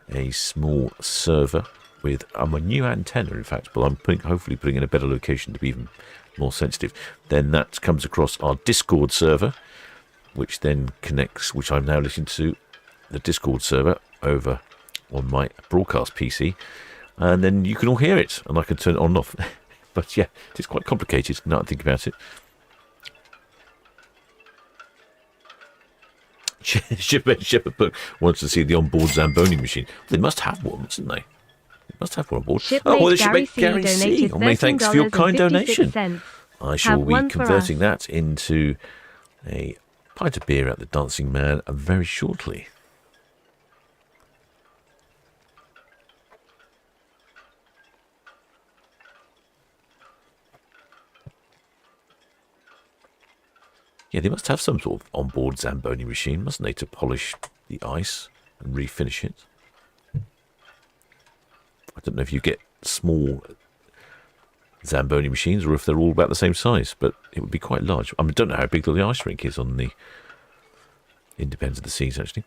a small server with a new antenna, in fact, but I'm hopefully putting in a better location to be even more sensitive. Then that comes across our Discord server, which then connects, which I'm now listening to the Discord server over on my broadcast PC, and then you can all hear it, and I can turn it on and off. But yeah, it's quite complicated now I think about it. Shepherd Book wants to see the onboard Zamboni machine. They must have one, mustn't they? They must have one aboard. Shipmate Gary C. Many thanks for your kind donation. I shall be converting that into a pint of beer at the Dancing Man very shortly. Yeah, they must have some sort of onboard Zamboni machine, mustn't they, to polish the ice and refinish it. I don't know if you get small Zamboni machines or if they're all about the same size, but it would be quite large. I don't know how big the ice rink is on the Independence of the Seas, actually.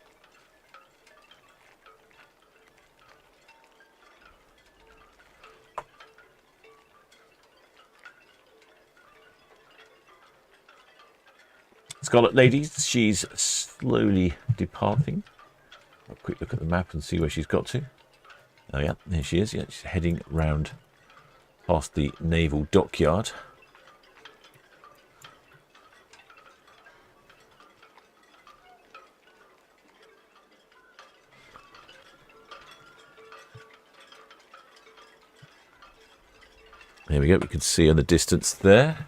Scarlet Lady, she's slowly departing. A quick look at the map and see where she's got to. Oh yeah, there she is. Yeah, she's heading round past the naval dockyard. There we go. We can see in the distance there.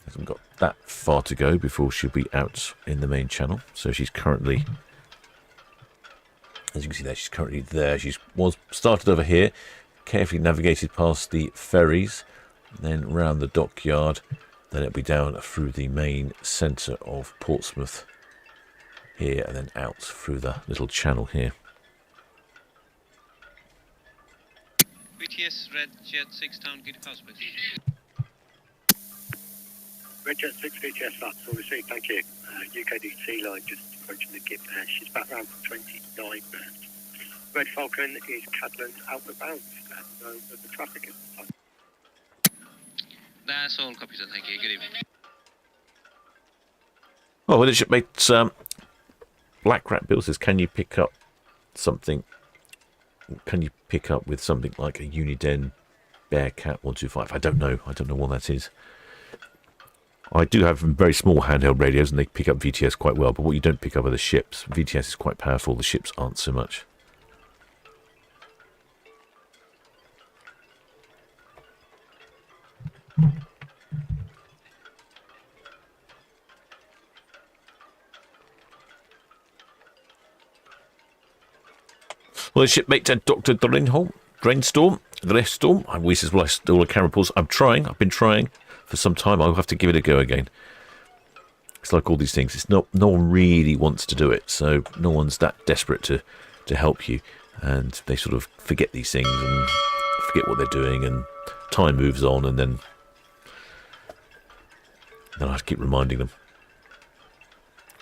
Hasn't got that far to go before she'll be out in the main channel. So she's currently, as you can see there, she's currently there. She was started over here, carefully navigated past the ferries, then round the dockyard, then it'll be down through the main centre of Portsmouth here, and then out through the little channel here. BTS Red Jet 6 Town Quay to Portsmouth. Red Jet 6 BTS, that's all received, thank you. UKDC line just approaching the gip there. She's back round for 29 minutes. Red Falcon is Cadland outward bound. The traffic is... That's all, copy, sir. Thank you. Good evening. Well, the shipmate Black Rat Bill says, can you pick up something? Can you pick up with something like a Uniden Bearcat 125? I don't know. I don't know what that is. I do have very small handheld radios, and they pick up VTS quite well. But what you don't pick up are the ships. VTS is quite powerful. The ships aren't so much. Well, the shipmate Dr. Drainstorm, I wish as well I stole a camera pause. I've been trying for some time. I'll have to give it a go again. It's like all these things. It's no one really wants to do it, so no one's that desperate to help you, and they sort of forget these things and forget what they're doing, and time moves on, and then I have to keep reminding them.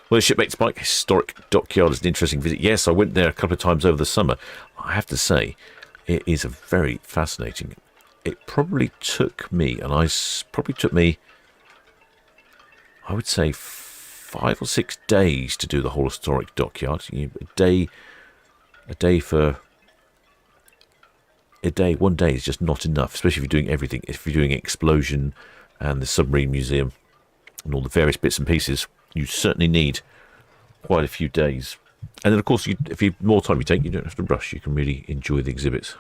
Well, the Shipmate Spike Historic Dockyard is an interesting visit. Yes, I went there a couple of times over the summer. I have to say, it is a very fascinating. It probably took me, I would say 5 or 6 days to do the whole historic dockyard. One day is just not enough, especially if you're doing everything. If you're doing Explosion and the Submarine Museum and all the various bits and pieces, you certainly need quite a few days. And then, of course, if you more time you take, you don't have to rush. You can really enjoy the exhibits.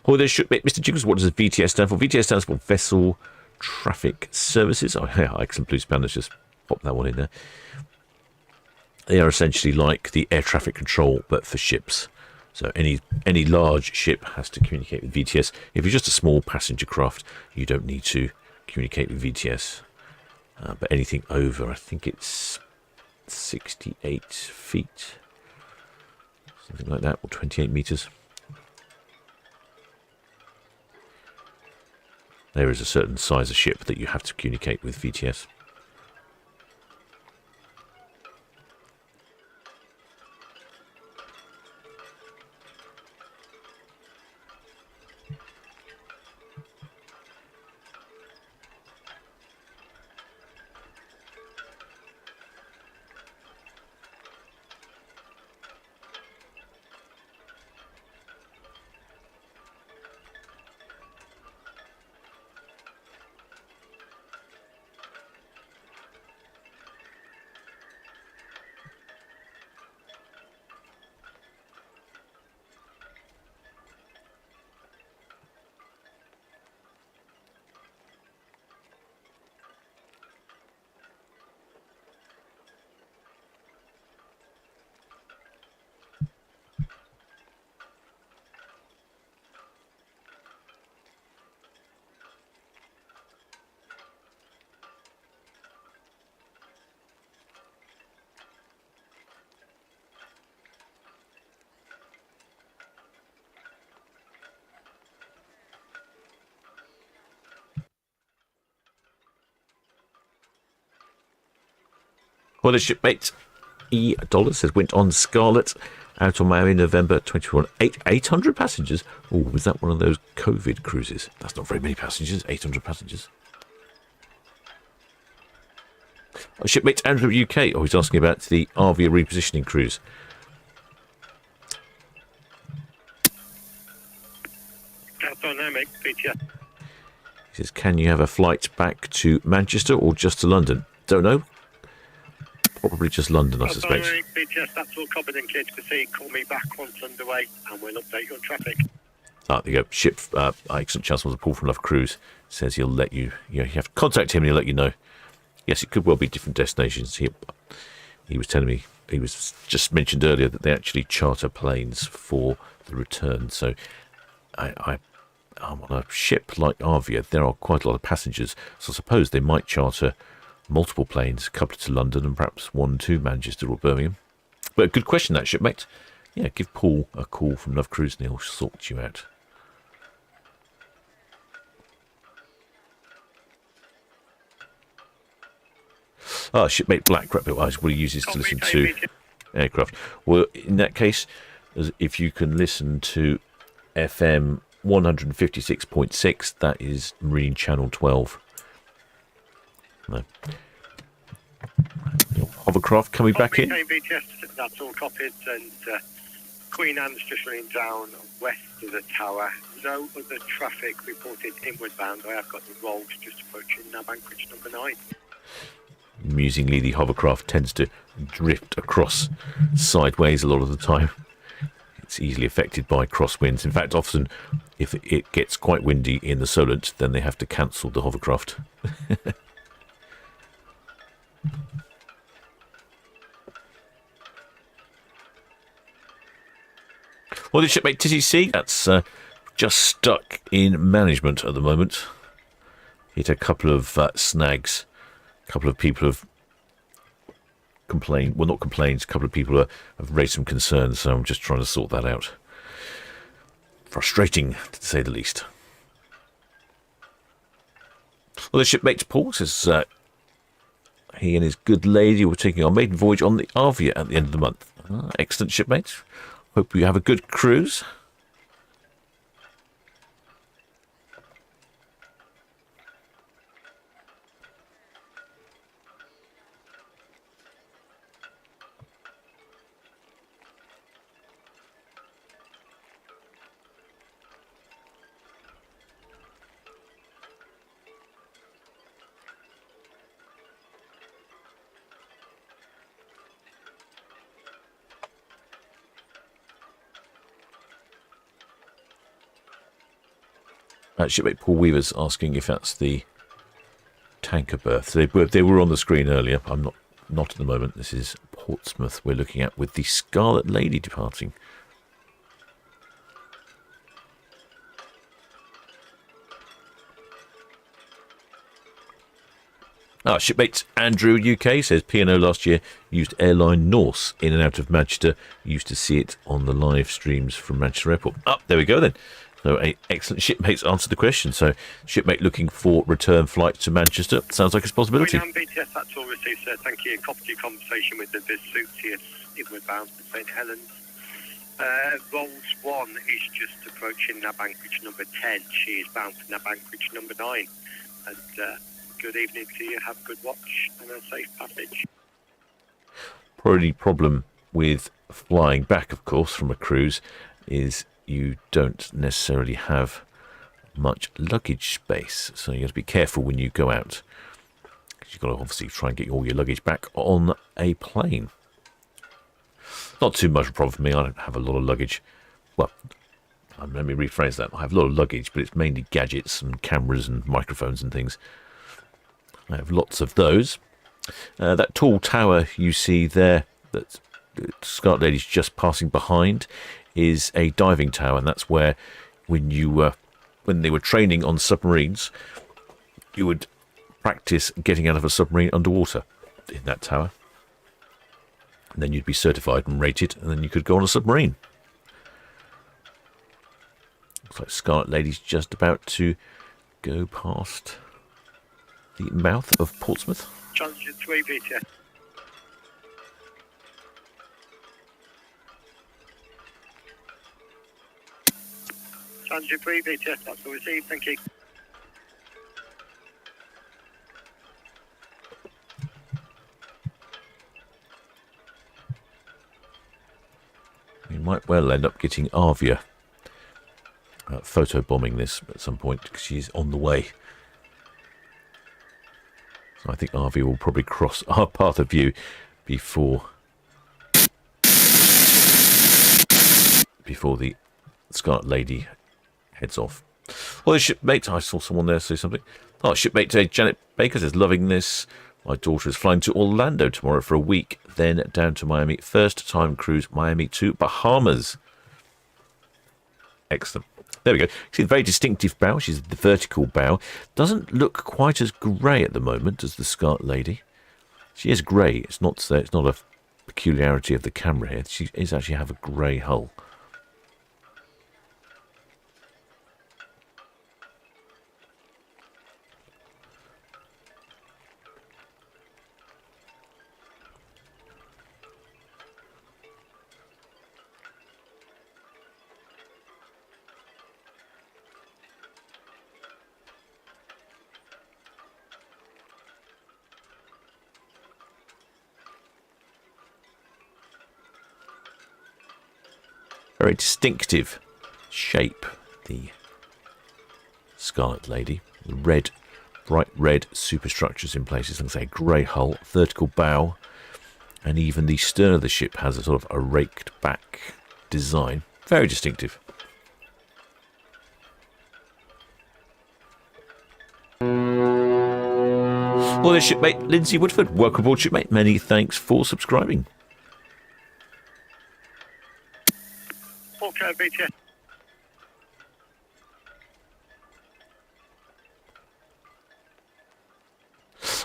Oh, there should be. Mr. Jiggles, what does VTS stand for? VTS stands for Vessel Traffic Services. Oh, yeah, excellent blue span. Let's just pop that one in there. They are essentially like the air traffic control, but for ships. So any large ship has to communicate with VTS. If you're just a small passenger craft, you don't need to communicate with VTS. But anything over, I think it's 68 feet, something like that, or 28 meters. There is a certain size of ship that you have to communicate with VTS. Well, the shipmate E Dollar says went on Scarlet out on Miami November 21. 800 passengers. Oh, was that one of those COVID cruises? That's not very many passengers. 800 passengers. Oh, shipmate Andrew UK. Oh, he's asking about the Arvia repositioning cruise. Dynamic, BTS. He says, can you have a flight back to Manchester or just to London? Don't know. Probably just London, I suspect. Sorry, BTS, that's all covered in clear to proceed. Call me back once underway and we'll update you on traffic. Ah, there you go. Ship, excellent chance was a Paul from Love Cruise. Says he'll let you, you have to contact him and he'll let you know. Yes, it could well be different destinations. He was telling me, he was just mentioned earlier that they actually charter planes for the return. So I'm on a ship like Arvia. There are quite a lot of passengers. So I suppose they might charter multiple planes, a couple to London and perhaps one to Manchester or Birmingham. But a good question, that, shipmate. Yeah, give Paul a call from Love Cruise and he'll sort you out. Ah, shipmate Black, what he uses to listen to aircraft. Well, in that case, if you can listen to FM 156.6, that is Marine Channel 12. No. Hovercraft coming back in. BTS, that's all copied, and Queen Anne's just running down west of the tower. No other traffic reported inward bound. I have got the rolls just approaching Nab Anchorage number 9. Amusingly, the hovercraft tends to drift across sideways a lot of the time. It's easily affected by crosswinds. In fact, often, if it gets quite windy in the Solent, then they have to cancel the hovercraft. Well, the shipmate TTC, that's just stuck in management at the moment. Hit a couple of snags. A couple of people have complained. Well, not complained. A couple of people have raised some concerns, so I'm just trying to sort that out. Frustrating, to say the least. Well, the shipmate Paul says he and his good lady were taking our maiden voyage on the Arvia at the end of the month. Excellent, shipmate. Hope you have a good cruise. Shipmate Paul Weaver's asking if that's the tanker berth. They were on the screen earlier. I'm not at the moment. This is Portsmouth we're looking at with the Scarlet Lady departing. Shipmate Andrew UK says P&O last year used airline Norse in and out of Manchester. Used to see it on the live streams from Manchester Airport. There we go then. So, excellent. Shipmates answered the question. So, shipmate looking for return flight to Manchester. Sounds like it's a possibility. BTS, that's all received, sir. Thank you. Copy your conversation with the busiest inward bound to St Helens. Rolls 1 is just approaching Nab Anchorage number 10. She is bound to Nab Anchorage number 9. And good evening to you. Have a good watch and a safe passage. Probably problem with flying back, of course, from a cruise is you don't necessarily have much luggage space, so you have to be careful when you go out, because you've got to obviously try and get all your luggage back on a plane. Not too much of a problem for me. I don't have a lot of luggage. Well, let me rephrase that. I have a lot of luggage, but it's mainly gadgets and cameras and microphones and things. I have lots of those. That tall tower you see there, that Scarlet Lady's just passing behind, is a diving tower, and that's where when they were training on submarines, you would practice getting out of a submarine underwater in that tower. And then you'd be certified and rated, and then you could go on a submarine. Looks like Scarlet Lady's just about to go past the mouth of Portsmouth. Transit 3 BTS. Transit 3 BTS, that's all received, thank you. We might well end up getting Arvia photo bombing this at some point, because she's on the way I think Arvia will probably cross our path of view before the Scarlet Lady heads off. Well, the shipmate, I saw someone there say something. Oh, shipmate today, Janet Baker says, loving this. My daughter is flying to Orlando tomorrow for a week, then down to Miami. First time cruise, Miami to Bahamas. Excellent. There we go. See the very distinctive bow. She's the vertical bow. Doesn't look quite as grey at the moment as the Scarlet Lady. She is grey. It's not a peculiarity of the camera here. She is actually have a grey hull. Very distinctive shape, the Scarlet Lady. The red, bright red superstructures in places. Like I say, grey hull, vertical bow, and even the stern of the ship has a sort of a raked back design. Very distinctive. Well, there's shipmate Lindsay Woodford. Welcome aboard, shipmate. Many thanks for subscribing. Okay,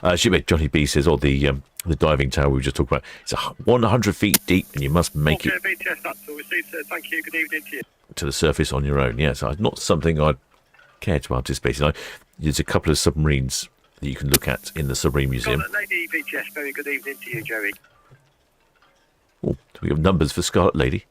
BTS. Shipmate Johnny B says, the diving tower we were just talking about, it's 100 feet deep and you must make it BTS, that's all received, sir. Thank you. Good evening to you. to the surface on your own. Yes, not something I'd care to participate in. There's a couple of submarines that you can look at in the Submarine Museum. Scarlet Lady, BTS, very good evening to you, Jerry. Oh, do we have numbers for Scarlet Lady?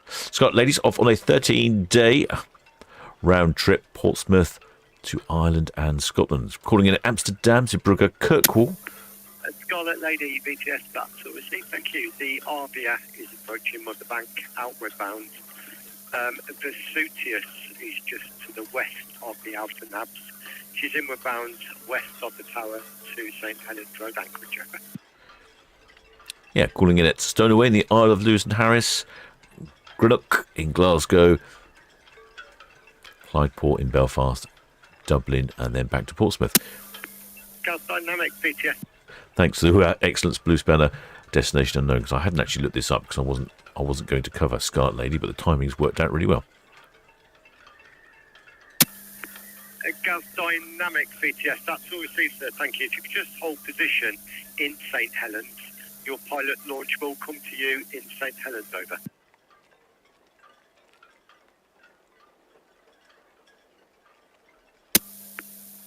Scarlet Lady's off on a 13-day round trip, Portsmouth to Ireland and Scotland. Calling in at Amsterdam, Zeebrugge, Kirkwall. Scarlet Lady, BTS, that's all received. Thank you. The Arvia is approaching Motherbank, outward bound. Vesuvius is just to the west of the outer nabs. She's inward bound west of the tower to St Helens Road, Anchorage. Yeah, calling in at Stowaway in the Isle of Lewis and Harris. Greenock in Glasgow, Clydeport in Belfast, Dublin, and then back to Portsmouth. Gas Dynamic, BTS. Thanks to Excellence Blue Spanner Destination Unknown, because I hadn't actually looked this up because I wasn't going to cover Scarlet Lady, but the timings worked out really well. Gas Dynamic, BTS, that's all received, sir. Thank you. If you could just hold position in St Helens, your pilot launch will come to you in St Helens, over.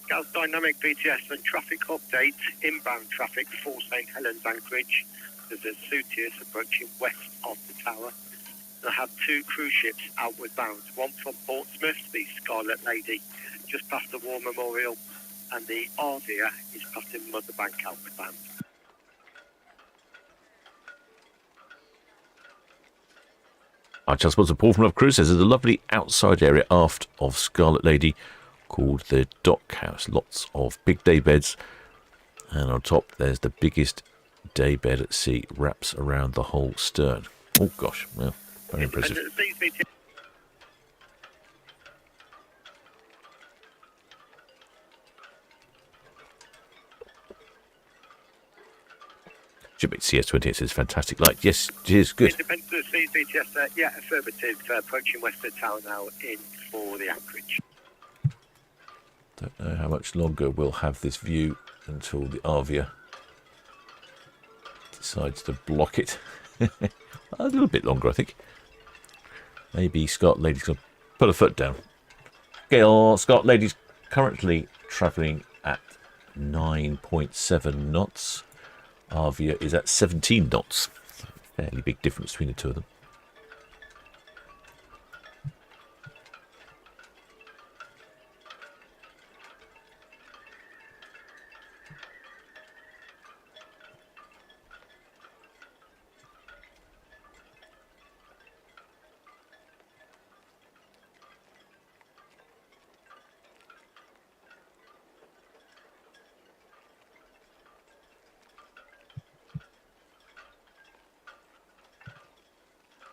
Gas Dynamic, BTS, and traffic update, inbound traffic for St Helens Anchorage. There's a Vesuvius approaching west of the tower. And I have two cruise ships outward bound, one from Portsmouth, the Scarlet Lady, just past the War Memorial, and the Arvia is passing Motherbank outward bound. I just was a Paul from Love Cruise says there's a lovely outside area aft of Scarlet Lady called the Dock House. Lots of big day beds, and on top there's the biggest day bed at sea, wraps around the whole stern. Oh gosh, well, very impressive. Shipmate CS28 says fantastic light. Yes, it is good. Independent of Seas, BTS, yeah, affirmative. Approaching west of town now, in for the Anchorage. Don't know how much longer we'll have this view until the Arvia decides to block it. A little bit longer, I think. Maybe Scarlet Lady's going to put a foot down. Okay, Scarlet Lady's currently travelling at 9.7 knots. Arvia is at 17 knots. Fairly big difference between the two of them.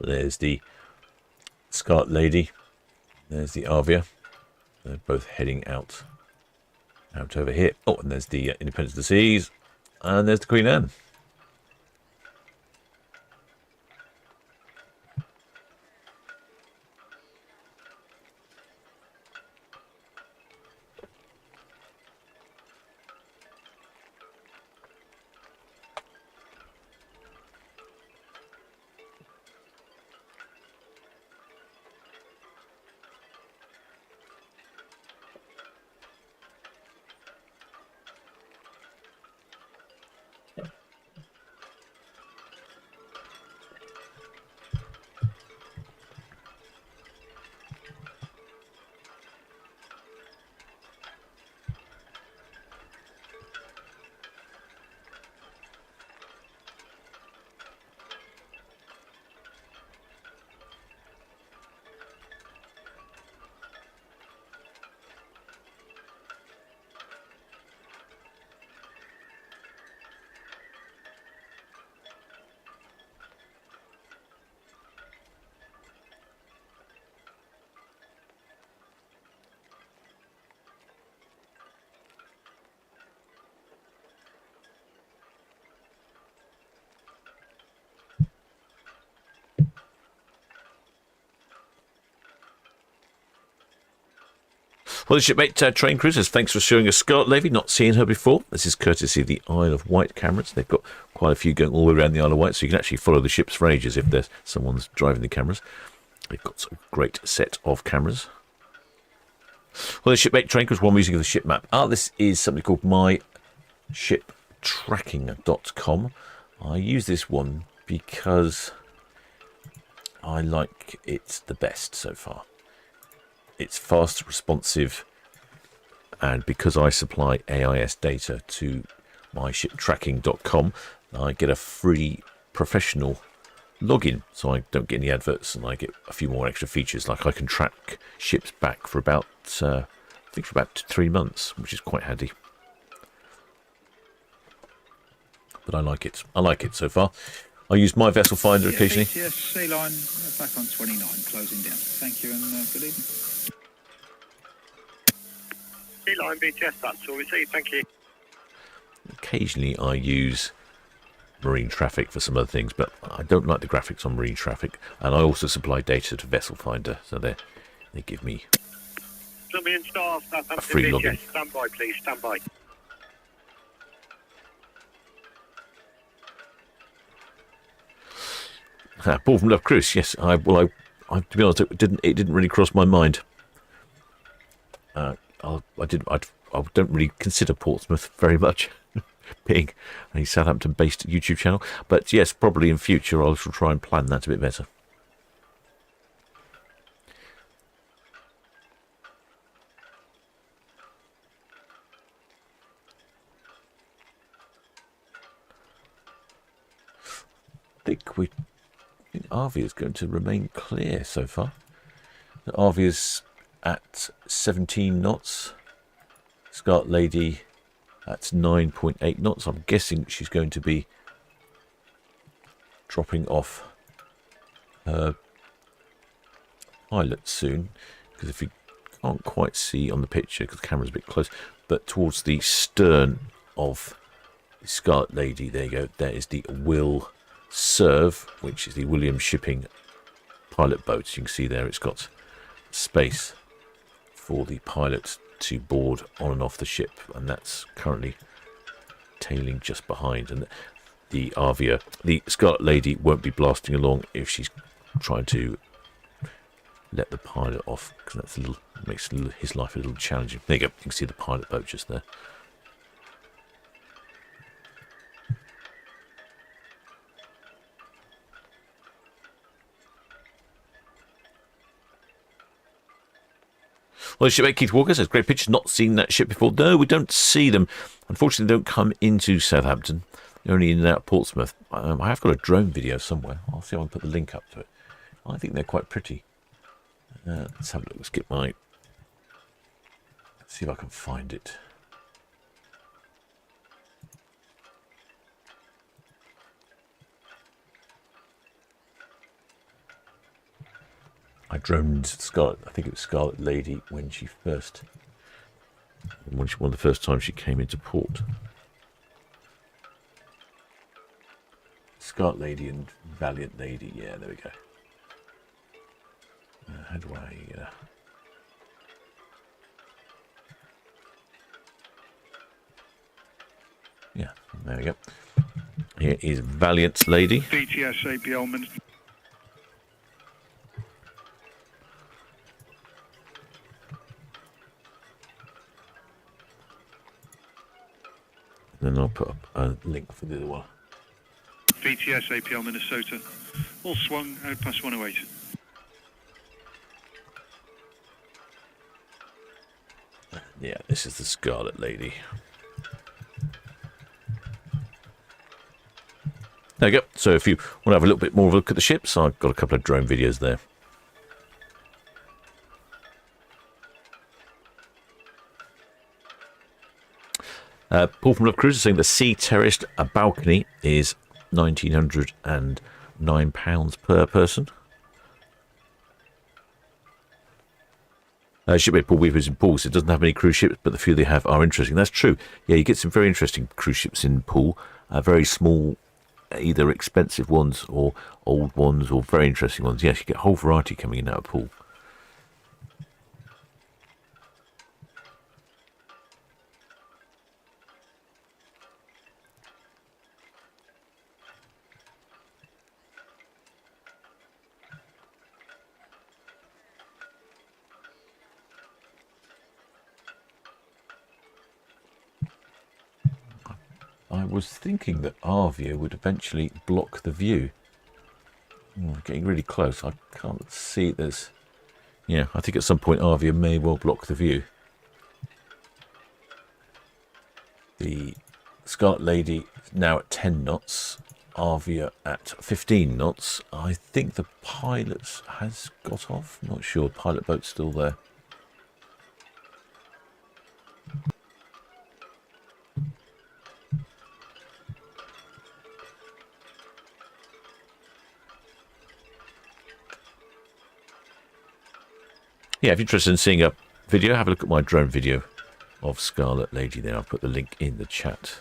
There's the Scarlet Lady. There's the Arvia. They're both heading out over here. Oh, and there's the Independence of the Seas. And there's the Queen Anne. Well, the shipmate train crew says, thanks for showing us Scarlet Lady, not seen her before. This is courtesy of the Isle of Wight cameras. They've got quite a few going all the way around the Isle of Wight, so you can actually follow the ships for ages if there's someone's driving the cameras. They've got a great set of cameras. Well, the shipmate train crew is one using the ship map. This is something called myshiptracking.com. I use this one because I like it the best so far. It's fast, responsive, and because I supply AIS data to myshiptracking.com, I get a free professional login, so I don't get any adverts, and I get a few more extra features, like I can track ships back for about, I think for about 3 months, which is quite handy. But I like it. I like it so far. I use my vessel finder occasionally. Yes, sea line back on 29, closing down. Thank you and good evening. Sea line BTS, that's all received, thank you. Occasionally I use marine traffic for some other things, but I don't like the graphics on marine traffic, and I also supply data to vessel finder, so they give me Million stars, a free login. Stand by, please, stand by. Paul from Love Cruise, yes. I to be honest, it didn't really cross my mind. I don't really consider Portsmouth very much, being a Southampton-based YouTube channel. But yes, probably in future I shall try and plan that a bit better. I think Arvia is going to remain clear so far. Arvia's at 17 knots. Scarlet Lady at 9.8 knots. I'm guessing she's going to be dropping off her pilot soon, because if you can't quite see on the picture because the camera's a bit close, but towards the stern of the Scarlet Lady, there you go, there is the Will Serve, which is the Williams Shipping pilot boat. You can see there it's got space for the pilot to board on and off the ship, and that's currently tailing just behind. And the Arvia, the Scarlet Lady, won't be blasting along if she's trying to let the pilot off, because that's makes his life a little challenging. There you go, you can see the pilot boat just there. Well, the shipmate Keith Walker says, great picture, not seen that ship before. No, we don't see them. Unfortunately, they don't come into Southampton. They're only in and out of Portsmouth. I have got a drone video somewhere. I'll see if I can put the link up to it. I think they're quite pretty. Let's have a look. Let's see if I can find it. I droned Scarlet. I think it was Scarlet Lady when she first, one of the first times she came into port. Scarlet Lady and Valiant Lady. Yeah, there we go. How do I? Yeah, there we go. Here is Valiant Lady. BTS APL Minister. Then I'll put up a link for the other one. BTS APL Minnesota. All swung out past 108. Yeah, this is the Scarlet Lady. There you go. So if you want to have a little bit more of a look at the ships, I've got a couple of drone videos there. Paul from Love Cruise is saying the sea terraced balcony is £1,909 per person. Shipmate Paul Weaver is in Poole, so it doesn't have any cruise ships, but the few they have are interesting. That's true. Yeah, you get some very interesting cruise ships in Poole. Very small, either expensive ones or old ones or very interesting ones. Yes, you get a whole variety coming in out of Poole. I was thinking that Arvia would eventually block the view. Getting really close. I can't see there's... Yeah, I think at some point Arvia may well block the view. The Scarlet Lady is now at 10 knots. Arvia at 15 knots. I think the pilot has got off. Not sure. Pilot boat's still there. Yeah, if you're interested in seeing a video, have a look at my drone video of Scarlet Lady there. I'll put the link in the chat.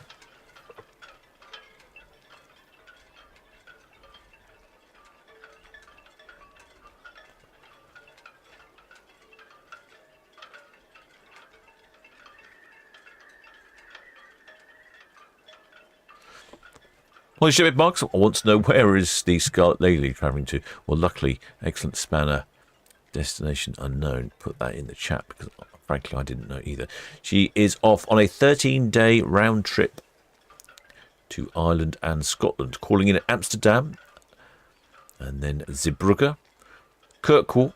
Well, shipmate Marks, I want to know, where is the Scarlet Lady travelling to? Well, luckily, excellent spanner. Destination unknown. Put that in the chat because frankly I didn't know either. She is off on a 13-day round trip to Ireland and Scotland, calling in at Amsterdam and then Zeebrugge, Kirkwall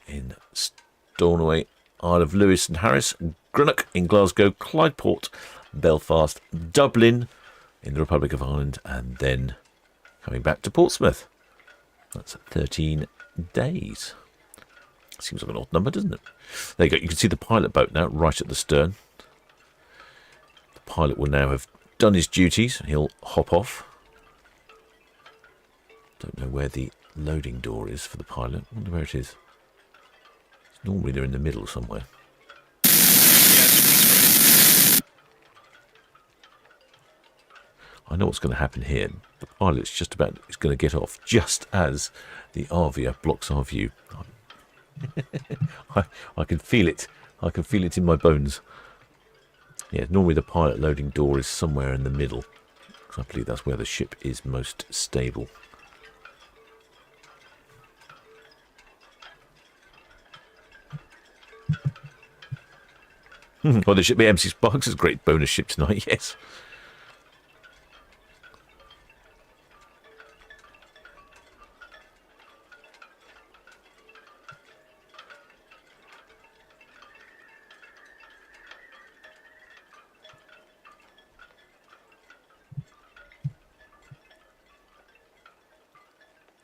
in Stornoway, Isle of Lewis and Harris, Greenock in Glasgow, Clyde-Port, Belfast, Dublin in the Republic of Ireland, and then coming back to Portsmouth. That's 13 days. Seems like an odd number, doesn't it? There you go. You can see the pilot boat now right at the stern. The pilot will now have done his duties. He'll hop off. Don't know where the loading door is for the pilot. I wonder where it is. Normally they're in the middle somewhere. I know what's going to happen here. The pilot's just about is going to get off just as the Arvia blocks our view. I can feel it. I can feel it in my bones. Yeah, normally the pilot loading door is somewhere in the middle, because I believe that's where the ship is most stable. Well, the ship the MC Sparks is a great bonus ship tonight, yes.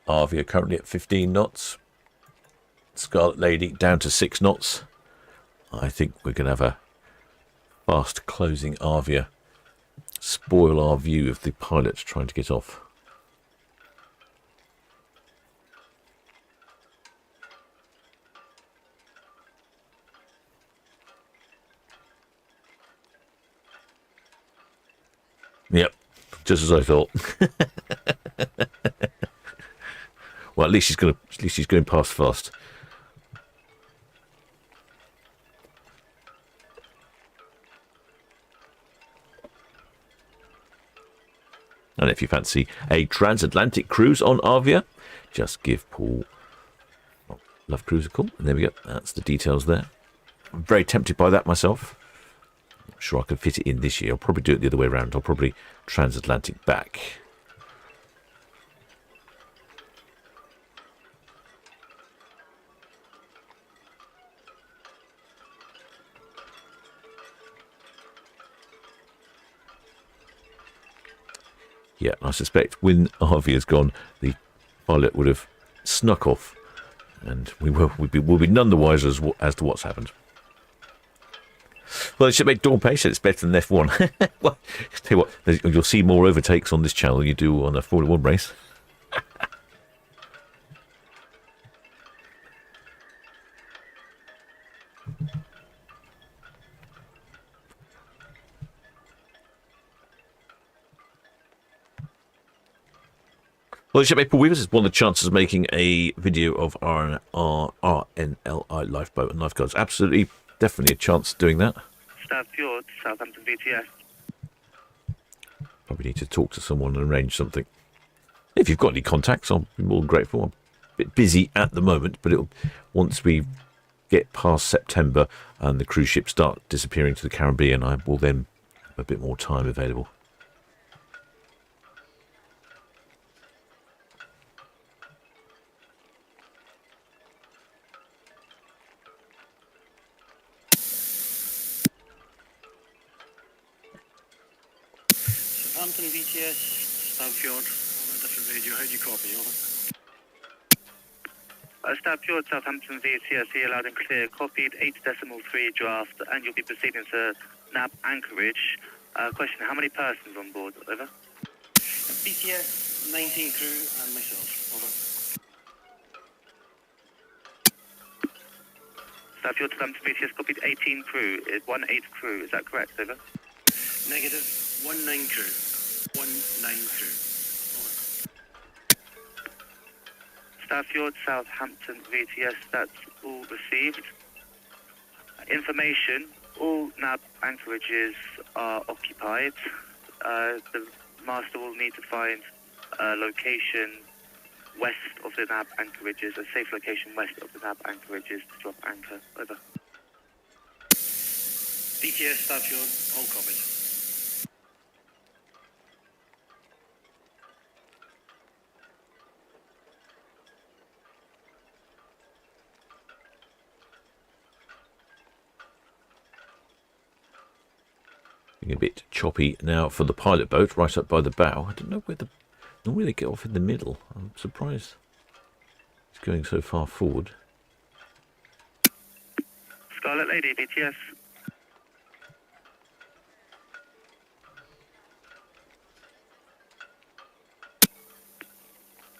Arvia currently at 15 knots. Scarlet Lady down to 6 knots. I think we're going to have a fast closing Arvia spoil our view of the pilot trying to get off. Yep, just as I thought. Well, at least she's going past fast. And if you fancy a transatlantic cruise on Arvia, just give Paul Love Cruise a call. And there we go. That's the details there. I'm very tempted by that myself. Not sure I can fit it in this year. I'll probably do it the other way around. I'll probably transatlantic back. Yeah, I suspect when Arvia's gone, the pilot would have snuck off, and we'll be none the wiser as to what's happened. Well, it should make Dawn Pace, it's better than F1. Well, tell you what, you'll see more overtakes on this channel than you do on a Formula 1 race. Well, Paul Weavers is one of the chances of making a video of our RNLI lifeboat and lifeguards. Absolutely, definitely a chance of doing that. Staff Fjord, Southampton VTS. Probably need to talk to someone and arrange something. If you've got any contacts, I'll be more than grateful. I'm a bit busy at the moment, but once we get past September and the cruise ships start disappearing to the Caribbean, I will then have a bit more time available. Southampton VTS, Staff Fjord, on a different radio. How do you copy? Over. Staff Fjord, Southampton VTS, here loud and clear. Copied 8.3 draft, and you'll be proceeding to NAB Anchorage. Question, how many persons on board? Over. VTS, 19 crew and myself. Over. Staff Fjord, Southampton VTS, copied 18 crew. 1/8 crew, is that correct? Over. Negative, 19 crew. 19 crew. Over. Staff Fjord, Southampton VTS, that's all received. Information, all NAB anchorages are occupied. The master will need to find a location west of the NAB anchorages, a safe location west of the NAB anchorages to drop anchor. Over. VTS, Staff Fjord, all copied. A bit choppy now for the pilot boat right up by the bow. I don't know where normally they get off in the middle. I'm surprised it's going so far forward. Scarlet Lady, BTS.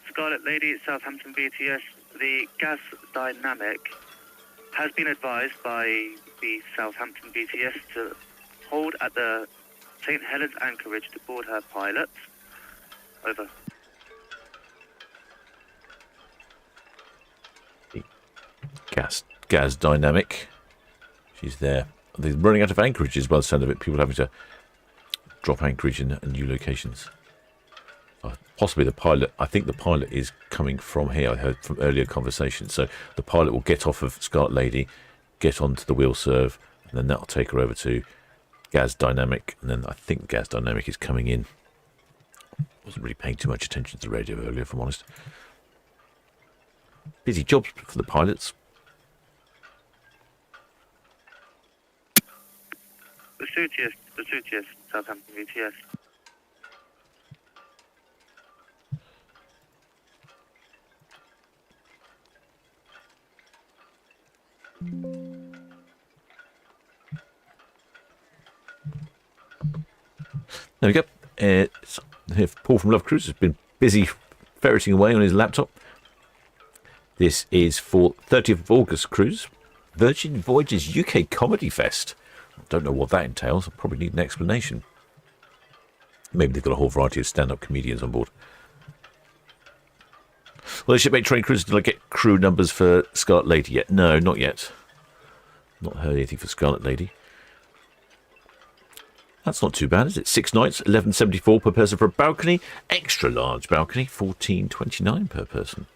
Scarlet Lady, Southampton BTS. The gas dynamic has been advised by the Southampton BTS to hold at the St. Helens anchorage to board her pilot. Over. Gas dynamic. She's there. They're running out of anchorages by the sound of it. People having to drop anchorage in new locations. Possibly the pilot. I think the pilot is coming from here. I heard from earlier conversations. So the pilot will get off of Scarlet Lady, get onto the wheel serve, and then that'll take her over to Gas Dynamic, and then I think Gas Dynamic is coming in. Wasn't really paying too much attention to the radio earlier, if I'm honest. Busy jobs for the pilots. Vesuvius, Southampton VTS. There we go. Paul from Love Cruise has been busy ferreting away on his laptop. This is for 30th of August cruise. Virgin Voyages UK Comedy Fest. I don't know what that entails. I probably need an explanation. Maybe they've got a whole variety of stand-up comedians on board. Well, the shipmate train cruiser, did I get crew numbers for Scarlet Lady yet? No, not yet. Not heard anything for Scarlet Lady. That's not too bad, is it? 6 nights, $11.74 per person for a balcony. Extra large balcony, $14.29 per person.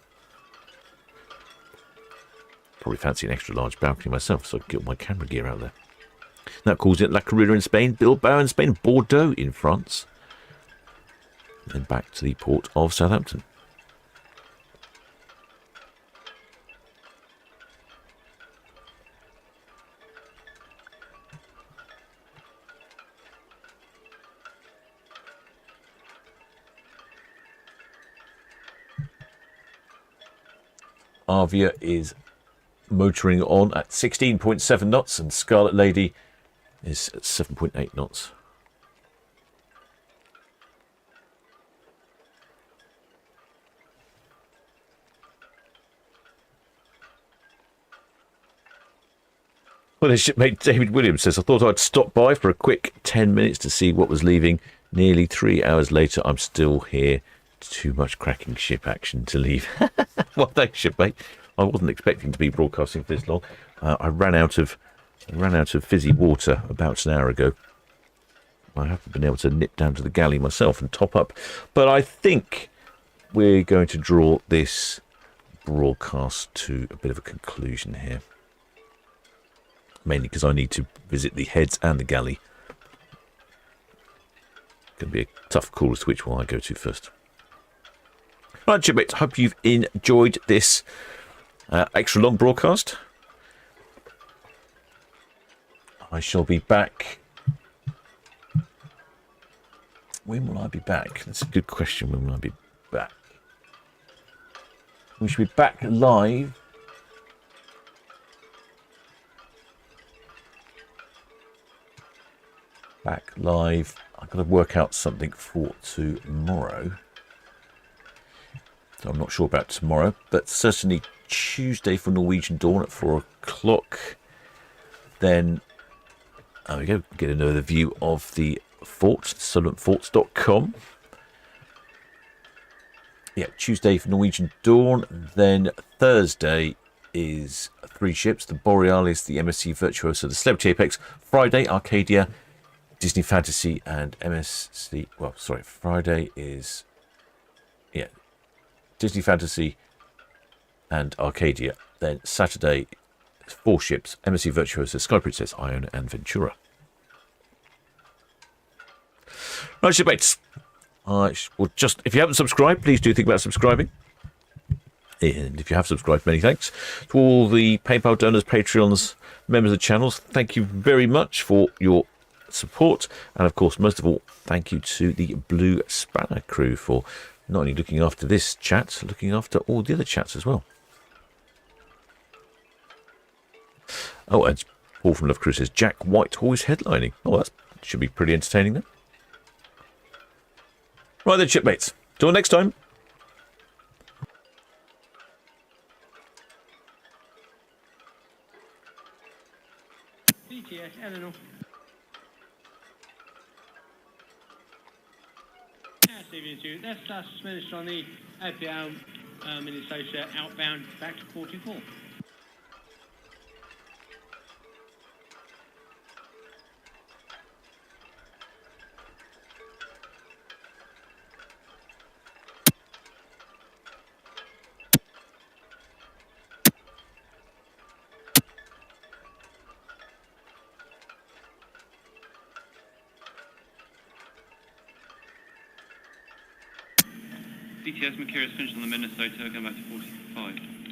Probably fancy an extra large balcony myself, so I can get my camera gear out there. That calls it La Coruña in Spain, Bilbao in Spain, Bordeaux in France. And then back to the port of Southampton. Arvia is motoring on at 16.7 knots and Scarlet Lady is at 7.8 knots. Well, his shipmate David Williams says, I thought I'd stop by for a quick 10 minutes to see what was leaving. Nearly 3 hours later, I'm still here. Too much cracking ship action to leave. Well, thanks, shipmate. I wasn't expecting to be broadcasting for this long. I ran out of fizzy water about an hour ago. I haven't been able to nip down to the galley myself and top up. But I think we're going to draw this broadcast to a bit of a conclusion here. Mainly because I need to visit the heads and the galley. Going to be a tough call as to which one I go to first. Right, shipmates, hope you've enjoyed this extra long broadcast. I shall be back. When will I be back? That's a good question. When will I be back? We should be back live. Back live. I've got to work out something for tomorrow. So I'm not sure about tomorrow, but certainly Tuesday for Norwegian Dawn at 4 o'clock. Then, there we go, get another view of the fort, solentforts.com. Yeah, Tuesday for Norwegian Dawn. Then Thursday is 3 ships, the Borealis, the MSC Virtuoso, the Celebrity Apex. Friday, Arcadia, Disney Fantasy and MSC. Well, sorry, Friday is, yeah, Disney Fantasy and Arcadia. Then Saturday, 4 ships, MSC Virtuoso, Sky Princess, Iona and Ventura. Right, shipmates. Well, just, if you haven't subscribed, please do think about subscribing. And if you have subscribed, many thanks. To all the PayPal donors, Patreons, members of the channels, thank you very much for your support. And of course, most of all, thank you to the Blue Spanner crew for not only looking after this chat, looking after all the other chats as well. Oh, and Paul from Love Crew says, Jack Whitehall is headlining. Oh, that should be pretty entertaining then. Right then, shipmates. Till next time. BTS, Eleanor. Nice evening to you. That's us finished on the APL Minnesota outbound back to 44. BTS Makira's finished on the Minnesota, going back to 45.